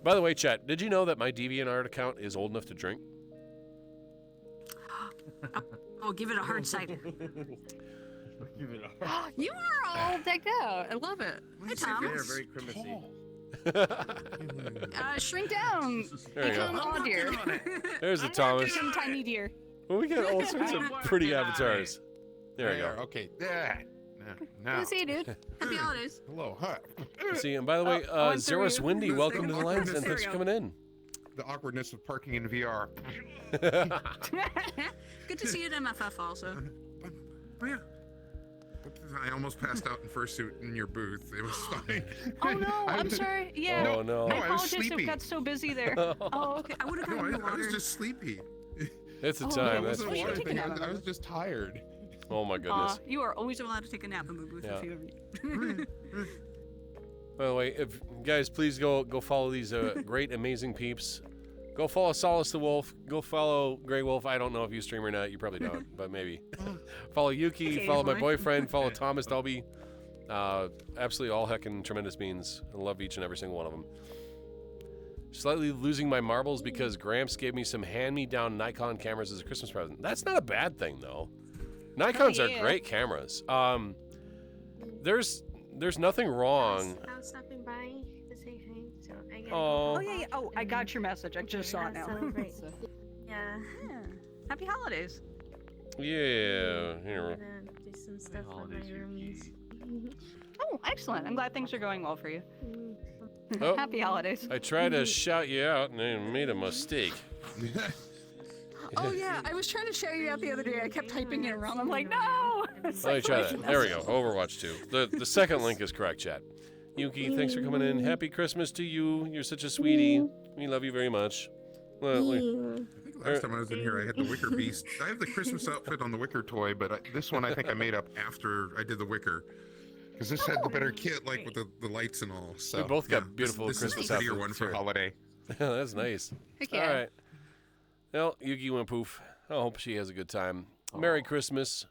By the way, chat, did you know that my DeviantArt account is old enough to drink? Oh, give it a hard cider. You are all decked out. I love it. Hey, Thomas. Very primacy. Shrink down. There you Become go. all deer. There's the Thomas. Become tiny deer. Well, we got all sorts of pretty avatars. There you go. Okay. Now. Good to see you, dude. Happy holidays. Hello. Hi. See, and by the way, Zeros Windy, welcome to the lines, and thanks for coming in. The awkwardness of parking in VR. Good to see you at MFF also. Oh, yeah. I almost passed out in fursuit in your booth. It was fine. Oh no, I'm sorry. Yeah. Oh no. I apologize. It got so busy there. Oh, okay. I would have No, gotten you I was water. just sleepy. It's a time. It That's wasn't for a sure. water thing. I was just tired. Oh my goodness. You are always allowed to take a nap in the booth if you ever. By the way, if guys, please go follow these great, amazing peeps. Go follow Solace the Wolf. Go follow Grey Wolf. I don't know if you stream or not. You probably don't, but maybe. Follow Yuki. Follow my boyfriend. Follow Thomas Dolby. Absolutely all heckin' tremendous beans. I love each and every single one of them. Slightly losing my marbles because Gramps gave me some hand-me-down Nikon cameras as a Christmas present. That's not a bad thing, though. Nikons are great cameras. There's nothing wrong. I was stopping by to say hi, so I gotta Oh. Oh yeah. Oh, I got your message. I just saw it now. Celebrate. So- Yeah. Happy holidays. Yeah. I'm Here. gonna do some stuff with my roomies. Oh, excellent. I'm glad things are going well for you. Oh. Happy holidays. I tried to shout you out and I made a mistake. Oh yeah, I was trying to shout you out the other day. I kept typing it wrong. I'm like, no. It's Let me like, try that. There we go. Overwatch 2. The second link is correct, chat. Yuki, thanks for coming in. Happy Christmas to you. You're such a sweetie. We love you very much. Well, I think last time I was in here, I had the Wicker Beast. I have the Christmas outfit on the Wicker toy, but this one I think I made up after I did the Wicker. Because this had the better kit, like with the lights and all. So we both got beautiful this Christmas is the prettier outfits one for here. holiday. That's nice. Heck yeah. All right. Well, Yuki went poof. I hope she has a good time. Merry Christmas.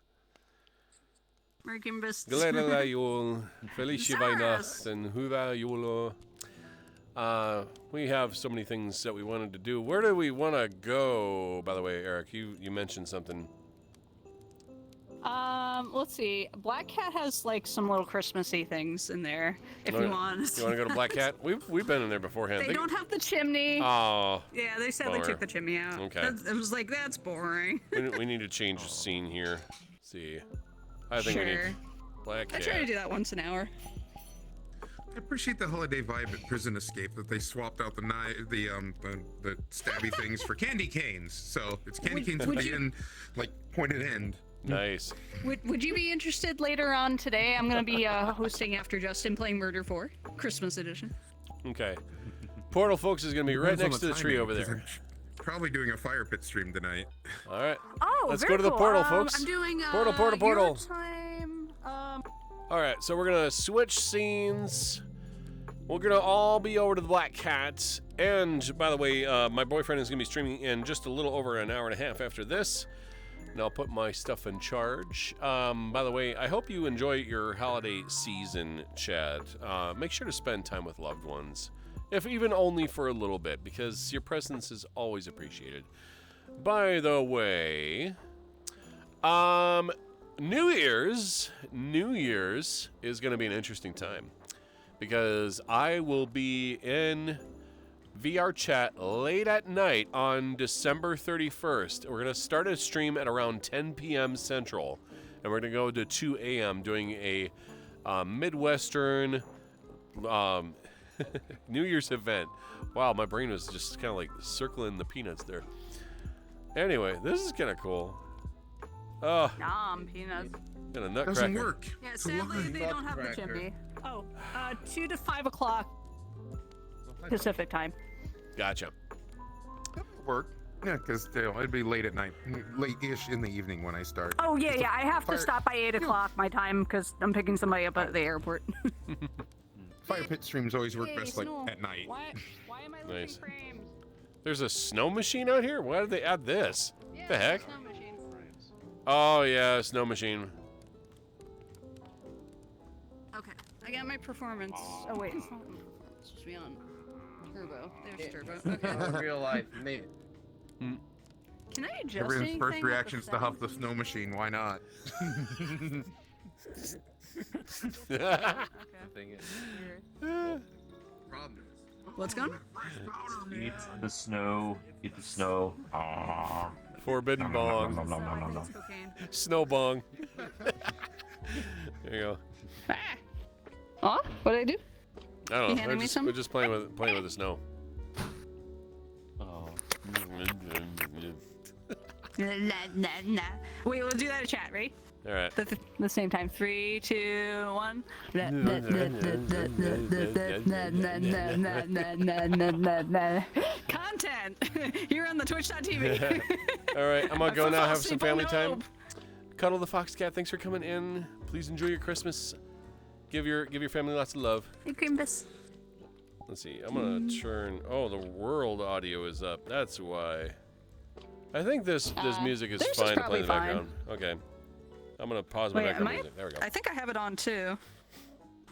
Merry Christmas. Glädjande jul. Felicia Weihnachten. Hurra jul. We have so many things that we wanted to do. Where do we want to go? By the way, Eric, you mentioned something. Let's see. Black Cat has like some little Christmassy things in there. If you want. You want to go to Black Cat? We've been in there beforehand. They don't have the chimney. Oh. Yeah, they sadly took the chimney out. Okay. It was like, that's boring. we need to change the scene here. Let's see. I think we need Black Cat. I try to do that once an hour. I appreciate the holiday vibe at Prison Escape that they swapped out the stabby things for candy canes. So it's candy canes with the end, like pointed end. Nice. Would you be interested later on today? I'm gonna be hosting After Justin playing Murder 4, Christmas edition. Okay. Portal Folks is gonna be right next to the tree over there. Probably doing a fire pit stream tonight. All right. Oh, let's go to the portal, folks. I'm doing portal. Time, All right, so we're gonna switch scenes. We're gonna all be over to the Black Cat, and by the way, my boyfriend is gonna be streaming in just a little over an hour and a half after this, and I'll put my stuff in charge. By the way, I hope you enjoy your holiday season, Chad. Make sure to spend time with loved ones, if even only for a little bit, because your presence is always appreciated. By the way, New Year's is going to be an interesting time because I will be in VRChat late at night on December 31st. We're going to start a stream at around 10 p.m. Central, and we're going to go to 2 a.m. doing a Midwestern New Year's event. Wow, my brain was just kind of like circling the peanuts there. Anyway, this is kind of cool. Nom, peanuts. And a nutcracker. Doesn't work. Yeah, sadly they don't have the chimney. Oh, 2 to 5 o'clock Pacific time. Gotcha. Work. Yeah, because it'd be late at night, late-ish in the evening when I start. Oh yeah, I have to stop by 8 o'clock my time because I'm picking somebody up at the airport. Fire pit streams always work best like at night. Why am I losing frames? There's a snow machine out here? Why did they add this? Yeah, the heck? Snow machine. Oh yeah, snow machine. Okay, I got my performance. Oh wait, it's not on performance. It's supposed to be on turbo. There's turbo. Okay. Real life, mate. Can I adjust Everyone's anything first with reaction is the to huff the snow machine. Why not? What's going? Eat the snow. Eat the snow. Forbidden bong. Snow bong. There you go. Oh, what did I do? I don't know. Handing me some? We're just playing with the snow. Oh. Wait, we'll do that in chat, right? All right. The same time. 3, 2, 1. Content. You're on the Twitch.tv. All right, I'm gonna go now. Have some family time. Cuddle the Fox Cat. Thanks for coming in. Please enjoy your Christmas. Give your family lots of love. Hey, Crimbus. Let's see. I'm gonna turn. Oh, the world audio is up. That's why. I think this music is fine to play in the background. Okay. I'm gonna pause my background music. There we go. I think I have it on too.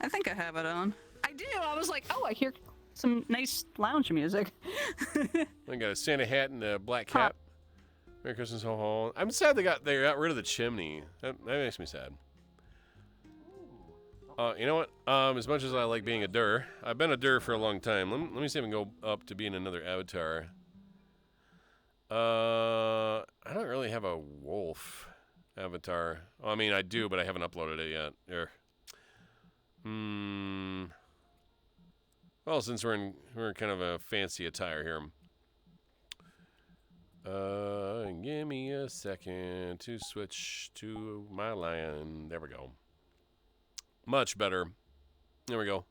I think I have it on. I do. I was like, oh, I hear some nice lounge music. I got a Santa hat and a black cap. Merry Christmas, ho ho. I'm sad they got rid of the chimney. That makes me sad. You know what? As much as I like being a Dur, I've been a Dur for a long time. Let me see if I can go up to being another avatar. I don't really have a wolf avatar. I mean, I do, but I haven't uploaded it yet. Here. Well, since we're in kind of a fancy attire here. Give me a second to switch to my lion. There we go. Much better. There we go.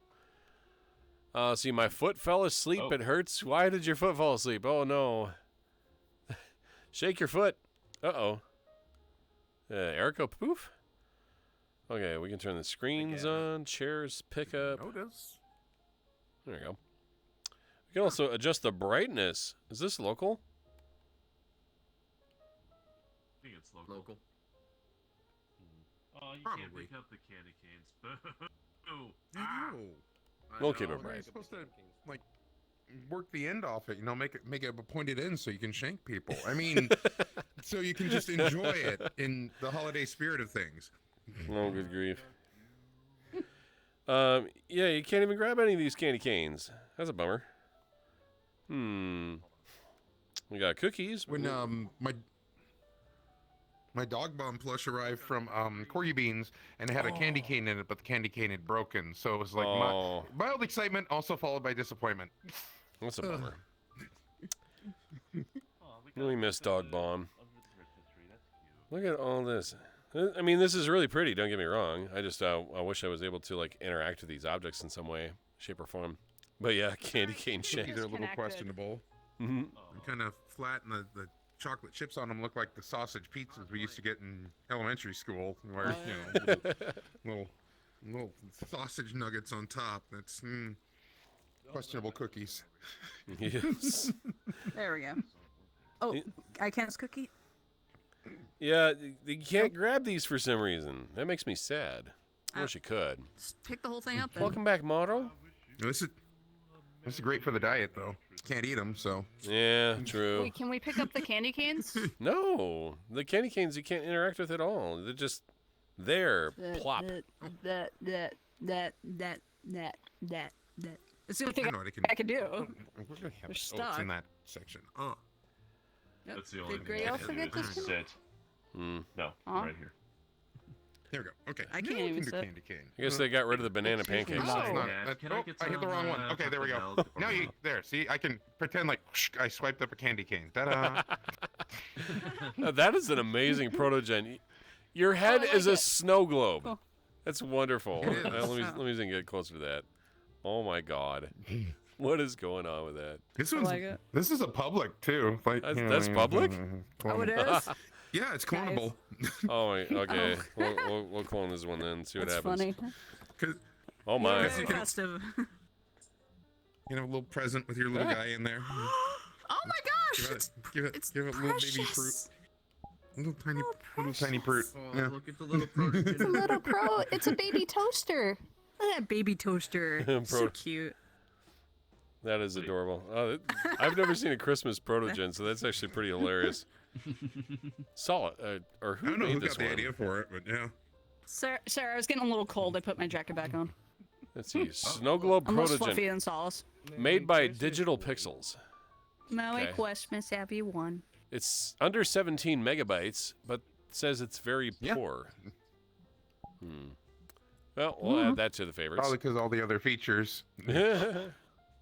See, my foot fell asleep. Oh. It hurts. Why did your foot fall asleep? Oh, no. Shake your foot. Uh-oh. Erico poof? Okay, we can turn the screens on. Chairs pick up. Notice. There we go. We can also adjust the brightness. Is this local? I think it's local. Oh, you Probably. can't pick up the candy canes. Boo! I know. We'll keep it You're bright. supposed to like work the end off it, you know, make it a pointed end so you can shank people. I mean, so you can just enjoy it in the holiday spirit of things. Oh, good grief. Yeah, you can't even grab any of these candy canes. That's a bummer. We got cookies. When my dog bomb plush arrived from Corgi Beans, and it had a candy cane in it, but the candy cane had broken. So it was like mild excitement, also followed by disappointment. That's a bummer. Really miss Dog Bomb. Look at all this. I mean, this is really pretty. Don't get me wrong. I just I wish I was able to like interact with these objects in some way, shape, or form. But yeah, candy cane shank. They're a little questionable. Mm-hmm. Kind of flat, and the chocolate chips on them look like the sausage pizzas we used to get in elementary school, where little sausage nuggets on top. That's questionable cookies. Yes. There we go. Oh, I can't cookie. Yeah, you can't grab these for some reason. That makes me sad. I wish you could. Just pick the whole thing up. Then. Welcome back, Motto. This is great for the diet, though. Can't eat them, so. Yeah, true. Wait, can we pick up the candy canes? No, the candy canes you can't interact with at all. They're just there, plop. That. It's the only thing I can do. We're gonna have They're oats in that section. Oh. Yep. That's the only Did Gray also get this one? Sit. No, right here. There we go. Okay. I can't even do sit. candy cane. I guess they got rid of the banana pancakes. Oh, Can I hit the wrong one. Okay, there we go. Now you there. See, I can pretend like I swiped up a candy cane. Ta-da! Now, that is an amazing protogen. Your head is a snow globe. Cool. That's wonderful. It is. Let me get closer to that. Oh my God, what is going on with that? This is a public too. Like, That's public? Oh, it is. Yeah, it's clonable. Oh, okay. We'll clone this one then. See what That's happens. funny. Oh my. Very festive. You know, a little present with your little guy in there. Oh my gosh! Give it a little baby fruit. Little tiny fruit. Oh, Yeah. look at the little protogen. It's a little pro. It's a baby toaster. Look at that baby toaster. So cute. That is adorable. I've never seen a Christmas protogen, so that's actually pretty hilarious. Solid. Or who I don't know made who this got the one? idea for it, but yeah. Sarah, I was getting a little cold. I put my jacket back on. Let's see. Snow Globe I'm less fluffy protogen. than Solace. Made by Digital Pixels. Merry Okay. Christmas, everyone. It's under 17 megabytes, but says it's very Yeah. poor. Well, we'll add that to the favorites. Probably because all the other features.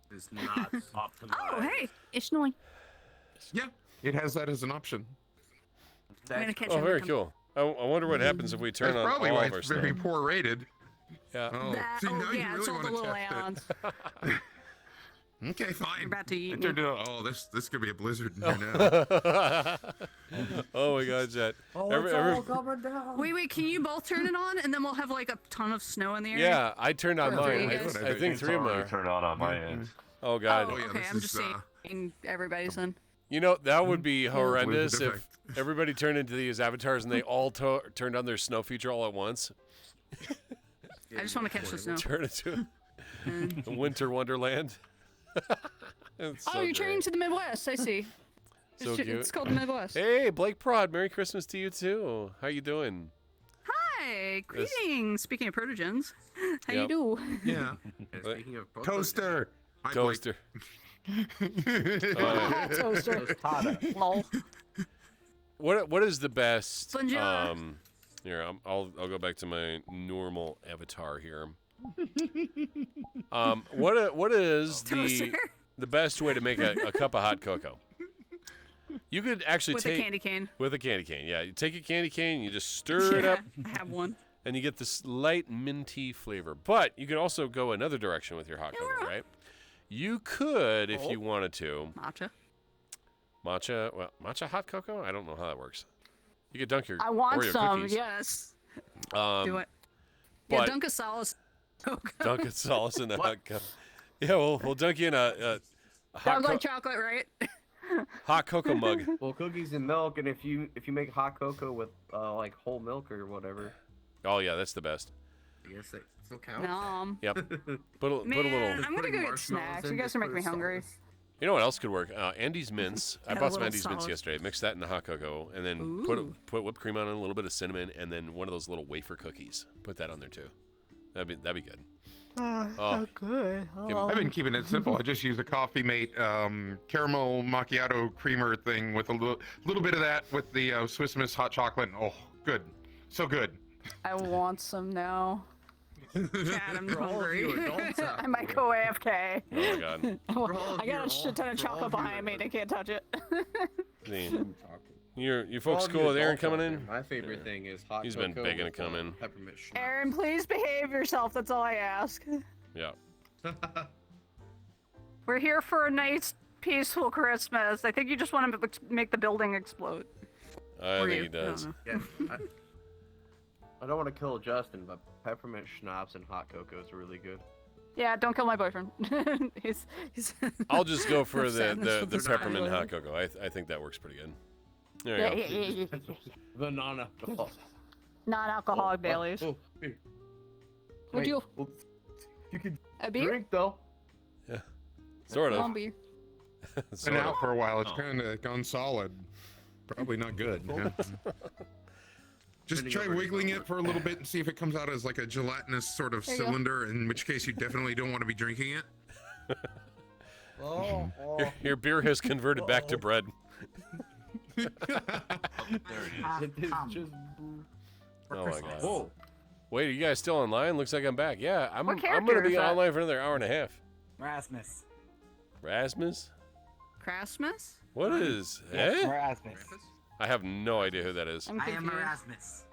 It's not optimized. Oh, hey, It's annoying. Yeah, it has that as an option. I'm gonna catch Oh, you. very cool. I wonder what happens if we turn That's on probably all why of our it's very stuff. poor rated. Yeah. Oh, see, now yeah, you it's really all the want to little test add-ons. it. Okay, fine. You're about to eat It me. turned out, this could be a blizzard in here now. Oh my God, Jet. coming down. Wait, can you both turn it on, and then we'll have like a ton of snow in the air? Yeah, I turned on For mine. you guys. I think three of them are. Turned on my end. Oh God. Oh, yeah, okay. this I'm is, just saying everybody's then. You know, that would be horrendous Blizzard if everybody turned into these avatars and they all turned on their snow feature all at once. I just want to catch the snow. Turn into a winter wonderland. It's Oh, so you're turning great. to the Midwest. I see. So it's, cute. it's called the Midwest. Hey, Blake Prod, Merry Christmas to you too. How you doing? Hi, greetings. Speaking of protogens, how Yep. you do? Yeah. And speaking of protogen, Toaster. Hi, Blake. Toaster. Toaster. Lol. What is the best? Bonjour. Here, I'll go back to my normal avatar here. What is Toaster. the best way to make a cup of hot cocoa? You could actually With take a candy cane. with a candy cane. Yeah, you take a candy cane, you just stir it up, I have one. and you get this light minty flavor. But you could also go another direction with your hot cocoa, right? You could, if you wanted to, Matcha. matcha hot cocoa. I don't know how that works. You could dunk your I want Oreo some. cookies. Yes. Do it. Yeah, but- dunk a solace. Dunk it solace in a hot cup. Yeah, we'll dunk you in a hot, Sounds like chocolate, right? hot cocoa mug. Well, cookies and milk, and if you make hot cocoa with like whole milk or whatever. Oh yeah, that's the best. I guess that still counts. Yep. Put a little. I'm gonna go get snacks. You guys are making me hungry. You know what else could work? Andy's mints. I Add a bought some little Andy's mints sauce. yesterday. Mix that in the hot cocoa, and then put whipped cream on it, a little bit of cinnamon, and then one of those little wafer cookies. Put that on there too. That'd be good. Oh, good. I've been keeping it simple. I just use a Coffee Mate caramel macchiato creamer thing with a little bit of that with the Swiss Miss hot chocolate. Oh, good. So good. I want some now. Chad, I'm hungry. I might go AFK. Oh my god. I got a shit ton of chocolate behind me and I can't touch it. You folks cool with Aaron coming in? My favorite thing is hot He's cocoa been begging to with, come in. peppermint schnapps. Aaron, please behave yourself. That's all I ask. Yeah. We're here for a nice, peaceful Christmas. I think you just want to make the building explode. I think he does. Yeah, I don't want to kill Justin, but peppermint schnapps and hot cocoa is really good. Yeah, don't kill my boyfriend. he's I'll just go for Sadness the with the peppermint smile. hot cocoa. I think that works pretty good. There you go. The non-alcohol. Non-alcoholic Baileys. Oh, here. Would you? Well, you can A beer? drink though. Yeah. Sort of. One beer. Been Sort of. out for a while. It's kind of gone solid. Probably not good. Yeah. Just Depending try on where you wiggling go. it for a little bit and see if it comes out as like a gelatinous sort of There you go. cylinder, in which case you definitely don't want to be drinking it. Oh, Your beer has converted back to bread. There it is. it is just. Oh my god. Whoa. Wait, are you guys still online? Looks like I'm back. Yeah, I'm What gonna character be is that? online for another hour and a half. Rasmus. Rasmus? Christmas? What is? Yes, Eh? Rasmus. I have no idea who that is. I'm I am confused. Erasmus.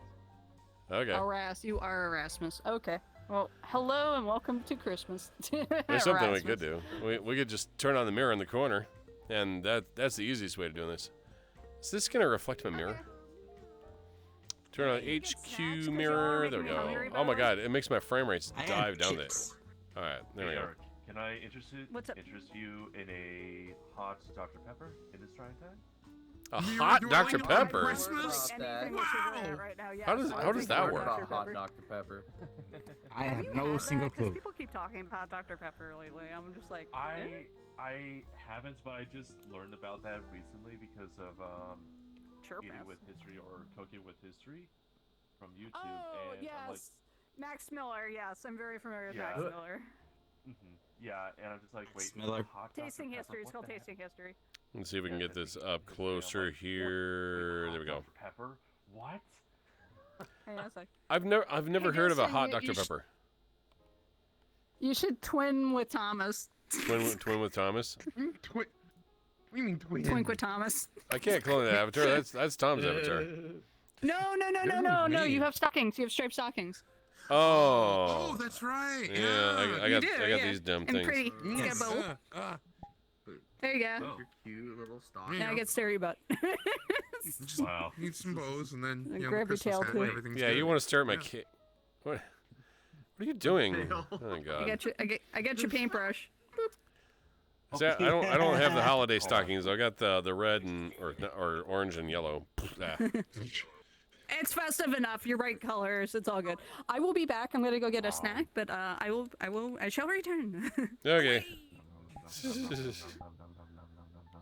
Okay. You are Erasmus. Okay. Well, hello and welcome to Christmas. There's something we Erasmus. could do. We could just turn on the mirror in the corner, and that's the easiest way to do this. Is this gonna reflect my mirror? Turn on Hey, you get snacks 'cause HQ y'all mirror. make There we me go. hungry, by Oh the my way. god, it makes my frame rates I dive have down there. chips. All right, there we Hey, go. Eric, can I interest What's up? you in a hot Dr. Pepper in this trying time? A You're hot doing Dr. it on Pepper. Christmas? Anything Wow. that you're doing right now, yes. How does- I how would does think that you work? want About Dr. hot Pepper. Dr. Pepper. I have you no had single that? 'Cause clue. People keep talking about Dr. Pepper lately. I'm just like, eh? I haven't, but I just learned about that recently because of Sure, Eating Prince. with History or Cooking with History from YouTube. Oh, and I'm like, yes. Max Miller, yes. I'm very familiar with Yeah. Max Miller. yeah, and I'm just like, wait, Miller. hot Dr. Tasting Pepper, history. It's what called the heck? Tasting History. Let's see if we can Yeah, get that's this what up I'm saying. I'm closer like, here. Wait, There we go. Dr. Pepper? What? Hang on a sec. I've never Hey, heard of a Nelson, hot you Dr. sh- Pepper. You should twin with Thomas. Twin with Thomas. What do you mean twin? Twink with Thomas. I can't clone that avatar. That's Tom's avatar. No. me. You have stockings. You have striped stockings. Oh. Oh, that's right. Yeah, I You got do, I got yeah. these dumb And things. pretty. He's got Yes. both. There you go. Oh. Your cute little stock. Now I get stare your butt. Just Wow. need some bows and then And you know, grab your Christmas tail, hat, too. everything's Yeah, good. you want to stare at my Yeah. kid? What are you doing? Tail. Oh my I god. got your paintbrush. See, I don't have the holiday stockings. I got the red and or orange and yellow. Ah. It's festive enough. You're right colors. It's all good. I will be back. I'm gonna go get a snack, but I shall return. Okay.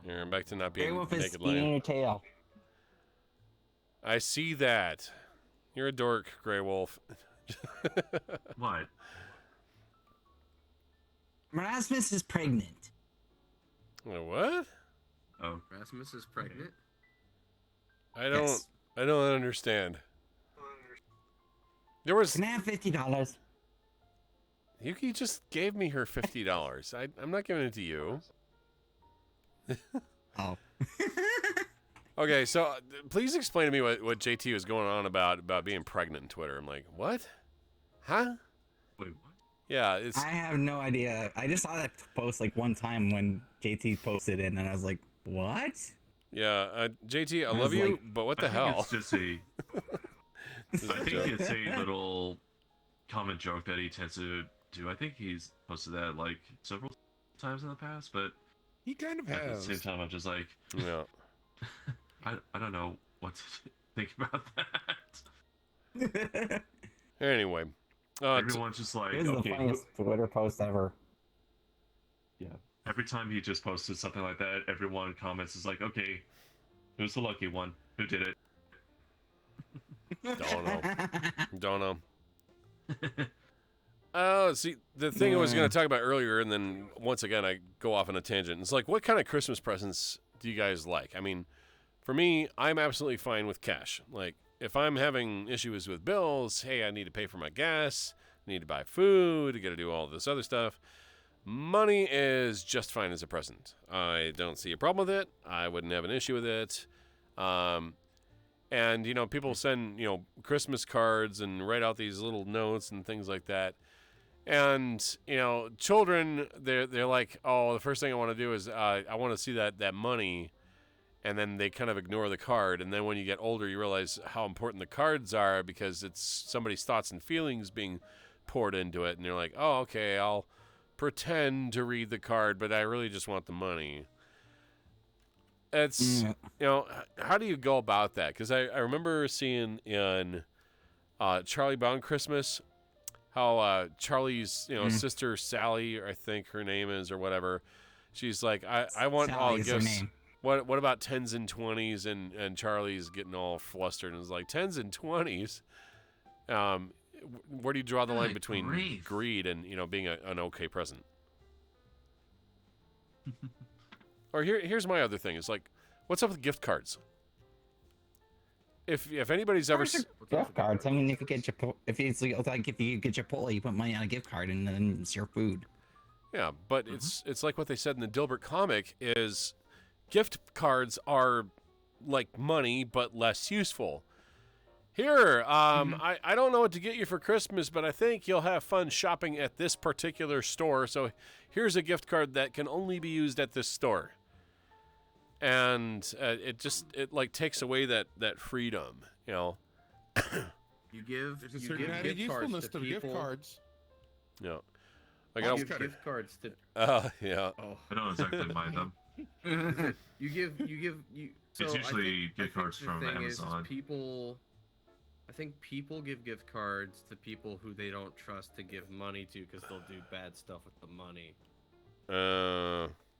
Here, I'm back to not being Wolf is naked eating lion. your tail. I see that. You're a dork, Grey Wolf. What? Erasmus is pregnant. What? Oh, Rasmus is pregnant. I don't. Yes. I don't understand. There was. Can I have $50? Yuki just gave me her $50. I'm not giving it to you. Oh. Okay, so please explain to me what JT was going on about being pregnant on Twitter. I'm like, what? Huh? wait, what? Yeah, it's. I have no idea. I just saw that post like one time when JT posted it, and I was like, what? Yeah, JT, I I love was you, like, but what I the think hell? It's just a. This is I a think joke. it's a little common joke that he tends to do. I think he's posted that like several times in the past, but He kind of at the has. same time, I'm just like, Yeah. I don't know what to think about that. Anyway, everyone's just like, This is the funniest Twitter post ever. Yeah. Every time he just posted something like that, everyone comments is like, okay, who's the lucky one? Who did it? Don't know. See, the thing I was going to talk about earlier, and then once again I go off on a tangent. It's like, what kind of Christmas presents do you guys like? I mean, for me, I'm absolutely fine with cash. Like, if I'm having issues with bills, hey, I need to pay for my gas, I need to buy food, I got to do all this other stuff. Money is just fine as a present. I don't see a problem with it. I wouldn't have an issue with it. And, you know, people send, you know, Christmas cards and write out these little notes and things like that. And, you know, children, they're like, oh, the first thing I want to do is I want to see that money. And then they kind of ignore the card. And then when you get older, you realize how important the cards are because it's somebody's thoughts and feelings being poured into it. And you're like, oh, okay, I'll pretend to read the card, but I really just want the money. It's, you know, how do you go about that? Because I remember seeing in Charlie Brown Christmas how Charlie's, you know, sister Sally, or I think her name is, or whatever, she's like, I want Sally all is gifts. her name. What about 10s and 20s? And Charlie's getting all flustered and is like, 10s and 20s? Where do you draw the line between greed and, you know, being an okay present? Or here's my other thing. It's like, what's up with gift cards? If anybody's ever gift cards, I mean, if you get Chipotle, if you get Chipotle, you put money on a gift card and then it's your food. Yeah, but it's like what they said in the Dilbert comic is gift cards are like money but less useful. Here, I don't know what to get you for Christmas, but I think you'll have fun shopping at this particular store. So here's a gift card that can only be used at this store. And it like takes away that freedom, you know. You give gift cards to people. Gift cards. Yeah. I got gift cards to. Yeah. Oh. I don't exactly mind them. You give. So it's usually gift cards from Amazon. I think people give gift cards to people who they don't trust to give money to because they'll do bad stuff with the money.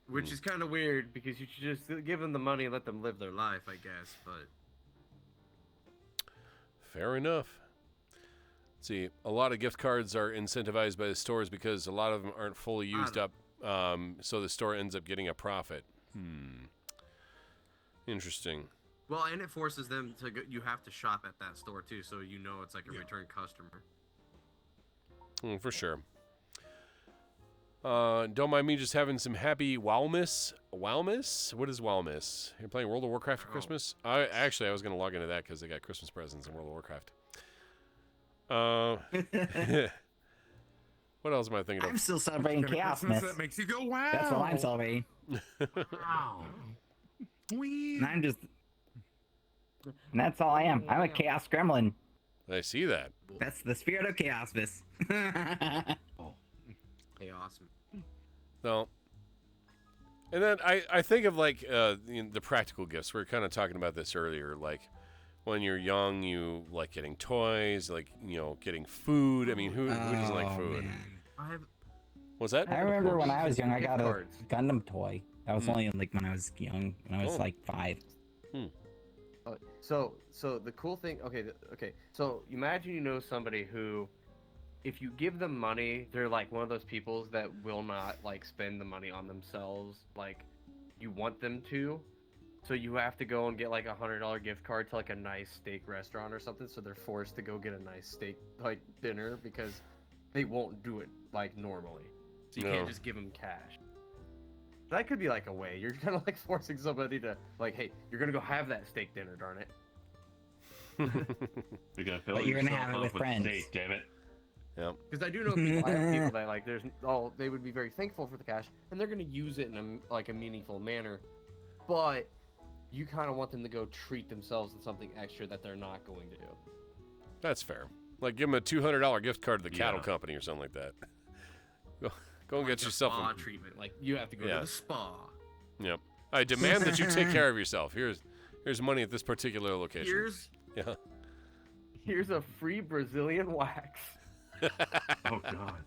Which is kind of weird because you should just give them the money and let them live their life, I guess, but... Fair enough. See, a lot of gift cards are incentivized by the stores because a lot of them aren't fully used up, so the store ends up getting a profit. Interesting. Well, and it forces them to go, you have to shop at that store, too, so you know it's like a return customer. For sure. Don't mind me just having some happy Wowmas. Wowmas? What is Wowmas? You're playing World of Warcraft for Christmas? I was going to log into that because they got Christmas presents in World of Warcraft. What else am I thinking of? I'm still celebrating Chaos Myth. That makes you go, wow. That's what I'm celebrating. Wow. And I'm just... And that's all I am. I'm a Chaos Gremlin. I see that. That's the spirit of Chaos Myth. Hey, awesome. No. And then I think of like the practical gifts. We were kind of talking about this earlier. Like when you're young, you like getting toys, like, you know, getting food. I mean, who doesn't like food? What's that? I remember when I was young, I got a Gundam toy. That was only like when I was young, when I was like 5. So the cool thing, okay. So imagine you know somebody who, if you give them money, they're like one of those people that will not like spend the money on themselves like you want them to. So you have to go and get like $100 gift card to like a nice steak restaurant or something. So they're forced to go get a nice steak like dinner because they won't do it like normally. So you can't just give them cash. That could be like a way. You're kind of like forcing somebody to like, hey, you're gonna go have that steak dinner, darn it. You're gonna fill but you're gonna have it with friends. Steak, damn it. Yeah. Because I do know people. I have people that like they would be very thankful for the cash and they're gonna use it in a meaningful manner, but you kind of want them to go treat themselves with something extra that they're not going to do. That's fair. Like give them a $200 gift card to the cattle company or something like that. Go and get yourself a spa treatment. Like you have to go to the spa. Yep. I demand that you take care of yourself. Here's money at this particular location. Here's Here's a free Brazilian wax. Oh God.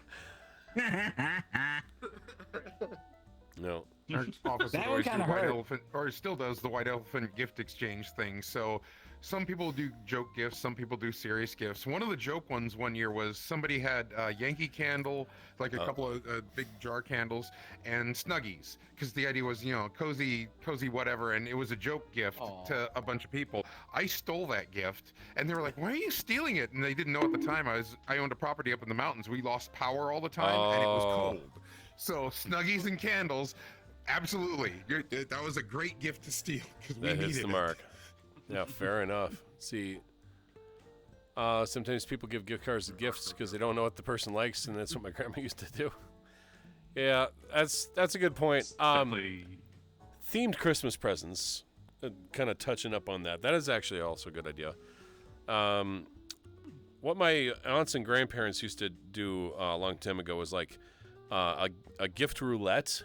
No. Our office That always would do kinda white hurt. elephant, or still does the white elephant gift exchange thing. So some people do joke gifts, some people do serious gifts. One of the joke ones one year was somebody had a Yankee Candle, like a couple of big jar candles, and Snuggies, because the idea was, cozy whatever, and it was a joke gift to a bunch of people. I stole that gift, and they were like, "Why are you stealing it?" And they didn't know at the time I owned a property up in the mountains. We lost power all the time, and it was cold. So Snuggies and candles, absolutely. That was a great gift to steal because we That needed hits the mark. Yeah, fair enough. See, sometimes people give gift cards as gifts because they don't know what the person likes, and that's what my grandma used to do. Yeah, that's a good point. Themed Christmas presents, kind of touching up on that. That is actually also a good idea. What my aunts and grandparents used to do a long time ago was like a gift roulette,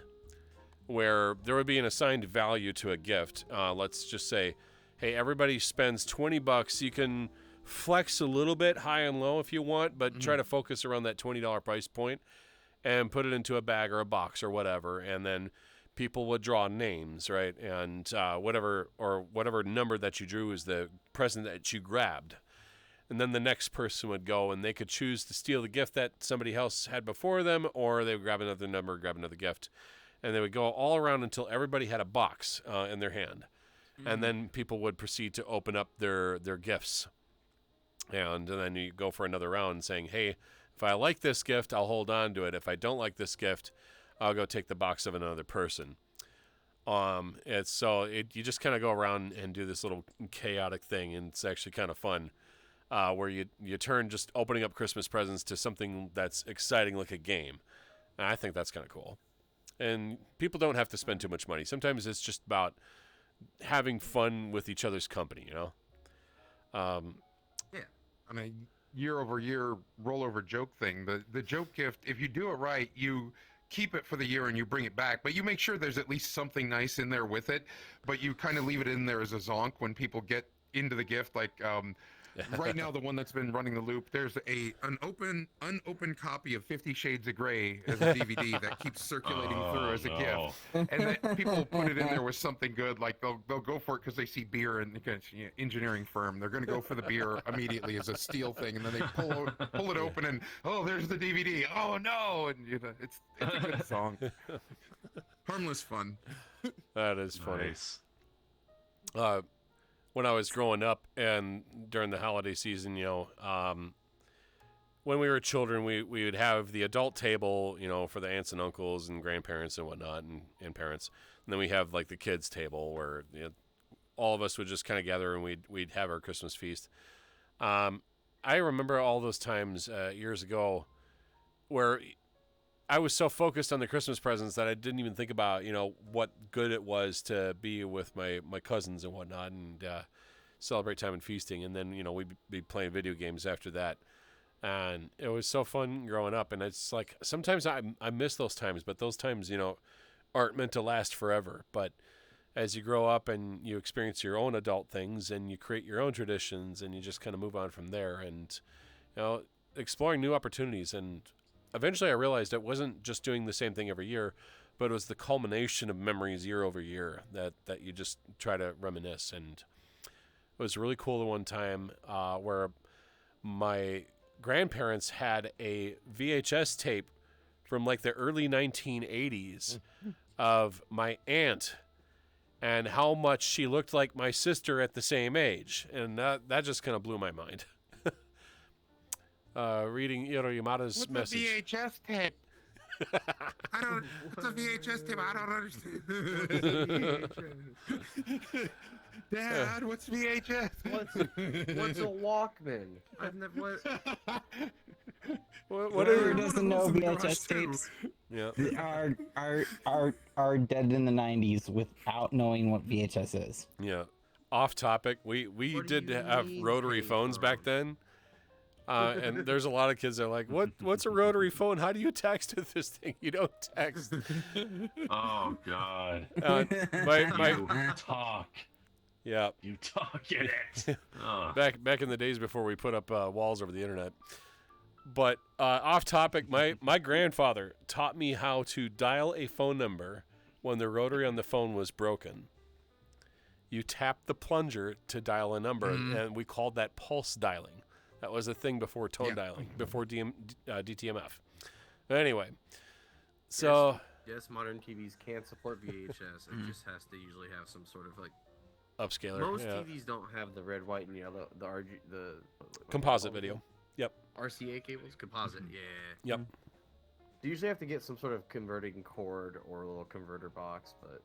where there would be an assigned value to a gift. Let's just say, hey, everybody spends $20. You can flex a little bit high and low if you want, but try to focus around that $20 price point and put it into a bag or a box or whatever. And then people would draw names, right? And whatever number that you drew is the present that you grabbed. And then the next person would go and they could choose to steal the gift that somebody else had before them, or they would grab another number, grab another gift. And they would go all around until everybody had a box in their hand. And then people would proceed to open up their gifts. And then you go for another round saying, hey, if I like this gift, I'll hold on to it. If I don't like this gift, I'll go take the box of another person. You just kind of go around and do this little chaotic thing, and it's actually kind of fun, where you turn just opening up Christmas presents to something that's exciting, like a game. And I think that's kind of cool. And people don't have to spend too much money. Sometimes it's just about having fun with each other's company, Yeah. On a year-over-year rollover joke thing, the joke gift, if you do it right, you keep it for the year and you bring it back, but you make sure there's at least something nice in there with it, but you kind of leave it in there as a zonk when people get into the gift. Like right now, the one that's been running the loop, there's an unopened copy of 50 Shades of Grey as a DVD that keeps circulating through as a gift, and then people put it in there with something good. Like they'll go for it because they see beer and engineering firm. They're going to go for the beer immediately as a steal thing, and then they pull it open and there's the DVD. Oh no! And it's a good song. Harmless fun. That is funny. Nice. When I was growing up and during the holiday season, when we were children, we would have the adult table, for the aunts and uncles and grandparents and whatnot and parents. And then we have like the kids table where all of us would just kind of gather and we'd have our Christmas feast. I remember all those times years ago where I was so focused on the Christmas presents that I didn't even think about, what good it was to be with my cousins and whatnot and celebrate time and feasting. And then, we'd be playing video games after that. And it was so fun growing up. And it's like, sometimes I miss those times, but those times, aren't meant to last forever. But as you grow up and you experience your own adult things and you create your own traditions and you just kind of move on from there and, exploring new opportunities. And eventually I realized it wasn't just doing the same thing every year, but it was the culmination of memories year over year that you just try to reminisce. And it was really cool the one time where my grandparents had a VHS tape from like the early 1980s of my aunt and how much she looked like my sister at the same age. And that just kind of blew my mind. Reading Yamada's message. What's a VHS tape? What's a VHS tape? I don't understand. Dad, what's VHS? What's a Walkman? I've never. What doesn't know VHS tapes? Yeah. Are dead in the 90s without knowing what VHS is. Yeah. Off topic. We did have rotary phones back then. And there's a lot of kids that are like, what's a rotary phone? How do you text with this thing? You don't text. Oh God. My talk. Yeah. You talking it. Back in the days before we put up walls over the internet. But off topic, my grandfather taught me how to dial a phone number when the rotary on the phone was broken. You tap the plunger to dial a number, and we called that pulse dialing. That was a thing before tone dialing, before DTMF. Anyway, so... Yes, modern TVs can support VHS. It just has to usually have some sort of like... upscaler. Most TVs don't have the red, white, and yellow, the composite video. Yep. RCA cables? Composite, yeah. Yep. You usually have to get some sort of converting cord or a little converter box, but...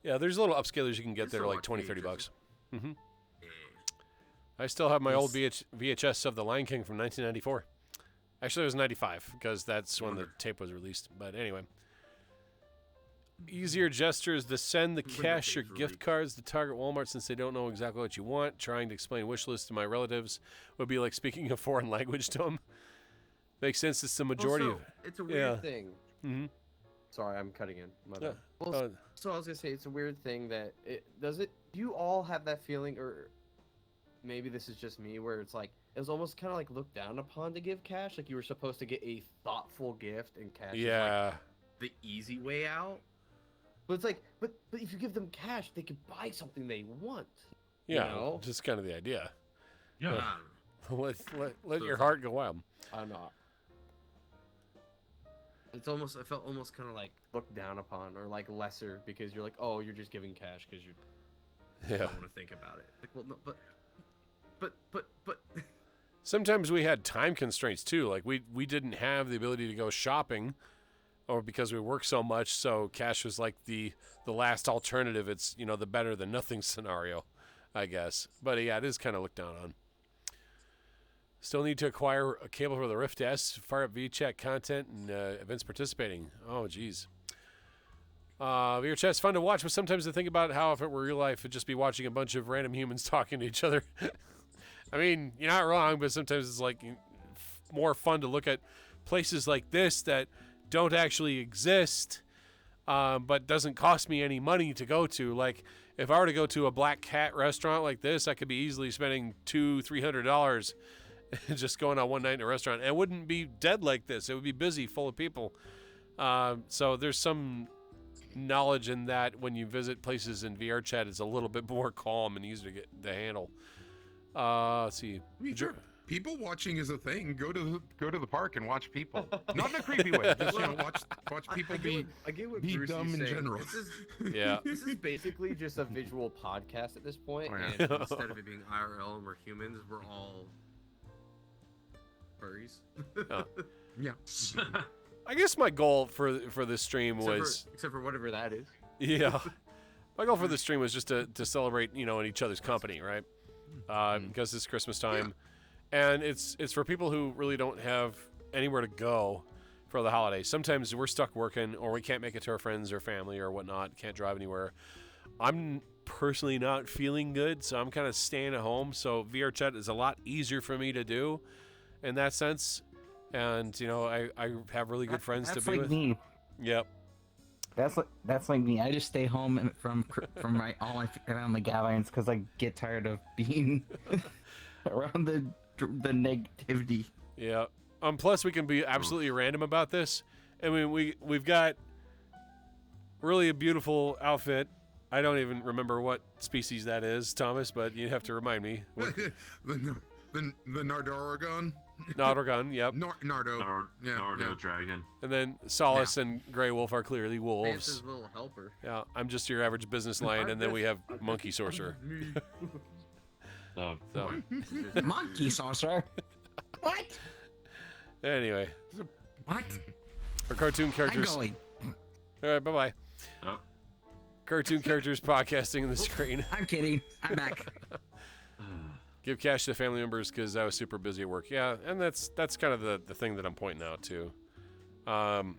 Yeah, there's little upscalers you can get there like 20, 30 bucks. Mm-hmm. I still have my old VHS of The Lion King from 1994. Actually, it was 95 because that's when the tape was released. But anyway. Easier gestures to send the cash or gift cards to Target, Walmart since they don't know exactly what you want. Trying to explain wish lists to my relatives would be like speaking a foreign language to them. Makes sense. It's the majority of... It's a weird thing. Mm-hmm. Sorry, I'm cutting in. My bad. Well, so I was going to say, it's a weird thing that... Do you all have that feeling, or maybe this is just me, where it's like, it was almost kind of like looked down upon to give cash? Like you were supposed to get a thoughtful gift and cash is like the easy way out? But it's like, but if you give them cash, they can buy something they want. Yeah, you know? Just kind of the idea. Yeah. Let your heart go wild. I'm not. It's almost, I felt almost kind of like looked down upon or like lesser because you're like, oh, you're just giving cash because you don't want to think about it. Like, well, no, but. Sometimes we had time constraints too. Like we didn't have the ability to go shopping. Or because we work so much, so cash was like the last alternative. It's, the better than nothing scenario, I guess. But yeah, it is kind of looked down on. Still need to acquire a cable for the Rift S, fire up VRChat content, and events participating. Oh, geez. VRChat's fun to watch, but sometimes I think about how if it were real life, it'd just be watching a bunch of random humans talking to each other. I mean, you're not wrong, but sometimes it's like more fun to look at places like this that don't actually exist, but doesn't cost me any money to go to. Like, if I were to go to a Black Cat restaurant like this, I could be easily spending $200-300 just going on one night in a restaurant. And it wouldn't be dead like this. It would be busy, full of people. So there's some knowledge in that when you visit places in VRChat, it's a little bit more calm and easier to get to handle. Let's see. Sure. People watching is a thing. Go to the park and watch people. Not in a creepy way. Just watch people be dumb in general. This is basically just a visual podcast at this point. And instead of it being IRL and we're humans, we're all furries. Yeah. I guess my goal for this stream was except for whatever that is. Yeah. My goal for this stream was just to celebrate, in each other's company, right? Because it's Christmas time. Yeah. And it's for people who really don't have anywhere to go for the holidays. Sometimes we're stuck working or we can't make it to our friends or family or whatnot, can't drive anywhere. I'm personally not feeling good, so I'm kind of staying at home. So VRChat is a lot easier for me to do in that sense. And, I have really good friends to be with. That's like me. Yep. That's like me. I just stay home from all my family gatherings because I get tired of being around the negativity. Yeah. Plus we can be absolutely random about this. I mean, we've got really a beautiful outfit. I don't even remember what species that is, Thomas, but you'd have to remind me. the Nardoragon. Nardoragon, yep. Nardo dragon. And then Solace and Grey Wolf are clearly wolves. Dance's little helper. Yeah, I'm just your average business lion, and then we have Monkey Sorcerer. So. Monkey Sorcerer? What? Anyway. What? Our cartoon characters. I'm going. All right, bye-bye. Oh. Cartoon characters podcasting on the screen. I'm kidding. I'm back. Give cash to family members because I was super busy at work. Yeah, and that's kind of the thing that I'm pointing out to. God,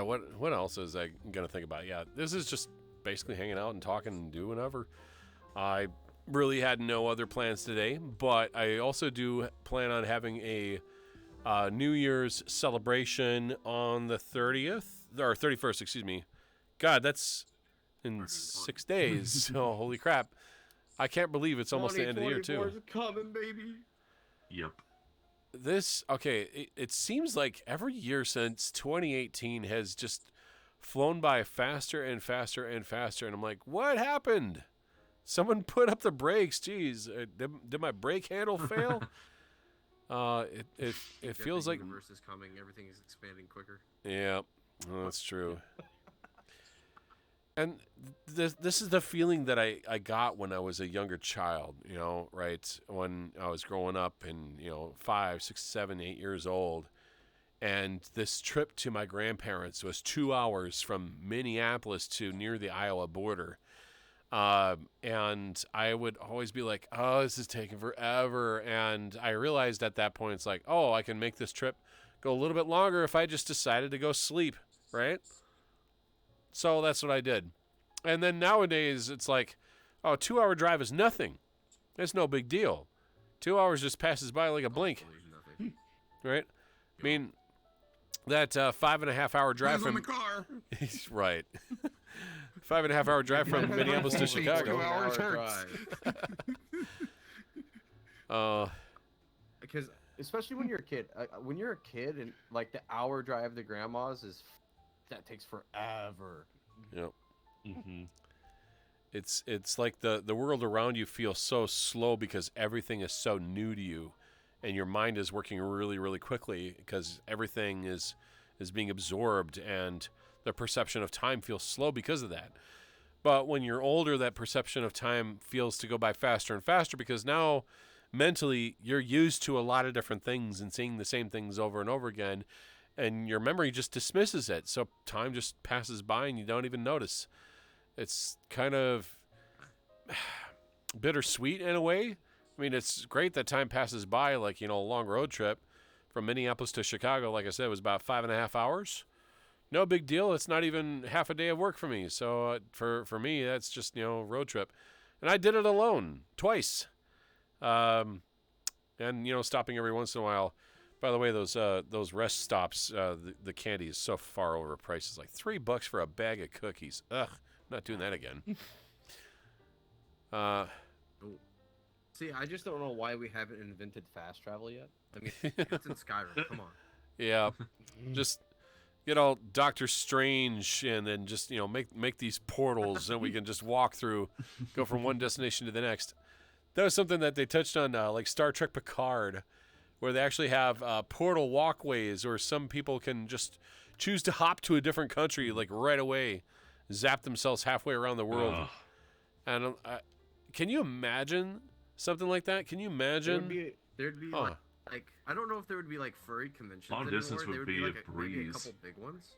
what else is I gonna think about? Yeah, this is just basically hanging out and talking and doing whatever. I really had no other plans today, but I also do plan on having a New Year's celebration on the 30th or 31st. Excuse me. God, that's in 6 days. So holy crap. I can't believe it's almost the end of the year too. Is coming, baby. Yep. It seems like every year since 2018 has just flown by faster and faster and faster. And I'm like, what happened? Someone put up the brakes. Jeez, did my brake handle fail? It feels like the universe is coming. Everything is expanding quicker. Yeah, that's true. And this is the feeling that I got when I was a younger child, right? When I was growing up and, 5, 6, 7, 8 years old. And this trip to my grandparents was 2 hours from Minneapolis to near the Iowa border. And I would always be like, oh, this is taking forever. And I realized at that point, it's like, oh, I can make this trip go a little bit longer if I just decided to go sleep, right? So that's what I did. And then nowadays, it's like, oh, 2-hour drive is nothing. It's no big deal. 2 hours just passes by like a blink. Right? I mean, that 5.5 hour drive from... the car. Right. 5.5 hour drive from Minneapolis to Chicago. 2 hours hurts. Because especially when you're a kid, and like the hour drive to grandma's that takes forever. Yep. Mm-hmm. It's like the world around you feels so slow because everything is so new to you, and your mind is working really, really quickly because everything is being absorbed, and the perception of time feels slow because of that. But when you're older, that perception of time feels to go by faster and faster because now mentally you're used to a lot of different things and seeing the same things over and over again, and your memory just dismisses it. So time just passes by and you don't even notice. It's kind of bittersweet in a way. I mean, it's great that time passes by, like, a long road trip from Minneapolis to Chicago, like I said, was about 5.5 hours. No big deal. It's not even half a day of work for me. So for me, that's just, road trip. And I did it alone twice. And, stopping every once in a while. By the way, those rest stops, the candy is so far overpriced. It's like $3 for a bag of cookies. Ugh, not doing that again. See, I just don't know why we haven't invented fast travel yet. I mean, it's in Skyrim. Come on. Yeah, just Doctor Strange, and then just make these portals, and we can just walk through, go from one destination to the next. That was something that they touched on, like Star Trek Picard, where they actually have portal walkways, or some people can just choose to hop to a different country like right away, zap themselves halfway around the world. And can you imagine something like that? Can you imagine? There'd be like I don't know if there would be like furry conventions Long anymore. distance There would be like a maybe a breeze. couple big ones.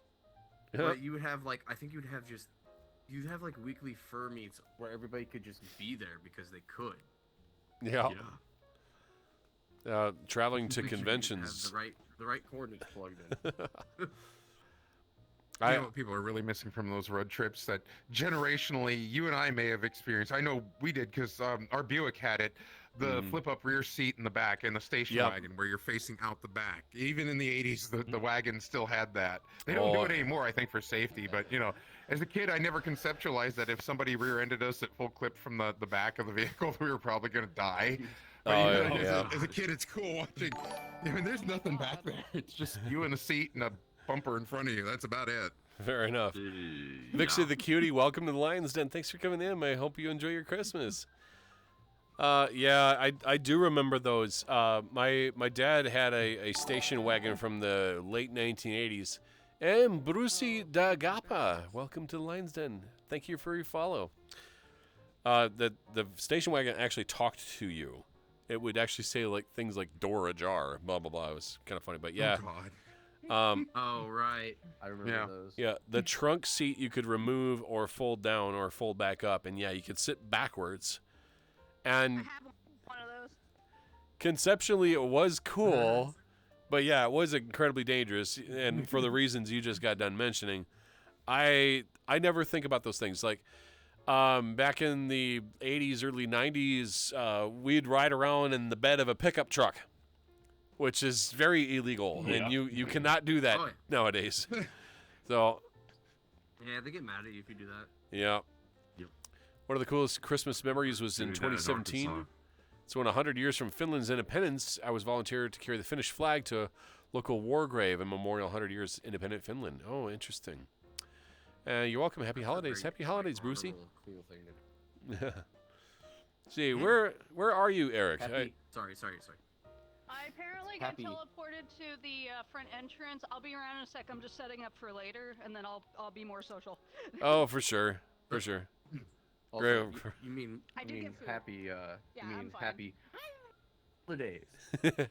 Yeah. But you would have like you'd have like weekly fur meets where everybody could just be there because they could. Yeah. Traveling to conventions. Have the right coordinates plugged in. You know what people are really missing from those road trips that generationally you and I may have experienced. I know we did because our Buick had it. The flip-up rear seat in the back and the station wagon where you're facing out the back. Even in the 80s, the wagon still had that. They don't do it anymore, I think, for safety. But, as a kid, I never conceptualized that if somebody rear-ended us at full clip from the back of the vehicle, we were probably going to die. But as a kid, it's cool watching. There's nothing back there. It's just you in the seat and a bumper in front of you. That's about it. Fair enough. Vixie the Cutie, welcome to the Lion's Den. Thanks for coming in. I hope you enjoy your Christmas. I do remember those. My dad had a station wagon from the late 1980s. And Brucey da Gapa, welcome to the Lion's Den. Thank you for your follow. The station wagon actually talked to you. It would actually say like things like door ajar, blah blah blah. It was kind of funny, but yeah. Oh, God. Oh right, I remember those. Yeah, the trunk seat you could remove or fold down or fold back up, and you could sit backwards. And I have one of those. Conceptually, it was cool, but it was incredibly dangerous, and for the reasons you just got done mentioning, I never think about those things. Like back in the 80s, early 90s, we'd ride around in the bed of a pickup truck, which is very illegal, and you cannot do that nowadays. So yeah, they get mad at you if you do that. Yeah, One of the coolest Christmas memories was in 2017. So when 100 years from Finland's independence, I was volunteered to carry the Finnish flag to a local war grave and memorial 100 years independent Finland. Oh, interesting. You're welcome. Happy holidays. Happy holidays, Brucey. Cool thing to... See, where are you, Eric? Sorry. I apparently got teleported to the front entrance. I'll be around in a sec. I'm just setting up for later, and then I'll be more social. Oh, for sure. Also, you mean happy happy holidays.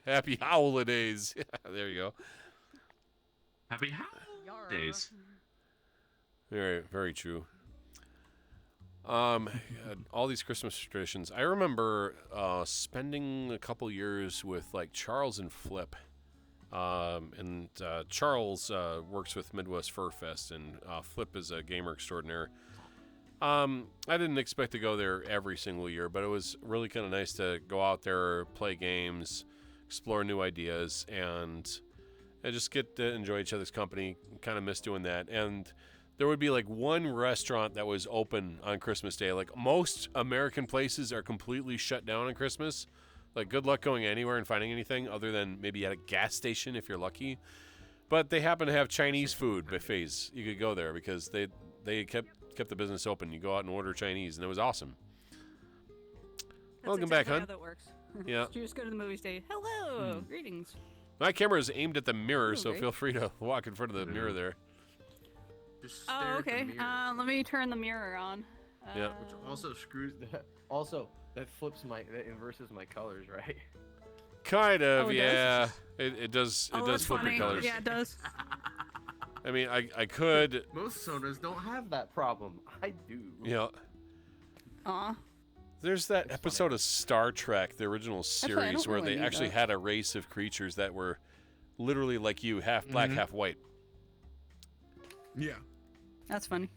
Happy holidays. Yeah, there you go. Happy holidays. Very, very true. All these Christmas traditions. I remember spending a couple years with like Charles and Flip. And Charles works with Midwest Fur Fest, and Flip is a gamer extraordinaire. I didn't expect to go there every single year, but it was really kind of nice to go out there, play games, explore new ideas, and just get to enjoy each other's company. Kind of miss doing that. And there would be like one restaurant that was open on Christmas Day. Like most American places are completely shut down on Christmas. Like good luck going anywhere and finding anything other than maybe at a gas station if you're lucky. But they happen to have Chinese food buffets. You could go there because they kept the business open. You go out and order Chinese, and it was awesome. Welcome back, hon. How that works. Yeah. You just go to the movie station. Hello, greetings. My camera is aimed at the mirror, so feel free to walk in front of the mirror there. Oh, okay. Let me turn the mirror on. Yeah. Which also screws that. Also, that inverses my colors, right? Kind of, it It does. Oh, it does flip funny. your colors. Yeah, it does. I mean, I could. Most sodas don't have that problem. I do. Yeah. Aw. There's that episode of Star Trek, the original series, where they actually had a race of creatures that were literally like you, half black, half white. Yeah. That's funny.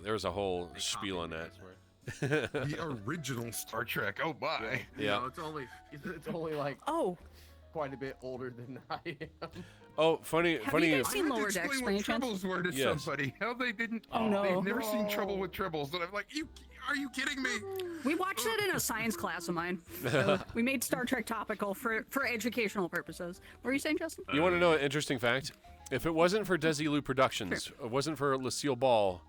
There was a whole spiel on that. The original Star Trek. Oh my. Yeah. No, it's only like quite a bit older than I am. Oh, funny. Have you guys seen Lower Decks, by any chance? Tribbles were to somebody. How they didn't. Oh no. They've never seen Trouble with Tribbles, and I'm like, are you kidding me? We watched it in a science class of mine. So we made Star Trek topical for educational purposes. What were you saying, Justin? You want to know an interesting fact? If it wasn't for Desilu Productions, it wasn't for Lucille Ball,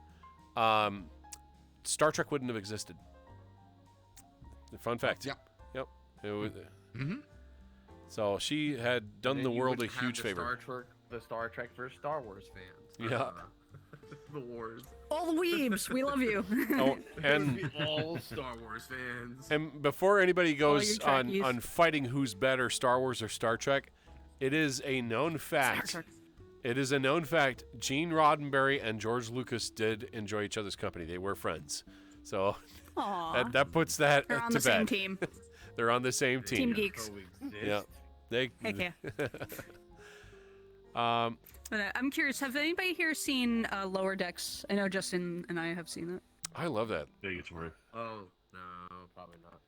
Star Trek wouldn't have existed. Fun fact. Yep. It was, So she had done the world a huge favor. The Star Trek for Star Wars fans. Yeah. The wars. All the weebs, we love you. Oh, and all Star Wars fans. And before anybody goes on fighting who's better, Star Wars or Star Trek, it is a known fact. It is a known fact. Gene Roddenberry and George Lucas did enjoy each other's company. They were friends. So that puts that They're on to the bed. same team. They're on the same team. Team geeks. Yeah. Heck yeah. But I'm curious, have anybody here seen Lower Decks? I know Justin and I have seen it. I love that. Oh, no, probably not.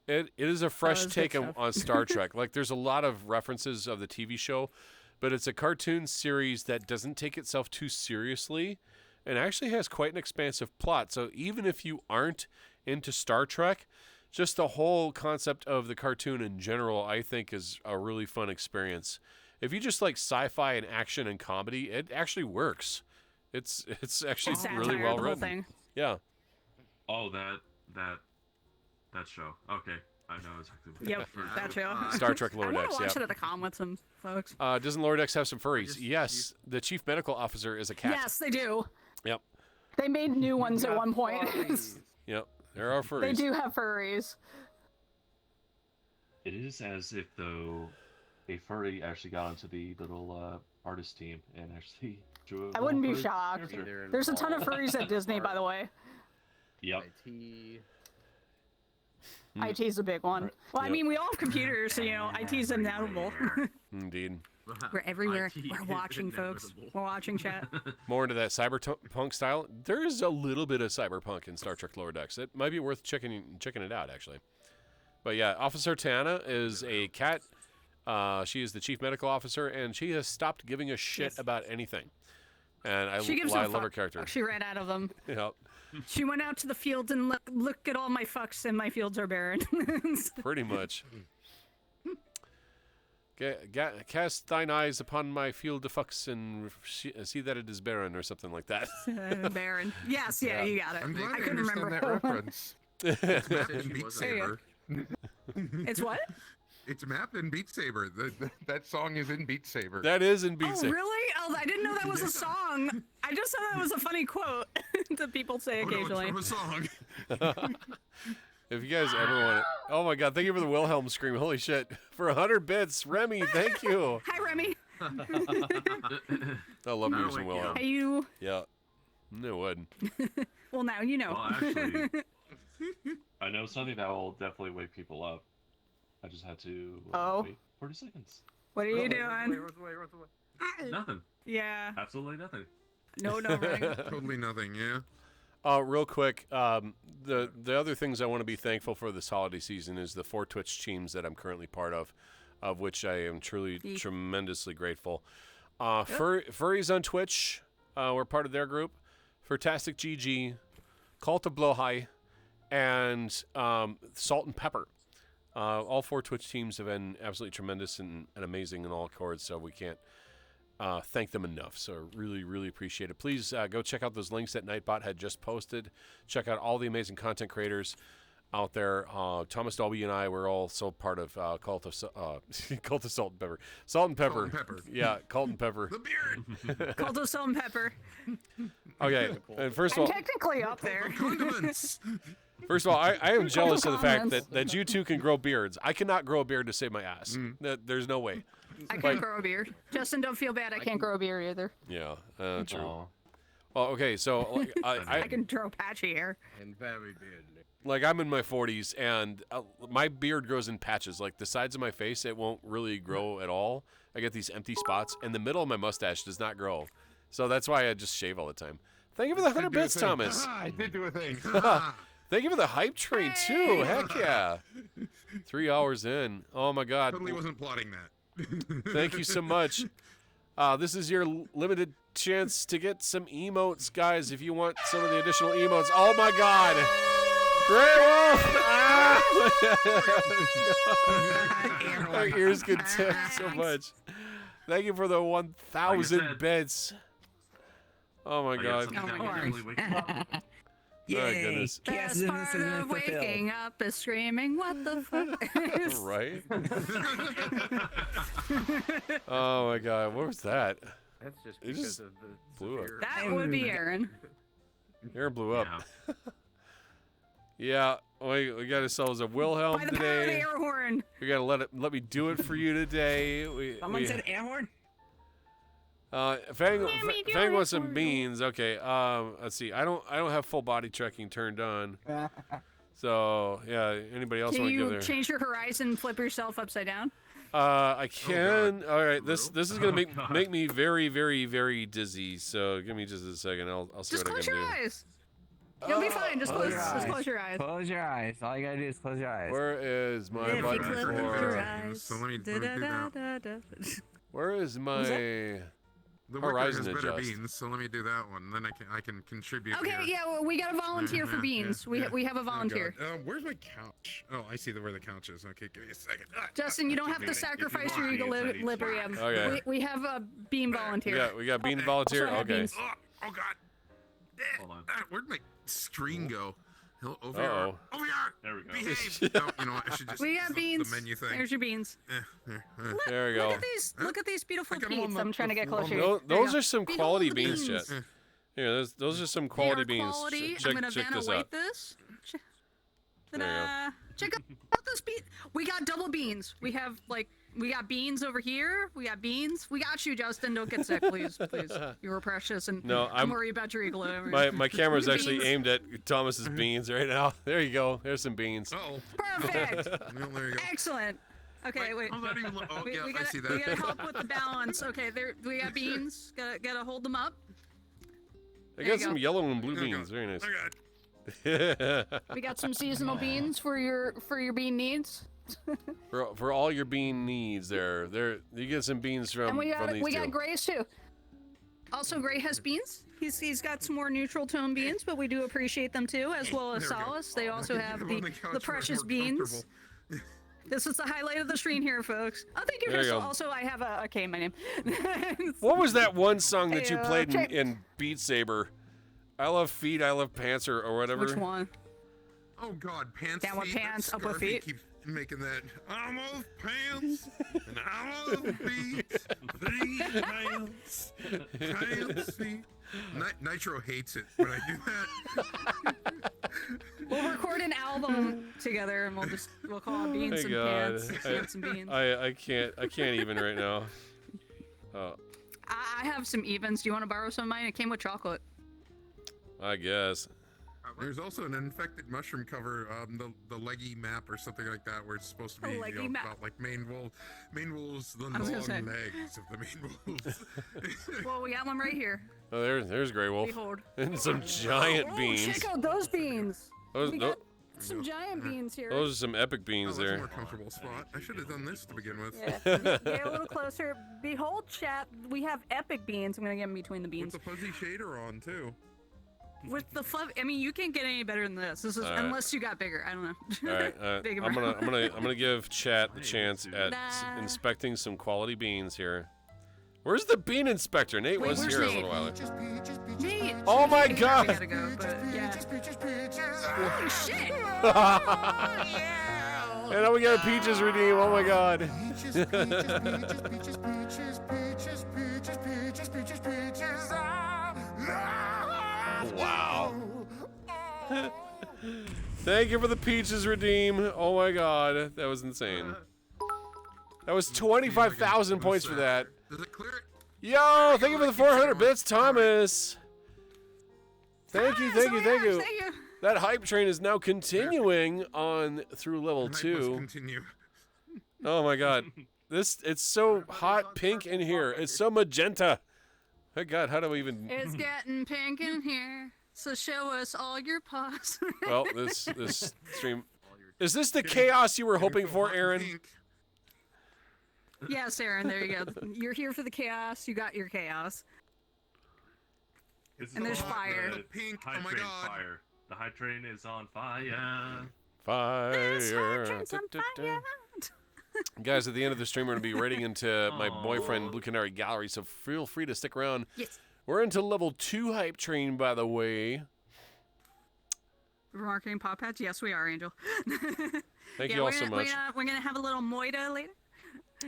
It is a fresh take on Star Trek. Like, there's a lot of references of the TV show, but it's a cartoon series that doesn't take itself too seriously and actually has quite an expansive plot. So even if you aren't into Star Trek, just the whole concept of the cartoon in general, I think, is a really fun experience. If you just like sci-fi and action and comedy, it actually works. It's actually really well written. Yeah. Oh, that show. Okay, I know exactly. Yep, that show. Star Trek Lower I Decks. want to watch it at the con with some folks. Doesn't Lower Decks have some furries? Yes. The chief medical officer is a cat. Yes, they do. Yep. They made new ones at one point. Yep. There are furries. They do have furries. It is as if though a furry actually got onto the little artist team and actually drew I wouldn't be shocked. There's a ton of furries at Disney, by the way. Yep. IT's a big one. Well, I mean, we all have computers, so, you know, IT's inevitable. Indeed. We're everywhere. We're watching, folks. We're watching chat. More into that cyberpunk style. There is a little bit of cyberpunk in Star Trek Lower Decks. It might be worth checking it out, actually. But yeah, Officer Tana is a cat. She is the chief medical officer, and she has stopped giving a shit about anything. And I love her character. She ran out of them. Yeah. She went out to the fields and look at all my fucks, and my fields are barren. Pretty much. Cast thine eyes upon my field of fucks and see that it is barren, or something like that. Barren. Yes, yeah, you got it. I'm glad I couldn't remember that reference. It's Beat Saber. It's what? It's mapped in Beat Saber. That song is in Beat Saber. That is in Beat Saber. Oh, really? Oh, I didn't know that was a song. I just thought that was a funny quote that people say occasionally. No, it's from a song. If you guys ever want it. Oh my god, thank you for the Wilhelm scream. Holy shit. For 100 bits. Remy, thank you. Hi, Remy. I love me some Wilhelm. Hey, you. Yeah. No would. Well, now you know. Well, actually, I know something that will definitely wake people up. I just had to wait 40 seconds. What are you doing? Nothing. Yeah. Absolutely nothing. No, running. Totally nothing, yeah. Real quick, the other things I want to be thankful for this holiday season is the 4 Twitch teams that I'm currently part of which I am truly tremendously grateful. Furries on Twitch, we're part of their group. Fantastic GG, Cult of Blowhigh, and Salt and Pepper. All 4 Twitch teams have been absolutely tremendous and amazing in all accords, so we can't thank them enough. So really, really appreciate it. Please go check out those links that Nightbot had just posted. Check out all the amazing content creators out there. Thomas Dolby and I were also part of Cult of Salt and Pepper. Salt and Pepper. Salt and Pepper. Yeah, Cult and Pepper. The beard. Cult of Salt and Pepper. Okay, and first of all, technically up there. Condiments. First of all, I am jealous of the fact that you two can grow beards. I cannot grow a beard to save my ass. There's no way. I can't grow a beard. Justin, don't feel bad. I can't grow a beard either. Yeah, true. Well, okay, so I can grow patchy hair. And very beardly. Like, I'm in my 40s, and my beard grows in patches. Like, the sides of my face, it won't really grow at all. I get these empty spots, and the middle of my mustache does not grow. So that's why I just shave all the time. Thank you for the 100 bits, Thomas. I did do a thing. Thank you for the hype train, too. Heck yeah. 3 hours in. Oh, my God. Totally wasn't plotting that. Thank you so much. This is your limited chance to get some emotes, guys, if you want some of the additional emotes. Oh, my God. Great Wolf! My ears get ticked so much. Thank you for the 1,000 bits. Oh, my God. Yeah, my goodness. Best part of waking up is screaming, what the fuck? Right? Oh my God, what was that? That's just it because just of the blew up. That would be Aaron. Aaron blew up. Yeah, we got ourselves a Wilhelm By the today. power of the air horn. We gotta let me do it for you today. Someone said air horn? Fang wants some beans. Okay. Let's see. I don't have full body tracking turned on. So yeah. Anybody else want to give their? Can you change your horizon and flip yourself upside down? I can. All right. This is gonna make me very, very, very dizzy. So give me just a second. I'll see just what I can do. Just close your eyes. You'll be fine. Just close your eyes. Close your eyes. All you gotta do is close your eyes. Where is my button for? So let me do that. Where is my? The Horizon Wicker has better adjust. beans, so let me do that one. Then I can contribute. Okay, here. yeah, well, we got a volunteer for beans. We have a volunteer. Oh, where's my couch? Oh, I see where the couch is. Okay, give me a second. Justin, you don't have to sacrifice your equilibrium. Okay. We have a bean volunteer. Yeah, we got bean volunteer. Also have Okay. beans. Oh God. Hold on. Where'd my screen go? Over Uh-oh. here. There we go. Behave. No, you know what? I should just. We got beans. The menu thing. There's your beans. There we go. Look at these beautiful peats. I'm trying to get closer. Those are some quality beans, beans. Chet. Yeah, those are some quality beans. Quality. Check I'm gonna this ventilate out. this. There you go. Check out this bean. We got double beans. We got beans over here. We got beans. We got you, Justin. Don't get sick, please. You were precious, and No, I'm worried about your equilibrium. My camera's actually Beans. aimed at Thomas's beans right now. There you go. There's some beans. Oh. Perfect. Well, there you go. Excellent. Okay, wait. I'm not even. Oh, yeah, I see that. We gotta help with the balance. Okay, there. We got beans. Gotta hold them up. I There got you some go. yellow and blue beans. Very nice. We got some seasonal beans for your bean needs. for all your bean needs, there you get some beans from And we from these got two. grays too. Also, Gray has beans. He's got some more neutral tone beans, but we do appreciate them too, as well as Solace. They also have the precious beans. This is the highlight of the screen here, folks. Oh, thank you, Crystal. Also, I have a K in my name. What was that one song that you played in Beat Saber? I love feet, I love pants, or whatever. Which one? Oh God, pants. Down with feet. pants, up with feet. Keeps making that. I'm of pants and I'm of feet. Pants, feet. Nitro hates it when I do that. We'll record an album together, and we'll call it Beans and Pants. Pants and Beans. I can't even right now. Oh. I have some evens. Do you want to borrow some of mine? It came with chocolate. I guess. There's also an infected mushroom cover, the leggy map or something like that, where it's supposed to be about like Maine wolves, the long legs of the Maine wolves. Well, we got one right here. Oh, there's Grey Wolf. Behold. And some giant beans. Check out those beans. We got some giant beans here. Those are some epic beans there. That's a more comfortable spot. I should have done this to begin with. Yeah. Get a little closer. Behold, chat. We have epic beans. I'm gonna get them between the beans. With the fuzzy shader on too. With the fluff, I mean, you can't get any better than this. This is unless you got bigger. I don't know. All right, I'm gonna give chat the chance at inspecting some quality beans here. Where's the bean inspector? Nate was here a little while ago. Nate. Oh my God! We gotta go, but yeah. Holy shit! And now we got a peaches redeem. Oh my God! Wow. Thank you for the peaches redeem. Oh my God, that was insane. That was 25,000 points for that. Does it clear it? Yo, thank you for the 400 bits, Thomas. Thank you. That hype train is now continuing on through level 2. Continue. Oh my God, it's so hot pink in here. It's so magenta. My God, how do we even? It's getting pink in here, so show us all your paws. Well, this stream, is this the chaos you were hoping for, Aaron? Yes, Aaron. There you go. You're here for the chaos. You got your chaos. And there's fire. Pink. High Oh my train God. fire. The high train is on fire. Fire. This hot train's on fire. Guys, at the end of the stream, we're going to be raiding into my boyfriend Blue Canary Gallery, so feel free to stick around. Yes. We're into level 2 hype train, by the way. We're marketing Pop Pads? Yes, we are, Angel. Thank you all so much. We're going to have a little moida later.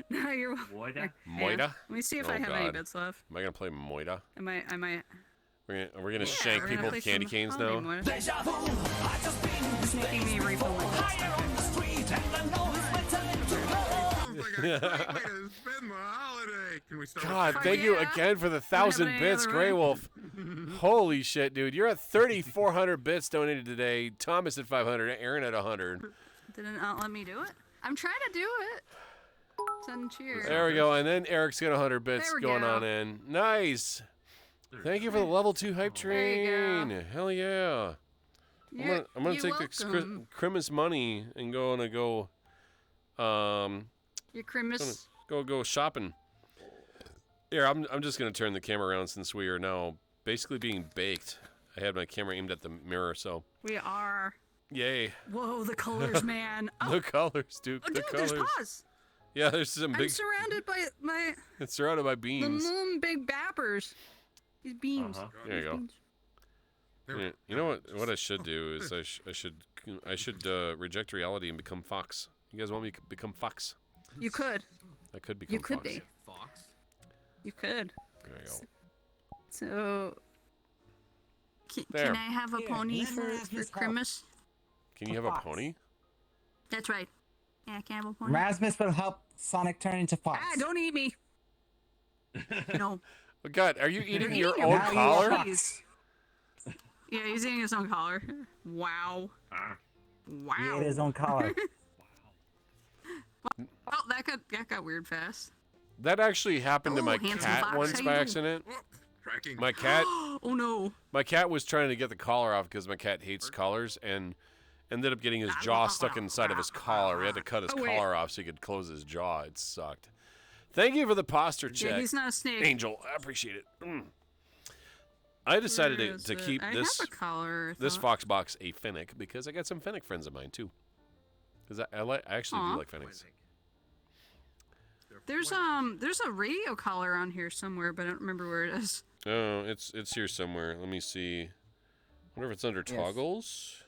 No, you're Moida? Moida? Yeah. Let me see if I have any bits left. Am I going to play Moida? I might. We're gonna shank people with candy canes now. It's making me refill my God, thank you again for the 1,000 bits, Grey Wolf. Holy shit, dude. You're at 3,400 bits donated today. Thomas at 500, Aaron at 100. Didn't let me do it? I'm trying to do it. Send cheers. There we go, and then Eric's got 100 bits going on in. Nice. Thank you for the level 2 hype train. Hell yeah. I'm gonna take the Christmas money and go. Your Christmas. Go shopping. Here, I'm just gonna turn the camera around since we are now basically being baked. I had my camera aimed at the mirror, so. We are. Yay. Whoa, the colors, man. The colors, dude. Oh, dude, colors. There's paws. Yeah, there's some big. I'm surrounded by my. It's surrounded by beans. The big bappers. These beans. There you go. Yeah, you know what I should do is I should reject reality and become Fox. You guys want me to become Fox? You could. I could become. You could Fox. be. Fox. You could. There you go. So. Can I have a pony for Christmas? Can you have a pony? That's right. Yeah, I can have a pony. Rasmus will help Sonic turn into Fox. Ah, don't eat me. No. Oh God, are you eating your own collar? Yeah, he's eating his own collar. Wow. Wow. He ate his own collar. Well, that got weird fast. That actually happened to my cat once by accident. My cat. Oh no. My cat was trying to get the collar off because my cat hates collars and ended up getting his jaw stuck inside of his collar. We had to cut his collar off so he could close his jaw. It sucked. Thank you for the posture check. Yeah, he's not a snake. Angel, I appreciate it. I decided to keep I this have a collar, I this thought. Fox box a Fennec because I got some Fennec friends of mine too. Because I actually do like Fennecs. There's a radio collar on here somewhere, but I don't remember where it is. Oh, it's here somewhere. Let me see. I wonder if it's under toggles.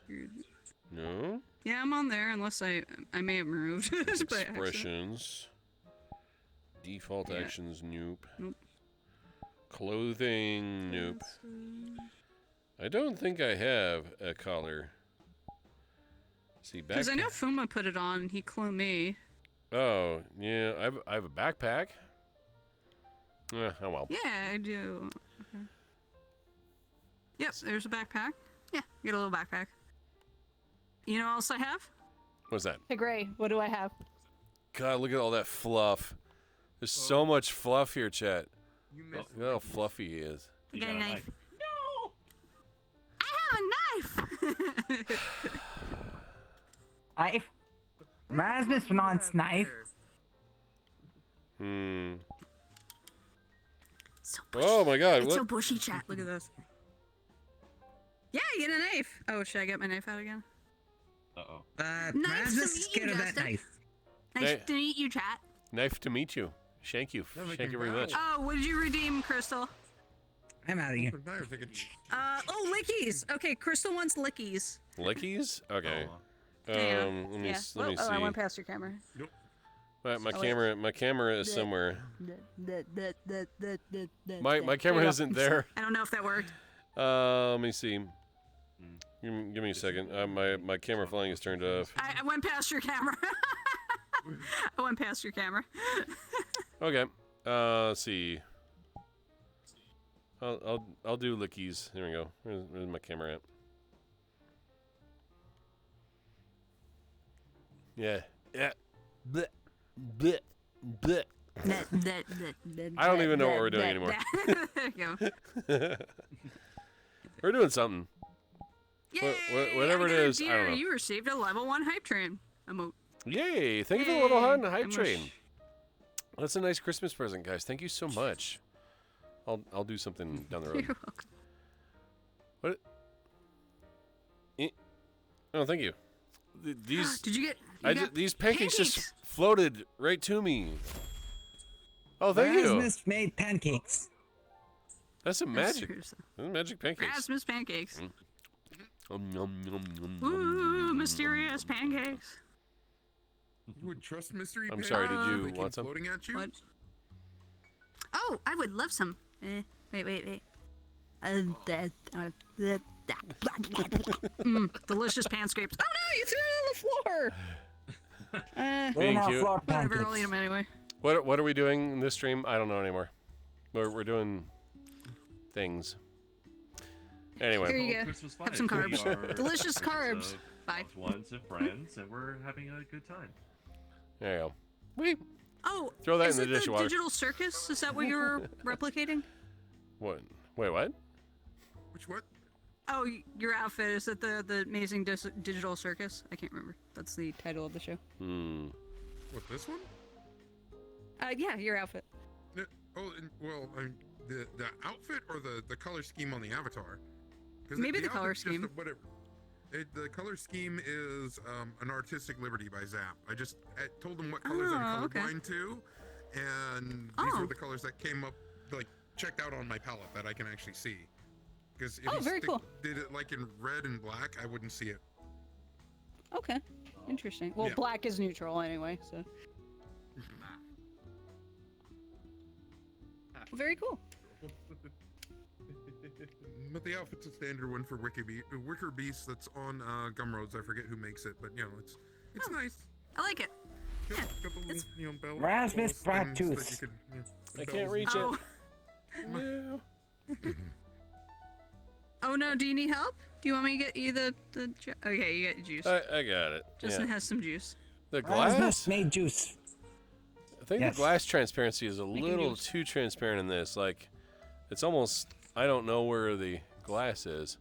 No. Yeah, I'm on there unless I may have moved. by accident. Expressions. Default actions. Nope. Nope. Clothing. Nope. I don't think I have a collar. See, backpack. Because I know Fuma put it on and he cloned me. Oh, yeah. I have a backpack. Oh well. Yeah, I do. Okay. Yep, there's a backpack. Yeah, you get a little backpack. You know what else I have? What's that? Hey, Gray, what do I have? God, look at all that fluff. There's so much fluff here, chat. Look at how fluffy he is. You got a knife. No! I have a knife! Knife? Rasmus wants knife. Oh my god, It's what? so bushy, chat. Look at this. Yeah, you get a knife. Oh, should I get my knife out again? Uh-oh. Nice to Rasmus is meet scared you, of that Justin. knife. Nice to meet you, chat. Nice to meet you. Thank you. Thank you very much. Oh, what did you redeem, Crystal? I'm out of here. Oh, lickies. Okay, Crystal wants lickies. Lickies? Okay. Yeah. Let me see. I went past your camera. Nope. My camera is somewhere. My camera isn't there. I don't know if that worked. Let me see. Give me a second. My camera flying is turned off. I went past your camera. I went past your camera. Okay. Let's see. I'll do lickies. There we go. Where's my camera at? Yeah. Yeah. Bleh. Bleh. Bleh. I don't even know what we're doing anymore. There you go. We're doing something. Yay! Whatever it is, I don't know. You received a level 1 hype train emote. Yay! Thank you for the little hunt hype train. That's a nice Christmas present, guys. Thank you so much. I'll do something down the road. You're welcome. What? Oh, thank you. These Did you get? These pancakes just floated right to me. Oh, thank you. Rasmus made pancakes. That's some magic. Magic pancakes. Rasmus pancakes. Nom. Ooh, mysterious pancakes. You would trust mystery I'm pancakes? sorry, did you They keep want some? floating at you? What? Oh, I would love some. Wait. Delicious pan scrapes. Oh no, you threw it on the floor. Thank you. Whatever, I'll eat them anyway. What are we doing in this stream? I don't know anymore. We're doing things. Anyway. Here you go. Have some carbs. Delicious carbs. Bye. Ones and friends, and we're having a good time. There you go. Wait. Oh, Throw that is in the it dishwater. Digital Circus? Is that what you're replicating? What? Wait, what? Which what? Oh, your outfit. Is it the Amazing Digital Circus? I can't remember. That's the title of the show. What, this one? Yeah, your outfit. The outfit or the color scheme on the avatar? Maybe the color scheme. The color scheme is an artistic liberty by Zap. I told them what colors I'm colorblind to, and these were the colors that came up, like, checked out on my palette that I can actually see. Because if very cool. did it like in red and black, I wouldn't see it. Okay, interesting. Well, Yeah. black is neutral anyway, so. Very cool. But the outfit's a standard one for Wicker Beast that's on Gumroads. I forget who makes it, but it's nice. I like it. Yeah. Got the little, bell. Rasmus brought things tooth. that you could, I can't reach Oh. it. No. Oh no, do you need help? Do you want me to get you the okay, you get juice. I got it. Justin Yeah. has some juice. The glass Rasmus made juice. I think Yes. the glass transparency is a Making little juice. too transparent in this. Like, it's almost, I don't know where the glass is.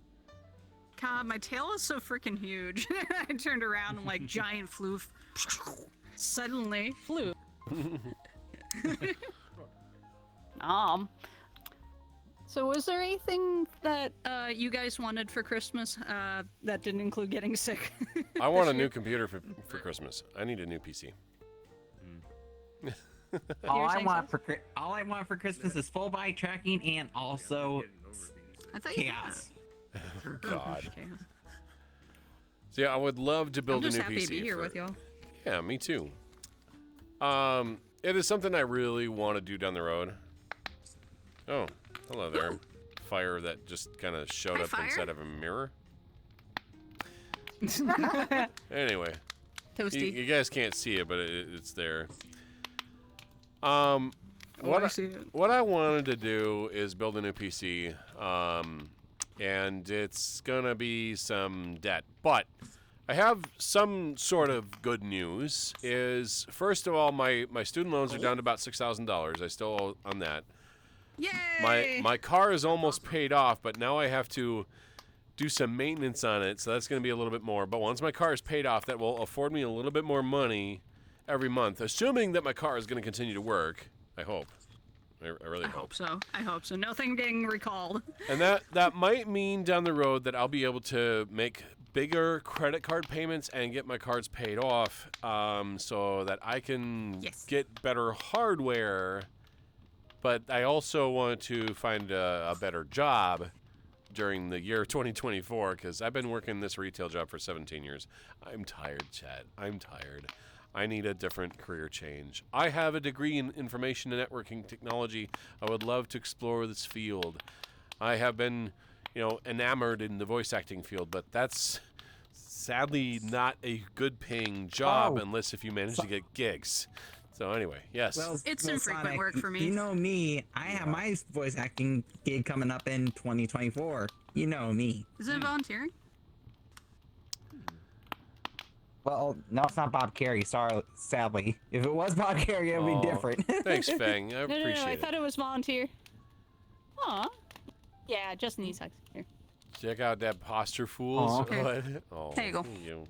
God, my tail is so freaking huge. I turned around and like giant flew. Suddenly flew. So was there anything that you guys wanted for Christmas that didn't include getting sick? I want a new computer for Christmas. I need a new PC. all I want for Christmas is full bike tracking and also chaos. God. So yeah, I would love to build a new PC. I'm just happy to be here with y'all. Yeah, me too. It is something I really want to do down the road. Oh, hello there. Ooh. Fire that just kind of showed up inside of a mirror. Anyway, Toasty. You guys can't see it, but it's there. What I wanted to do is build a new PC, and it's gonna be some debt. But I have some sort of good news. Is first of all, my student loans are down to about $6,000. I still owe on that. Yay! My car is almost paid off, but now I have to do some maintenance on it, so that's going to be a little bit more. But once my car is paid off, that will afford me a little bit more money every month, assuming that my car is going to continue to work. I hope. I really hope so. I hope so. Nothing getting recalled. And that might mean down the road that I'll be able to make bigger credit card payments and get my cards paid off, so that I can get better hardware. But I also want to find a better job during the year 2024, because I've been working this retail job for 17 years. I'm tired, Chad. I'm tired. I need a different career change. I have a degree in information and networking technology. I would love to explore this field. I have been, enamored in the voice acting field, but that's sadly not a good paying job unless if you manage to get gigs. So anyway, yes. Well, it's infrequent work for me. You know me. I have my voice acting gig coming up in 2024. You know me. Is it volunteering? Well, no, it's not Bob Carey. Sorry, sadly. If it was Bob Carey, it would be different. Thanks, Fang. I appreciate it. No, I thought it was volunteer. Aw. Yeah, just needs hugs here. Check out that posture, fools. Okay. Oh, there you go. You.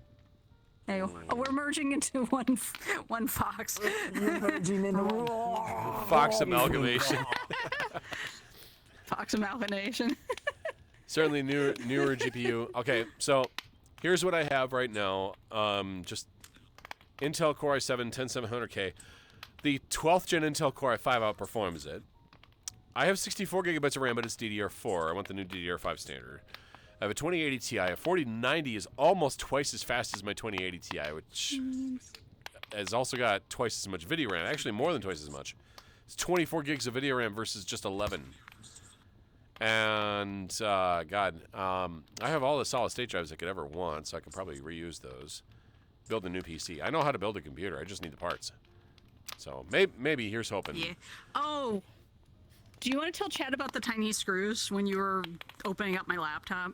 There you go. Oh, we're merging into one fox. We're merging into Fox amalgamation. Fox amalgamation. Certainly newer GPU. Okay, so here's what I have right now. Just Intel Core i7 10700K. The 12th gen Intel Core i5 outperforms it. I have 64 gigabytes of RAM, but it's DDR4. I want the new DDR5 standard. I have a 2080 Ti. A 4090 is almost twice as fast as my 2080 Ti, which has also got twice as much video RAM. Actually, more than twice as much. It's 24 gigs of video RAM versus just 11. And, I have all the solid-state drives I could ever want, so I could probably reuse those. Build a new PC. I know how to build a computer. I just need the parts. So, maybe here's hoping. Yeah. Oh! Do you want to tell Chad about the tiny screws when you were opening up my laptop?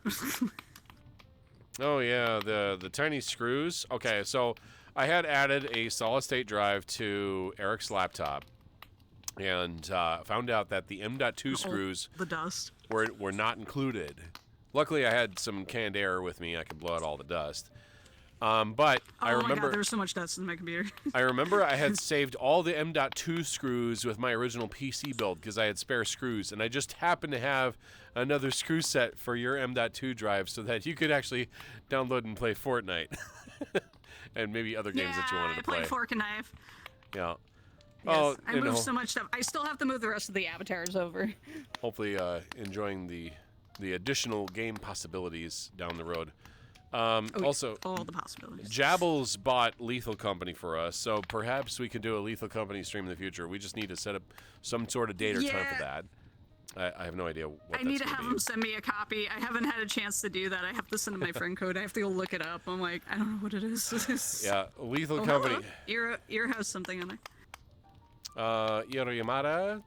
Oh, yeah, the tiny screws. Okay, so I had added a solid-state drive to Eric's laptop and found out that the M.2 screws the dust were not included. Luckily, I had some canned air with me. I could blow out all the dust. But I remember... Oh my god, there's so much dust in my computer. I remember I had saved all the M.2 screws with my original PC build because I had spare screws, and I just happened to have another screw set for your M.2 drive so that you could actually download and play Fortnite. And maybe other games that you wanted to play. I played Fork and Knife. Yeah. Yes, I moved so much stuff. I still have to move the rest of the avatars over. Hopefully enjoying the additional game possibilities down the road. Also, all the possibilities. Jabbles bought Lethal Company for us, so perhaps we could do a Lethal Company stream in the future. We just need to set up some sort of date or time for that. I have no idea what that's I need to have him send me a copy. I haven't had a chance to do that. I have to send him my friend code. I have to go look it up. I'm like, I don't know what it is. Yeah, Lethal Company. Ear has something on there. Yamada.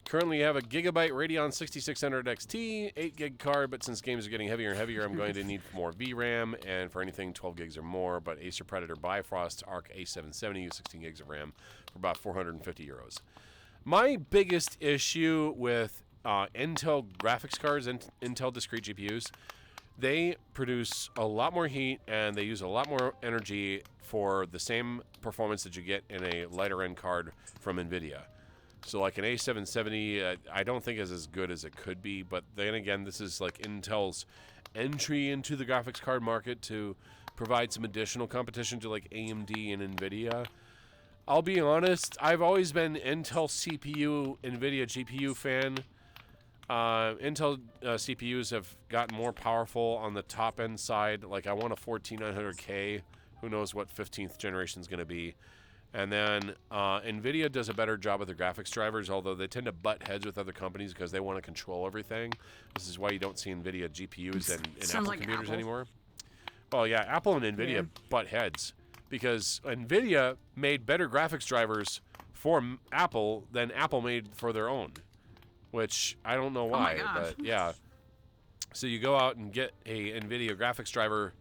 Currently have a gigabyte Radeon 6600 XT, 8 gig card, but since games are getting heavier and heavier, I'm going to need more VRAM, and for anything 12 gigs or more, but Acer Predator Bifrost Arc A770 16 gigs of RAM for about 450 euros. My biggest issue with Intel graphics cards and Intel discrete GPUs, they produce a lot more heat and they use a lot more energy for the same performance that you get in a lighter end card from NVIDIA. So like an A770, I don't think is as good as it could be. But then again, this is like Intel's entry into the graphics card market to provide some additional competition to like AMD and NVIDIA. I'll be honest, I've always been Intel CPU, NVIDIA GPU fan. Intel CPUs have gotten more powerful on the top end side. Like I want a 14900K. Who knows what 15th generation is going to be. And then NVIDIA does a better job with their graphics drivers, although they tend to butt heads with other companies because they want to control everything. This is why you don't see NVIDIA GPUs in Apple like computers Apple. anymore. Well, yeah, Apple and NVIDIA butt heads because NVIDIA made better graphics drivers for Apple than Apple made for their own, which I don't know why, but yeah. So you go out and get a NVIDIA graphics driver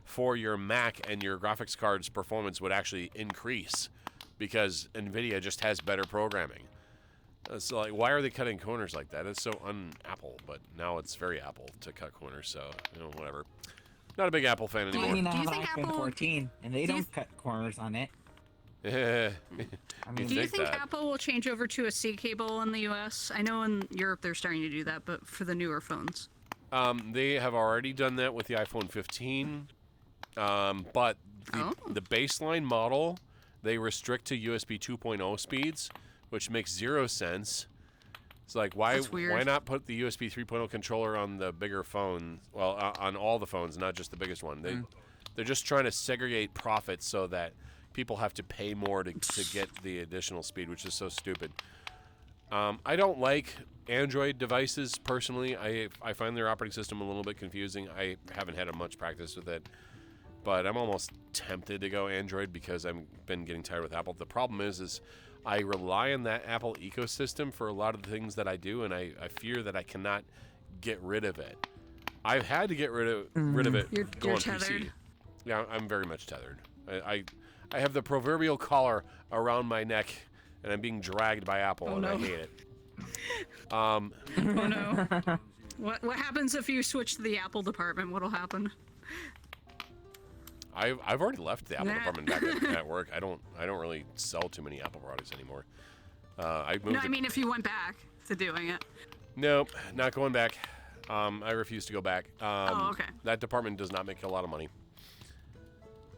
for your Mac and your graphics card's performance would actually increase because NVIDIA just has better programming. So like, why are they cutting corners like that? It's so un-Apple, but now it's very Apple to cut corners, so, you know, whatever. Not a big Apple fan anymore. I mean, I Do you have an think iPhone Apple- 14, and they don't cut corners on it. Yeah. I mean, Do you think that. Apple will change over to a C cable in the US? I know in Europe they're starting to do that, but for the newer phones. They have already done that with the iPhone 15, but the baseline model, they restrict to USB 2.0 speeds, which makes zero sense. It's like, why not put the USB 3.0 controller on the bigger phone? Well, on all the phones, not just the biggest one. They're just trying to segregate profits so that people have to pay more to get the additional speed, which is so stupid. I don't like Android devices personally. I find their operating system a little bit confusing. I haven't had much practice with it, but I'm almost tempted to go Android because I've been getting tired with Apple. The problem is I rely on that Apple ecosystem for a lot of the things that I do, and I fear that I cannot get rid of it. I've had to get rid of it You're going tethered. PC. Yeah, I'm very much tethered. I have the proverbial collar around my neck, and I'm being dragged by Apple, and I hate it. Oh no. What happens if you switch to the Apple department? What'll happen? I've already left the Apple department back at work. I don't really sell too many Apple products anymore. I mean if you went back to doing it. Nope, not going back. I refuse to go back. Okay. That department does not make a lot of money.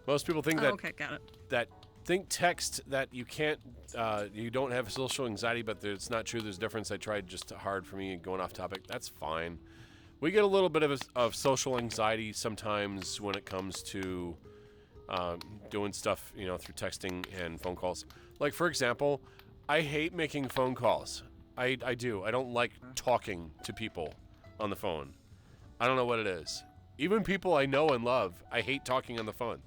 Most people think that okay, got it. that think text that you can't, you don't have social anxiety, but it's not true. There's a difference. I tried just hard for me going off topic. That's fine. We get a little bit of social anxiety sometimes when it comes to doing stuff, you know, through texting and phone calls. Like, for example, I hate making phone calls. I do. I don't like talking to people on the phone. I don't know what it is. Even people I know and love, I hate talking on the phone.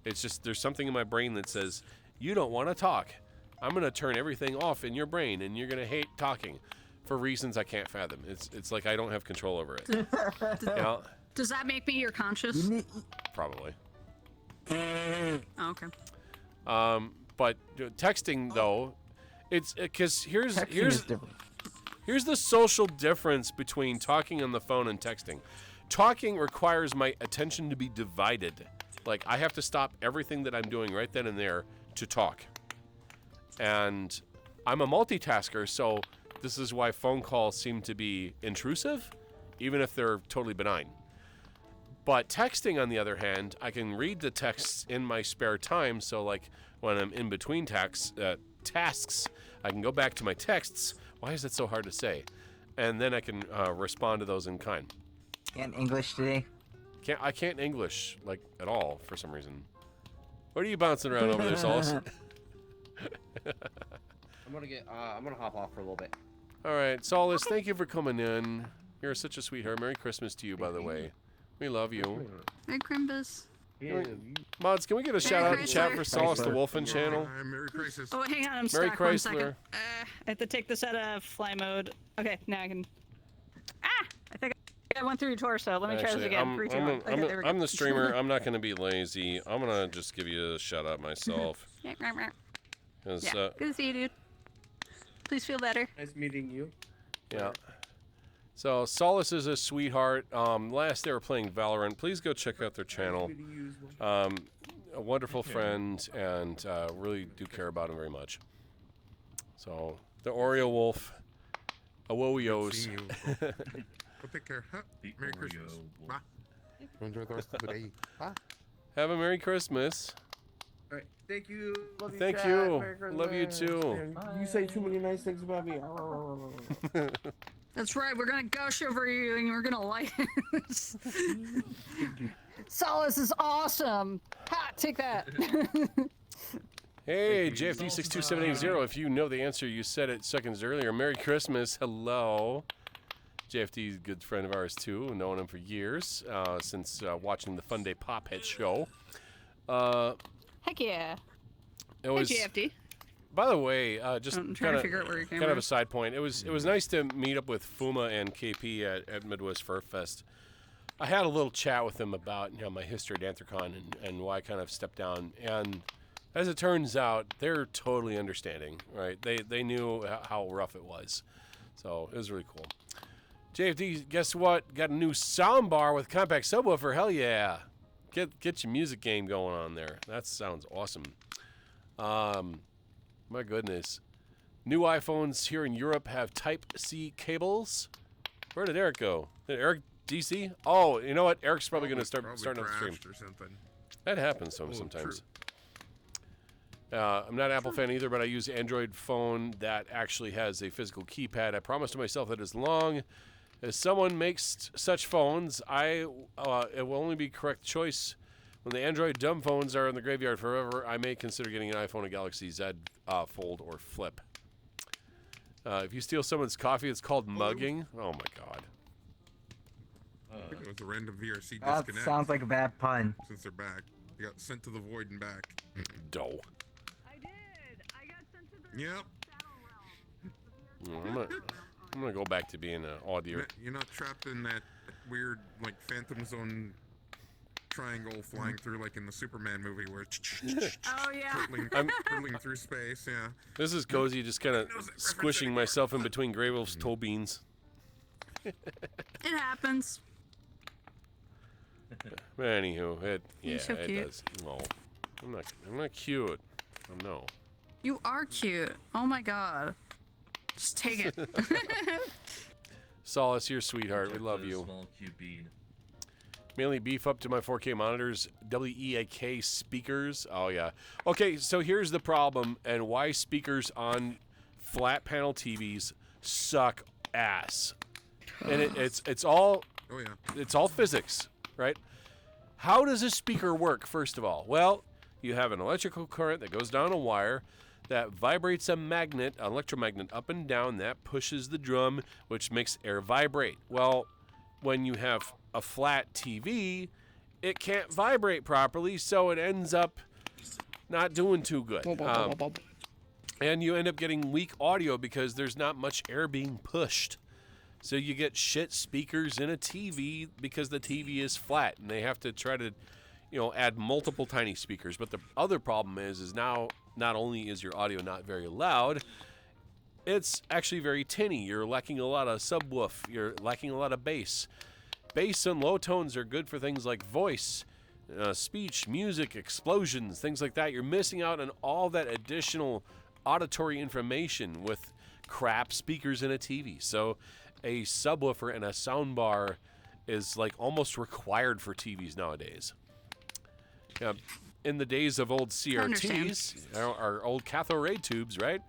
It's just, there's something in my brain that says, you don't want to talk. I'm going to turn everything off in your brain, and you're going to hate talking for reasons I can't fathom. It's like I don't have control over it. Yeah. Does that make me your conscious? Probably. Okay. But texting though, it's because here's the social difference between talking on the phone and texting. Talking requires my attention to be divided. Like, I have to stop everything that I'm doing right then and there to talk. And I'm a multitasker, so this is why phone calls seem to be intrusive, even if they're totally benign. But texting, on the other hand, I can read the texts in my spare time, so like when I'm in between tasks, I can go back to my texts. Why is it so hard to say? And then I can respond to those in kind. Can't English today? I can't English, like, at all, for some reason. What are you bouncing around over there, Solace? I'm gonna hop off for a little bit. All right, Solace, thank you for coming in. You're such a sweetheart. Merry Christmas to you, by the way. We love you. Hey, Crimbus. Mods, can we get a shout out in chat for Solace the Wolfen channel? Merry Crisis. Oh, hang on, I'm Merry stuck. 1 Chrysler. second. I have to take this out of fly mode. Okay, now I can. I think I went through your torso. Let me try this again. 3, 2, 1. Okay, there we go. I'm the streamer. I'm not going to be lazy. I'm going to just give you a shout out myself. Yeah, Good to see you, dude. Please feel better. Nice meeting you. Yeah. So Solace is a sweetheart. Last they were playing Valorant. Please go check out their channel. A wonderful friend, and really do care about him very much. So The Oreo Wolf. See you. Well, take care. Huh? Merry Christmas. Bye. Enjoy the rest of the day. Bye. Have a Merry Christmas. All right. Thank you. Love you, Thank Chad. you. Merry Christmas. Love you too. Man, you say too many nice things about me. That's right. We're gonna gush over you, and we're gonna like it. Solace is awesome. Ha! Take that. Hey, JFD62780, if you know the answer, you said it seconds earlier. Merry Christmas. Hello. JFD is a good friend of ours, too. We've known him for years, since watching the Fun Day Pop Hit show. Heck yeah. It was, Hey, JFD. by the way, just I'm trying to figure out where you came kind of from. a side point. It was nice to meet up with Fuma and KP at Midwest Fur Fest. I had a little chat with them about my history at Anthrocon and why I kind of stepped down. And as it turns out, they're totally understanding, right? They knew how rough it was. So it was really cool. JFD, guess what? Got a new soundbar with compact subwoofer. Hell yeah. Get your music game going on there. That sounds awesome. My goodness. New iPhones here in Europe have Type-C cables. Where did Eric go? Did Eric DC? Oh, you know what? Eric's probably going to start another stream. Or something. That happens sometimes. I'm not an Apple fan either, but I use an Android phone that actually has a physical keypad. I promised to myself that as long as someone makes such phones, it will only be correct choice. When the Android dumb phones are in the graveyard forever, I may consider getting an iPhone, a Galaxy Z Fold, or Flip. If you steal someone's coffee, it's called mugging. Oh my god. I think it was a random VRC That disconnect. sounds like a bad pun. Since they're back. They got sent to the void and back. Dough. I did. I got sent to the Yep. Shadow Realm. I'm gonna go back to being an audio. You're not trapped in that weird, like, Phantom Zone triangle flying through, like in the Superman movie, where it's Oh yeah. hurtling through space. Yeah. This is cozy, just kind of squishing myself in between Grey Wolf's toe beans. It happens. But anywho, You're so it cute. does. No, I'm not cute. No. You are cute. Oh my god. Just take it. Solace, you're a sweetheart. We love you. Small cute bean. Mainly beef up to my 4K monitors, WEAK speakers. Oh yeah. Okay, so here's the problem and why speakers on flat panel TVs suck ass. And it's all it's all physics, right? How does a speaker work, first of all? Well, you have an electrical current that goes down a wire that vibrates a magnet, an electromagnet up and down that pushes the drum, which makes air vibrate. Well, when you have a flat TV, it can't vibrate properly, so it ends up not doing too good. And you end up getting weak audio because there's not much air being pushed. So you get shit speakers in a TV because the TV is flat, and they have to try to, add multiple tiny speakers. But the other problem is now not only is your audio not very loud, it's actually very tinny. You're lacking a lot of subwoof. You're lacking a lot of bass. Bass and low tones are good for things like voice, speech, music, explosions, things like that. You're missing out on all that additional auditory information with crap speakers in a TV. So a subwoofer and a soundbar is like almost required for TVs nowadays. In the days of old CRTs, our old cathode ray tubes, right?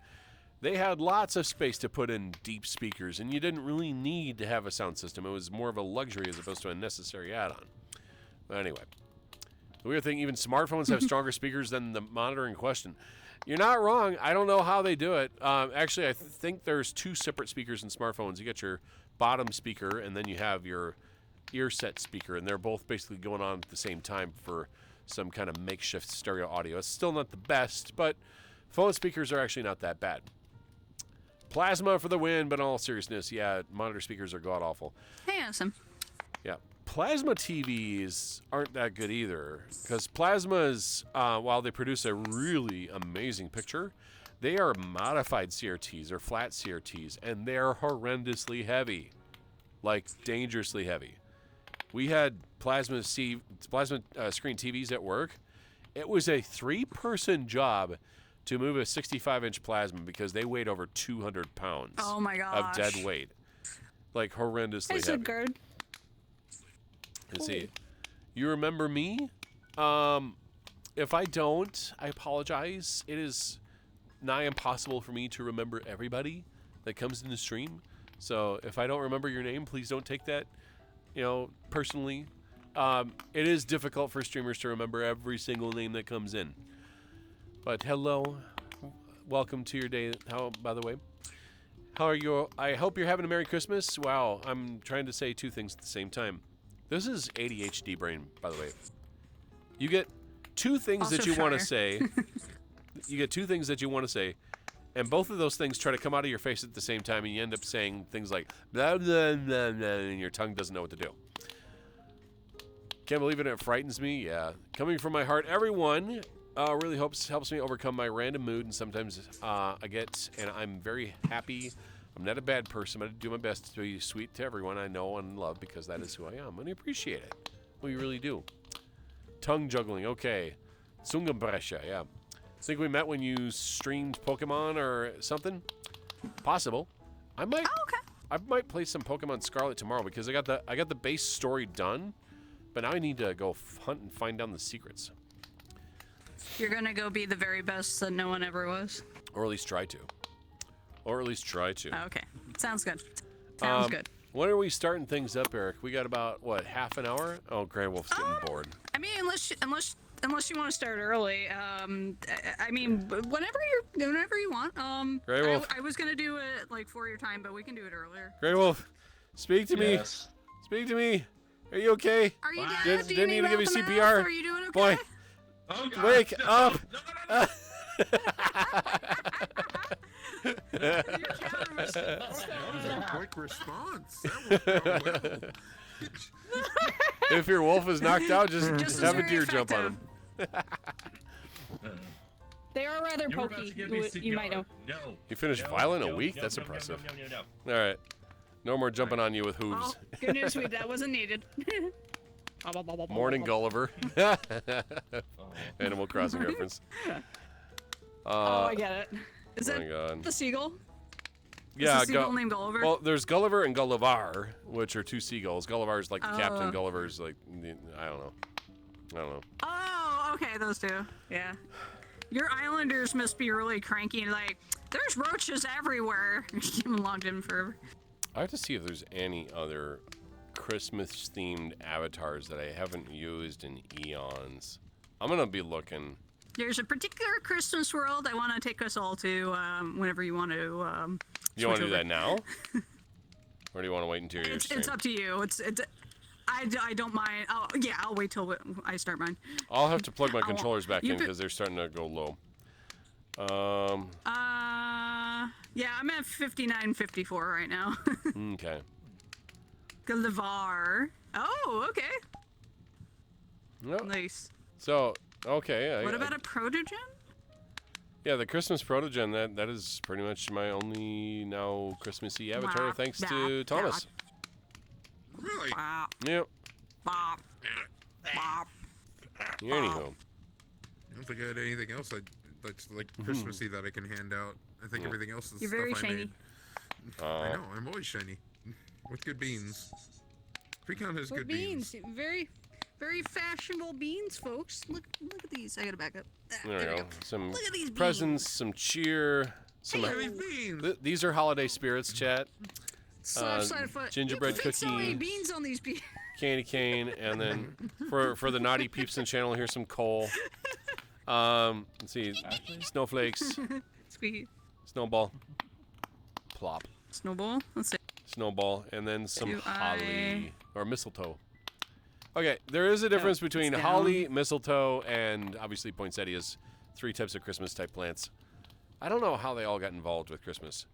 They had lots of space to put in deep speakers, and you didn't really need to have a sound system. It was more of a luxury as opposed to a necessary add-on. But anyway, the weird thing, even smartphones have stronger speakers than the monitor in question. You're not wrong. I don't know how they do it. Actually, I think there's two separate speakers in smartphones. You got your bottom speaker, and then you have your ear set speaker, and they're both basically going on at the same time for some kind of makeshift stereo audio. It's still not the best, but phone speakers are actually not that bad. Plasma for the win, but in all seriousness, yeah, monitor speakers are god-awful. Hey, Awesome. Yeah. Plasma TVs aren't that good either, because plasmas, while they produce a really amazing picture, they are modified CRTs or flat CRTs, and they're horrendously heavy, like dangerously heavy. We had plasma screen TVs at work. It was a 3-person job to move a 65-inch plasma because they weighed over 200 pounds Oh my of gosh. dead weight. Like horrendously Hey, heavy. Sonicgott. Let's see. You remember me? If I don't, I apologize. It is nigh impossible for me to remember everybody that comes in the stream. So if I don't remember your name, please don't take that, personally. It is difficult for streamers to remember every single name that comes in. But hello, welcome to your day. By the way, how are you? I hope you're having a Merry Christmas. Wow, I'm trying to say two things at the same time. This is ADHD brain, by the way. You get two things that you want to say. You get two things that you want to say, and both of those things try to come out of your face at the same time, and you end up saying things like blah, blah, blah, blah, and your tongue doesn't know what to do. Can't believe it. It frightens me. Yeah. Coming from my heart, everyone really helps me overcome my random mood, and sometimes and I'm very happy. I'm not a bad person, but I do my best to be sweet to everyone I know and love because that is who I am, and I appreciate it. We really do. Tongue juggling, okay. Zungenbrecher, yeah. Think we met when you streamed Pokemon or something? Possible. I might. Oh, okay. I might play some Pokemon Scarlet tomorrow because I got the base story done, but now I need to go hunt and find down the secrets. You're gonna go be the very best that no one ever was. Or at least try to. Okay, sounds good. Sounds good. When are we starting things up, Eric? We got about half an hour? Oh, Grey Wolf's getting bored. I mean, unless you want to start early. I mean, whenever you want. Grey Wolf. I was gonna do it like for your time, but we can do it earlier. Grey Wolf, speak to me. Speak to me. Are you okay? Are you dead? Do you need to give me CPR? Are you doing okay? Boy, wake up! That was a quick response. That worked out well. If your wolf is knocked out, just have a deer jump on him. They are rather pokey. You might know. No. You finished violent a week? That's impressive. No. All right. No more jumping on you with hooves. Oh, good news, sweet. That wasn't needed. Morning Gulliver. Animal Crossing reference. Oh, I get it. Is my that God. the seagull? Yeah, is the seagull named Gulliver? Well, there's Gulliver and Gullivar, which are two seagulls. Gullivar's like the captain. Oh. Gulliver's like, I don't know. Oh, okay, those two. Yeah. Your islanders must be really cranky. Like, there's roaches everywhere. You haven't logged in forever. I have to see if there's any other Christmas-themed avatars that I haven't used in eons. I'm gonna be looking. There's a particular Christmas world I want to take us all to whenever you want to. You want to do that now? Or do you want to wait until your stream? It's up to you. I don't mind. I'll wait till I start mine. I'll have to plug my controllers back in because they're starting to go low. Yeah, I'm at 59.54 right now. Okay. Gullivar. Oh, okay. Yep. Nice. So, okay. What about a protogen? Yeah, the Christmas protogen, that is pretty much my only now Christmassy avatar, thanks to Thomas. Really? Yep. I Anyhow. don't think I had anything else that's like Christmassy that I can hand out. I think everything else is You're stuff very I shiny. made. I know, I'm always shiny. With good beans. Precon has good beans. Very, very fashionable beans, folks. Look at these. I gotta back up. There we go. Some Look at these presents, some cheer. These are holiday spirits, chat. Gingerbread you cookie. So many beans on these beans. Candy cane, and then for the naughty peeps in the channel, here's some coal. Let's see, snowflakes. Sweet. Snowball. Plop. Snowball. Let's see. Snowball, and then some holly or mistletoe. Okay, there is a difference between holly, mistletoe, and obviously poinsettias. 3 types of Christmas type plants. I don't know how they all got involved with Christmas,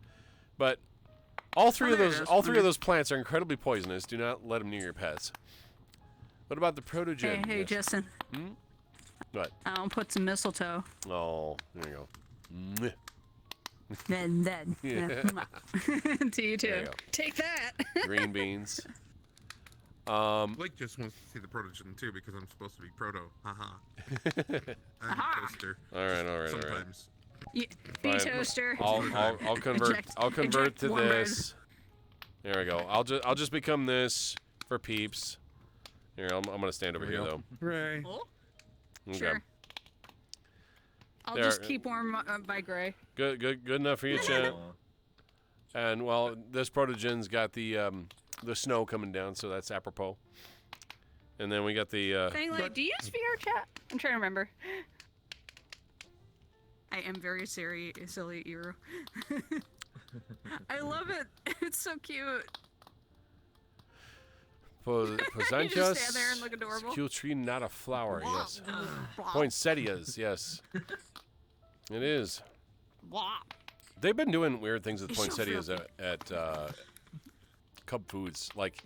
but all three of those plants are incredibly poisonous. Do not let them near your pets. What about the protogen? Hey, Justin. What? I'll put some mistletoe. Oh, there you go. Then. Yeah. To you too. Take that. Green beans. Blake just wants to see the protogen too because I'm supposed to be proto. Haha. I'm a toaster. All right. Sometimes. Be toaster. I'll convert. I'll convert eject to one bread. this. There we go. I'll just become this for peeps. Here, I'm gonna stand over here though. Right. Oh, Okay. sure. I'll just keep warm by Gray. Good enough for you, Chet. And well, this protogen's got the snow coming down, so that's apropos. And then we got the. Do you use VRChat? I'm trying to remember. I am very silly, Eero. I love it. It's so cute. You just stand there and look adorable. Skill tree, not a flower. Yes. Poinsettias. Yes. It is. They've been doing weird things with poinsettias at Cub Foods. Like,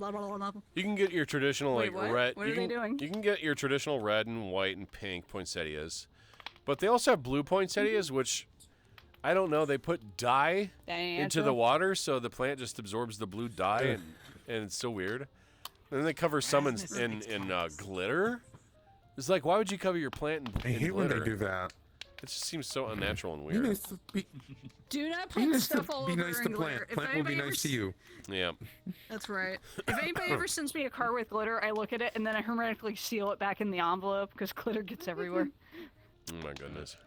you can get your traditional red. What are they doing? You can get your traditional red and white and pink poinsettias, but they also have blue poinsettias, which I don't know. They put dye into the water, so the plant just absorbs the blue dye, and it's so weird. And then they cover some in glitter. It's like, why would you cover your plant in I hate glitter? when they do that. It just seems so unnatural and weird. Do not put stuff all over Be nice to in plant. glitter. Plant will be nice to you. Yeah. That's right. If anybody ever sends me a car with glitter, I look at it and then I hermetically seal it back in the envelope because glitter gets everywhere. Oh my goodness.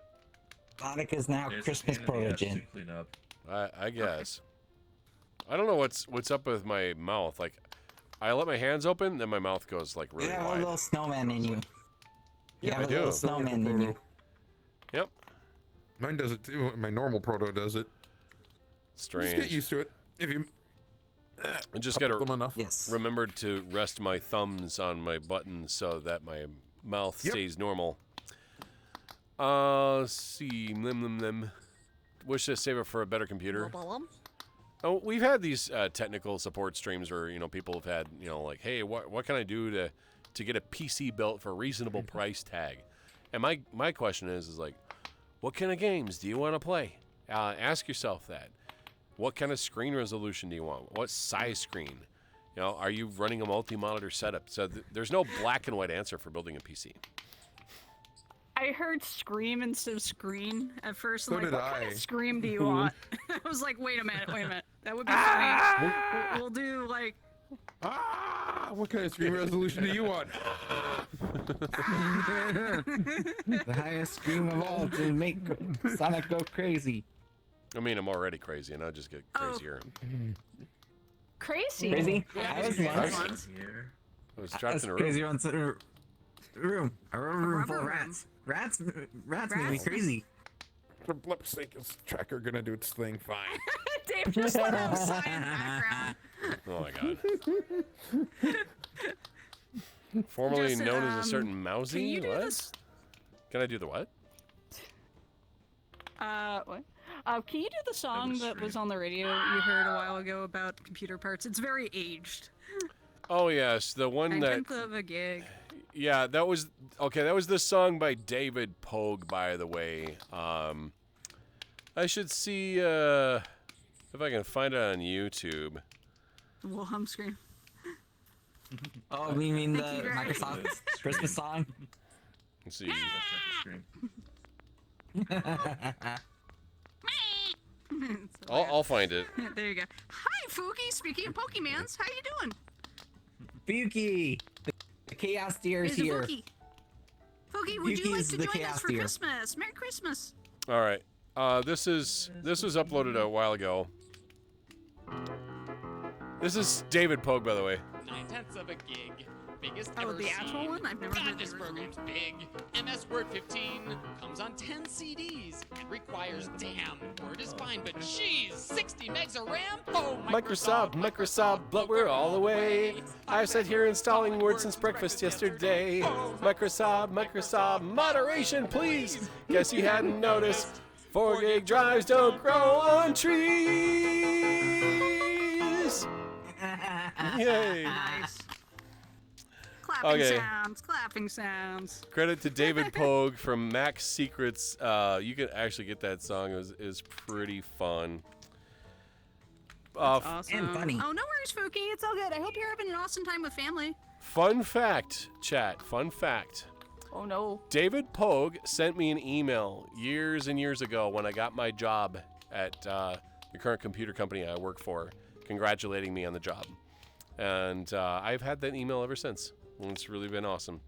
Sonic is now Christmas protogen. I guess. I don't know what's up with my mouth. Like, I let my hands open, then my mouth goes like really You have wide. a little snowman in you. Yeah, you have a little snowman in you. Yep. Mine does it too. My normal proto does it. Strange. Just get used to it. If you. I just gotta remember to rest my thumbs on my buttons so that my mouth stays normal. Let's see. Wish to save it for a better computer. Oh, we've had these technical support streams where people have had like, hey, what can I do to get a PC built for a reasonable price tag? And my question is like, what kind of games do you want to play? Ask yourself that. What kind of screen resolution do you want? What size screen? Are you running a multi-monitor setup? So there's no black and white answer for building a PC. I heard scream instead of screen at first. So I'm like, did what kind I. of scream do you want? I was like, wait a minute. That would be funny. We'll do like. What kind of screen resolution do you want? The highest scream of all to make Sonic go crazy. I mean, I'm already crazy, and I'll just get crazier. Crazy? Crazy? Yeah, I was once. I was trapped in a room. Crazy once in a room. A room full of rats. Rats made me crazy. For blip's sake, is Tracker gonna do its thing? Fine. Dave just let out sigh in the background. Oh my god. Formerly Justin, known as a certain mousy? can you do What? this? Can I do the what? What? Can you do the song that was on the radio you heard a while ago about computer parts? It's very aged. Oh yes, the one that. 9/10 of a gig. Yeah, that was okay. That was the song by David Pogue, by the way. I should see if I can find it on YouTube. The little hum screen. Oh, you mean the Microsoft Christmas song? Let's see. I'll find it. There you go. Hi, Fooky. Speaking of Pokemans, how you doing? Fuki! The Chaos Deer is here. Fooky. Fooky, would you like Yuki's to the join us Chaos for Deer. Christmas? Merry Christmas. All right. This was uploaded a while ago. This is David Pogue, by the way. 9/10 of a gig. Biggest Oh, ever the actual seen. one? I've never God, heard the this original. program's big. MS Word 15 comes on 10 CDs. It requires Word is fine, but geez, 60 megs of RAM? Oh, Microsoft, but we're all the way. I've sat here installing Word since breakfast yesterday. Microsoft, moderation, please. Guess you hadn't noticed. 4 gig drives don't grow on trees. Yay. Nice. Clapping sounds. Credit to David Pogue from Mac Secrets. You can actually get that song. It was pretty fun. Awesome. And funny. Oh, no worries, Fooky. It's all good. I hope you're having an awesome time with family. Fun fact, chat. Fun fact. Oh no. David Pogue sent me an email years and years ago when I got my job at the current computer company I work for, congratulating me on the job. And I've had that email ever since. And it's really been awesome.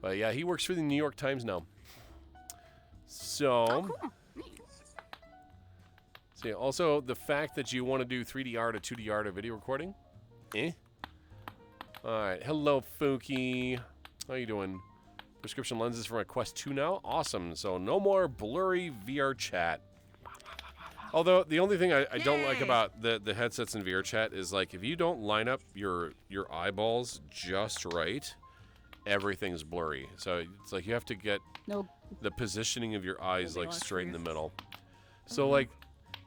But yeah, he works for the New York Times now. So, cool. See, also the fact that you want to do 3D art or 2D art or video recording, All right, hello Fuki. How you doing? Prescription lenses for my Quest 2 now. Awesome. So no more blurry VRChat. Although the only thing I don't like about the headsets in VRChat is like if you don't line up your eyeballs just right, everything's blurry. So it's like you have to get the positioning of your eyes like straight in the middle. So like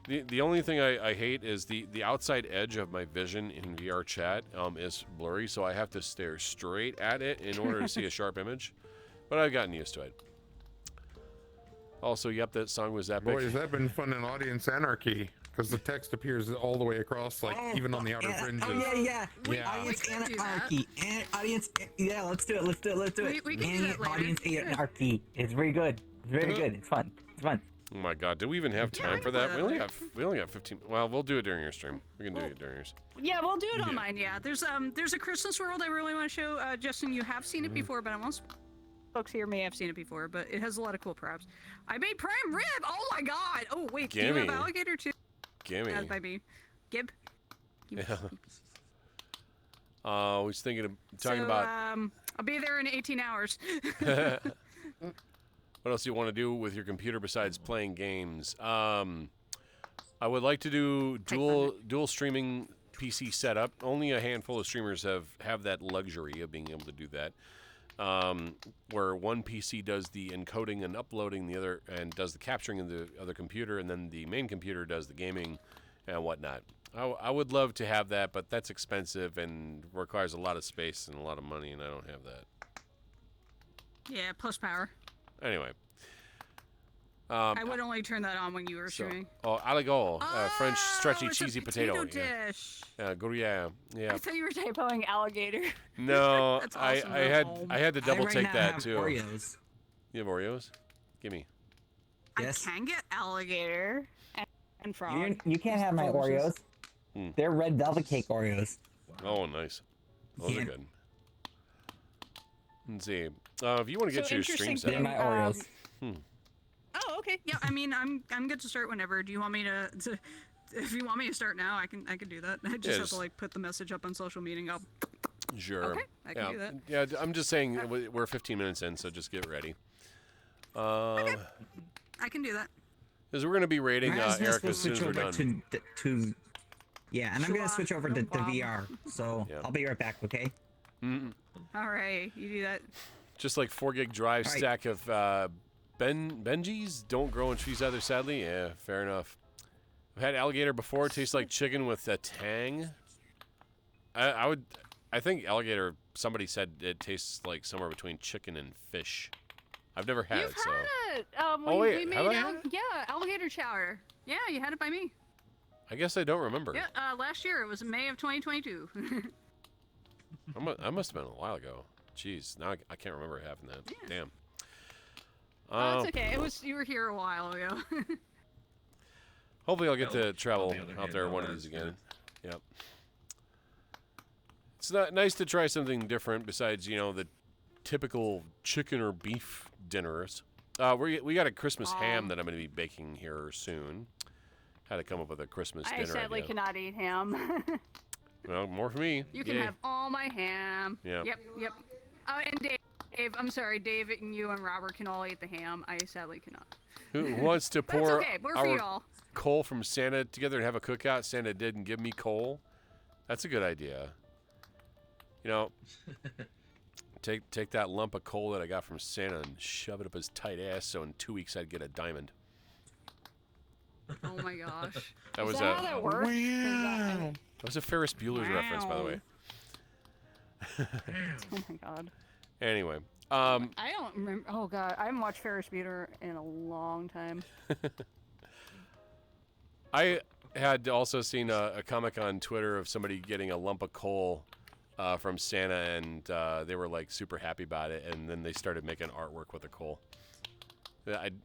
the only thing I hate is the outside edge of my vision in VRChat is blurry, so I have to stare straight at it in order to see a sharp image. But I've gotten used to it. Also, yep, that song was epic. Boy, has that been fun in Audience Anarchy? Because the text appears all the way across, like even on the outer fringes. Oh yeah. Audience Anarchy. Audience. Yeah, let's do it. Let's do it. We can do that later. Audience Anarchy. It's very good. It's very good. It's fun. It's fun. Oh my God, do we even have time for that? We only got 15. Well, we'll do it during your stream. We can do it during yours. Yeah, we'll do it on mine. Yeah, there's a Christmas World I really want to show. Justin, you have seen it before, but most folks here may have seen it before. But it has a lot of cool props. I made prime rib. Oh my God. Oh wait, do you have alligator too? Gimme. That's by me. Gib. Yeah. I was thinking of talking about. I'll be there in 18 hours. What else do you want to do with your computer besides playing games? I would like to do dual streaming PC setup. Only a handful of streamers have that luxury of being able to do that. Where one PC does the encoding and uploading, the other and does the capturing of the other computer, and then the main computer does the gaming and whatnot. I would love to have that, but that's expensive and requires a lot of space and a lot of money, and I don't have that. Yeah, plus power. Anyway. I would only turn that on when you were streaming. Oh, aligo, French stretchy cheesy potato. Dish. Yeah, yeah. I thought you were typoing alligator. No, That's awesome. I had to double take that too. Oreos. You have Oreos? Gimme. Yes. I can get alligator and frog. You can't have my Oreos. They're red velvet cake Oreos. Oh, nice. Those are good. Let's see. If you want to get your stream set up. My Oreos. Oh, okay. Yeah, I mean, I'm good to start whenever. Do you want me to if you want me to start now, I can do that. I just have to like put the message up on social media. Sure. Okay, I can do that. Yeah, I'm just saying we're 15 minutes in, so just get ready. Okay. I can do that. Because we're going to be rating Eric as soon as we're done. Yeah, and I'm going to switch over to VR, so I'll be right back, okay? All right, you do that. Just like 4 gig drive stack of Benjis don't grow on trees either, sadly. Yeah, fair enough. I've had alligator before. It tastes like chicken with a tang. I think alligator, somebody said it tastes like somewhere between chicken and fish. I've never had it, so. Had it. We made alligator chowder. Yeah, you had it by me. I guess I don't remember. Yeah, last year. It was May of 2022. I must have been a while ago. Jeez, now I can't remember having that. Yeah. Damn. That's okay. You were here a while ago. Hopefully I'll get to travel out there one of these again. Yep. It's nice to try something different besides, the typical chicken or beef dinners. We got a Christmas ham that I'm going to be baking here soon. Had to come up with a Christmas dinner. I sadly cannot eat ham. Well, more for me. You can have all my ham. Yeah. Yep. Oh, and Dave, I'm sorry, Dave and you and Robert can all eat the ham. I sadly cannot. Who wants to pour our coal from Santa together and have a cookout? Santa didn't give me coal. That's a good idea. Take that lump of coal that I got from Santa and shove it up his tight ass so in 2 weeks I'd get a diamond. Oh my gosh. That was how that works? That was a Ferris Bueller's reference, by the way. Oh my God. Anyway. I don't remember. Oh God, I haven't watched Ferris Bueller in a long time. I had also seen a comic on Twitter of somebody getting a lump of coal from Santa, and they were like super happy about it. And then they started making artwork with the coal.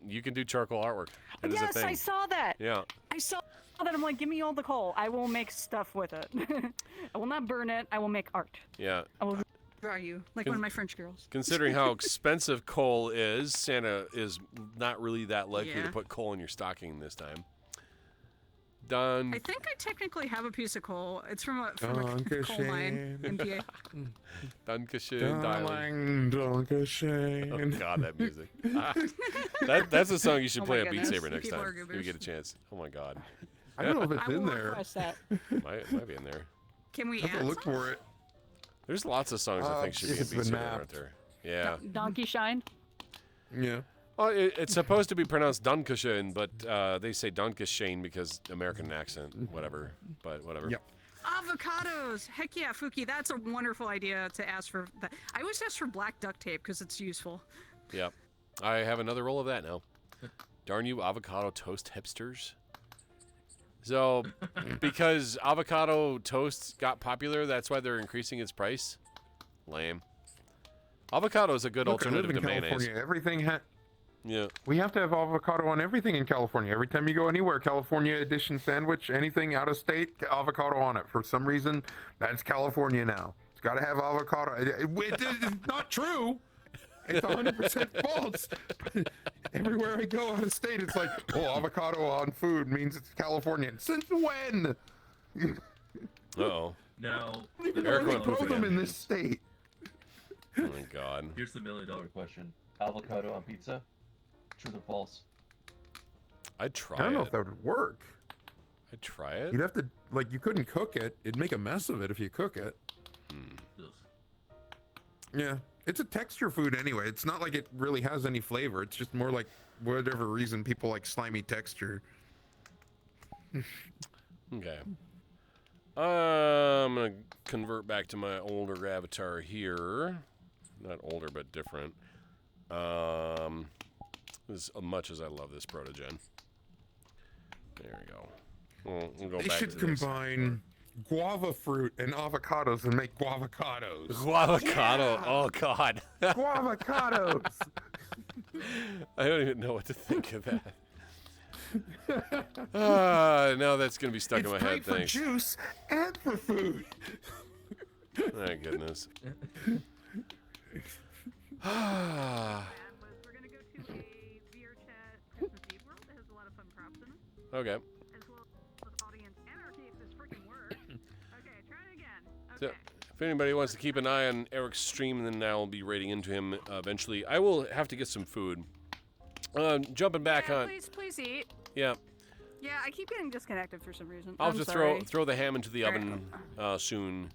You can do charcoal artwork. That is a thing. I saw that. Yeah. I saw that. I'm like, give me all the coal. I will make stuff with it. I will not burn it. I will make art. Yeah. I will draw you like one of my French girls. Considering how expensive coal is, Santa is not really that likely to put coal in your stocking this time. Done. I think I technically have a piece of coal. It's from a coal mine in PA. Dankeschön, darling. Dankeschön. Oh God, that music. That's a song you should play on Beat Saber next time if you get a chance. Oh my God. I don't know if it's in there. Might be in there. Can we have to look for it? There's lots of songs I think should be in Beat Saber right there. Yeah. Donkey Shine. Yeah. Well, it's supposed to be pronounced Dankeschön, but they say Dankeschön because American accent, whatever. But whatever. Yep. Avocados! Heck yeah, Fuki, that's a wonderful idea to ask for. That. I always ask for black duct tape because it's useful. Yep. I have another roll of that now. Darn you avocado toast hipsters. So, because avocado toast got popular, that's why they're increasing its price? Lame. Avocado is a good alternative to mayonnaise. Everything Yeah. We have to have avocado on everything in California. Every time you go anywhere, California edition sandwich, anything out of state, avocado on it. For some reason, that's California now. It's got to have avocado. It's not true. It's 100% false. Everywhere I go out of state, it's like, oh, avocado on food means it's Californian. Since when? Uh-oh. No. Eric went grow them in this state. Oh my God. Here's the $1 million question: avocado on pizza? True or false? I'd try it. I don't know if that would work. I'd try it. You'd have to, like, you couldn't cook it. It'd make a mess of it if you cook it. Yeah. It's a texture food anyway. It's not like it really has any flavor. It's just more like whatever reason people like slimy texture. Okay. I'm going to convert back to my older avatar here. Not older, but different. As much as I love this protogen. There we go. We'll go they back should to combine guava fruit and avocados and make guavacados. Guavocado. Oh, God. Guavacados. I don't even know what to think of that. Now that's going to be stuck in my head. It's great for juice and for food. My goodness. We're gonna go to a VRChat Christmas Eve world that has a lot of fun props in it. Okay. As well as audience anarchy if this freaking works. Okay, try it again. So, Okay. if anybody wants to keep an eye on Eric's stream, then I'll be raiding into him eventually. I will have to get some food. Jumping back on. Please eat. Yeah. Yeah, I keep getting disconnected for some reason. I'll I'm just sorry. throw the ham into the oven soon.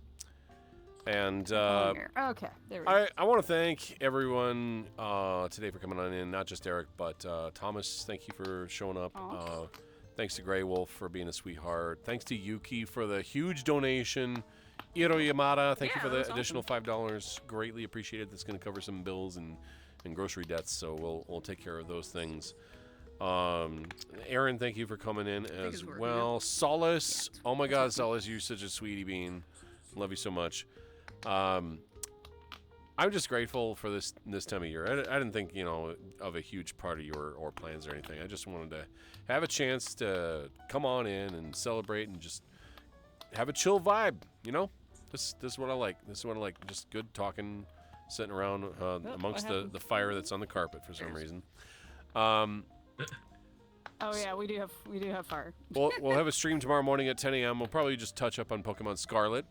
And okay, there we go. I want to thank everyone today for coming on in, not just Eric, but Thomas, thank you for showing up. Thanks to Grey Wolf for being a sweetheart. Thanks to Yuki for the huge donation. Iro Yamada, thank you for the additional $5. Greatly appreciated. That's going to cover some bills and grocery debts, so we'll take care of those things. Aaron, thank you for coming in as well. Solace, oh my God, Solace, you're such a sweetie bean. Love you so much. I'm just grateful for this time of year. I didn't think, of a huge party or plans or anything. I just wanted to have a chance to come on in and celebrate and just have a chill vibe, This is what I like. This is what I like. Just good talking, sitting around amongst the fire that's on the carpet for some reason. Oh yeah, we do have fire. We'll have a stream tomorrow morning at 10 a.m. We'll probably just touch up on Pokemon Scarlet.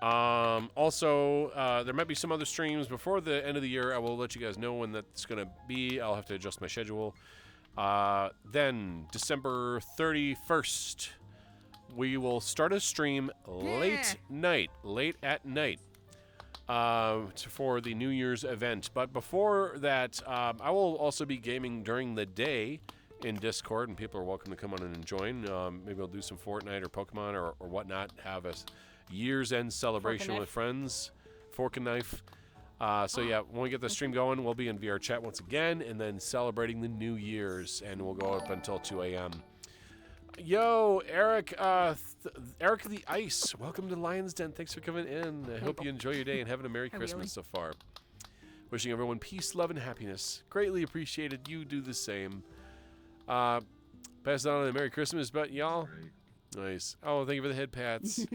Also, there might be some other streams before the end of the year. I will let you guys know when that's going to be. I'll have to adjust my schedule. Then, December 31st, we will start a stream late at night, for the New Year's event. But before that, I will also be gaming during the day in Discord, and people are welcome to come on in and join. Maybe we'll do some Fortnite or Pokemon or whatnot, have a year's end celebration with friends. Fork and knife. So yeah, when we get the stream going, we'll be in VRChat once again, and then celebrating the New Year's, and we'll go up until 2 a.m. Yo, Eric, Eric the Ice, welcome to Lion's Den. Thanks for coming in. I hope you enjoy your day and having a Merry Christmas so far. Wishing everyone peace, love, and happiness. Greatly appreciated. You do the same. Pass it on a Merry Christmas, but y'all. Nice. Oh, thank you for the head pats.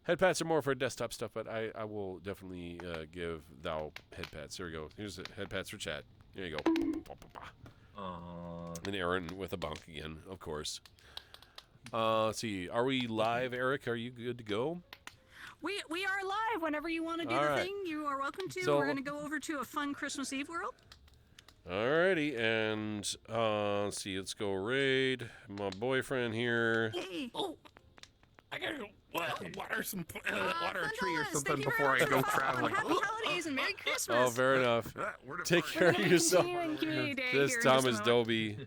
Head pats are more for desktop stuff, but I will definitely give thou head pats. There we go. Here's the head pats for chat. There you go. And Aaron with a bonk again, of course. Let's see. Are we live, Eric? Are you good to go? We are live. Whenever you want to do the thing, you are welcome to. So, we're going to go over to a fun Christmas Eve world. Alrighty, and let's see. Let's go raid my boyfriend here. Hey. Oh, I gotta go water a tree or something before I go traveling. Happy holidays and Merry Christmas. Oh, fair enough. Take care of yourself. This Thomas Dobie.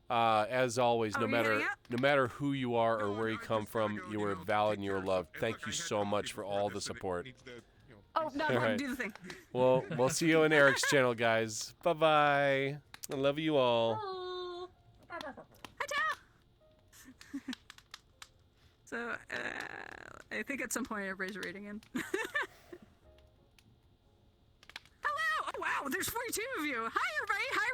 As always, no matter who you are or where you come from, you are valid and you are loved. Thank you so much for all the support. Oh, no, right. do the thing. Well, we'll see you on Eric's channel, guys. Bye-bye. I love you all. So, I think at some point everybody's rating in. Hello! Oh, wow, there's 42 of you. Hi, everybody. Hi,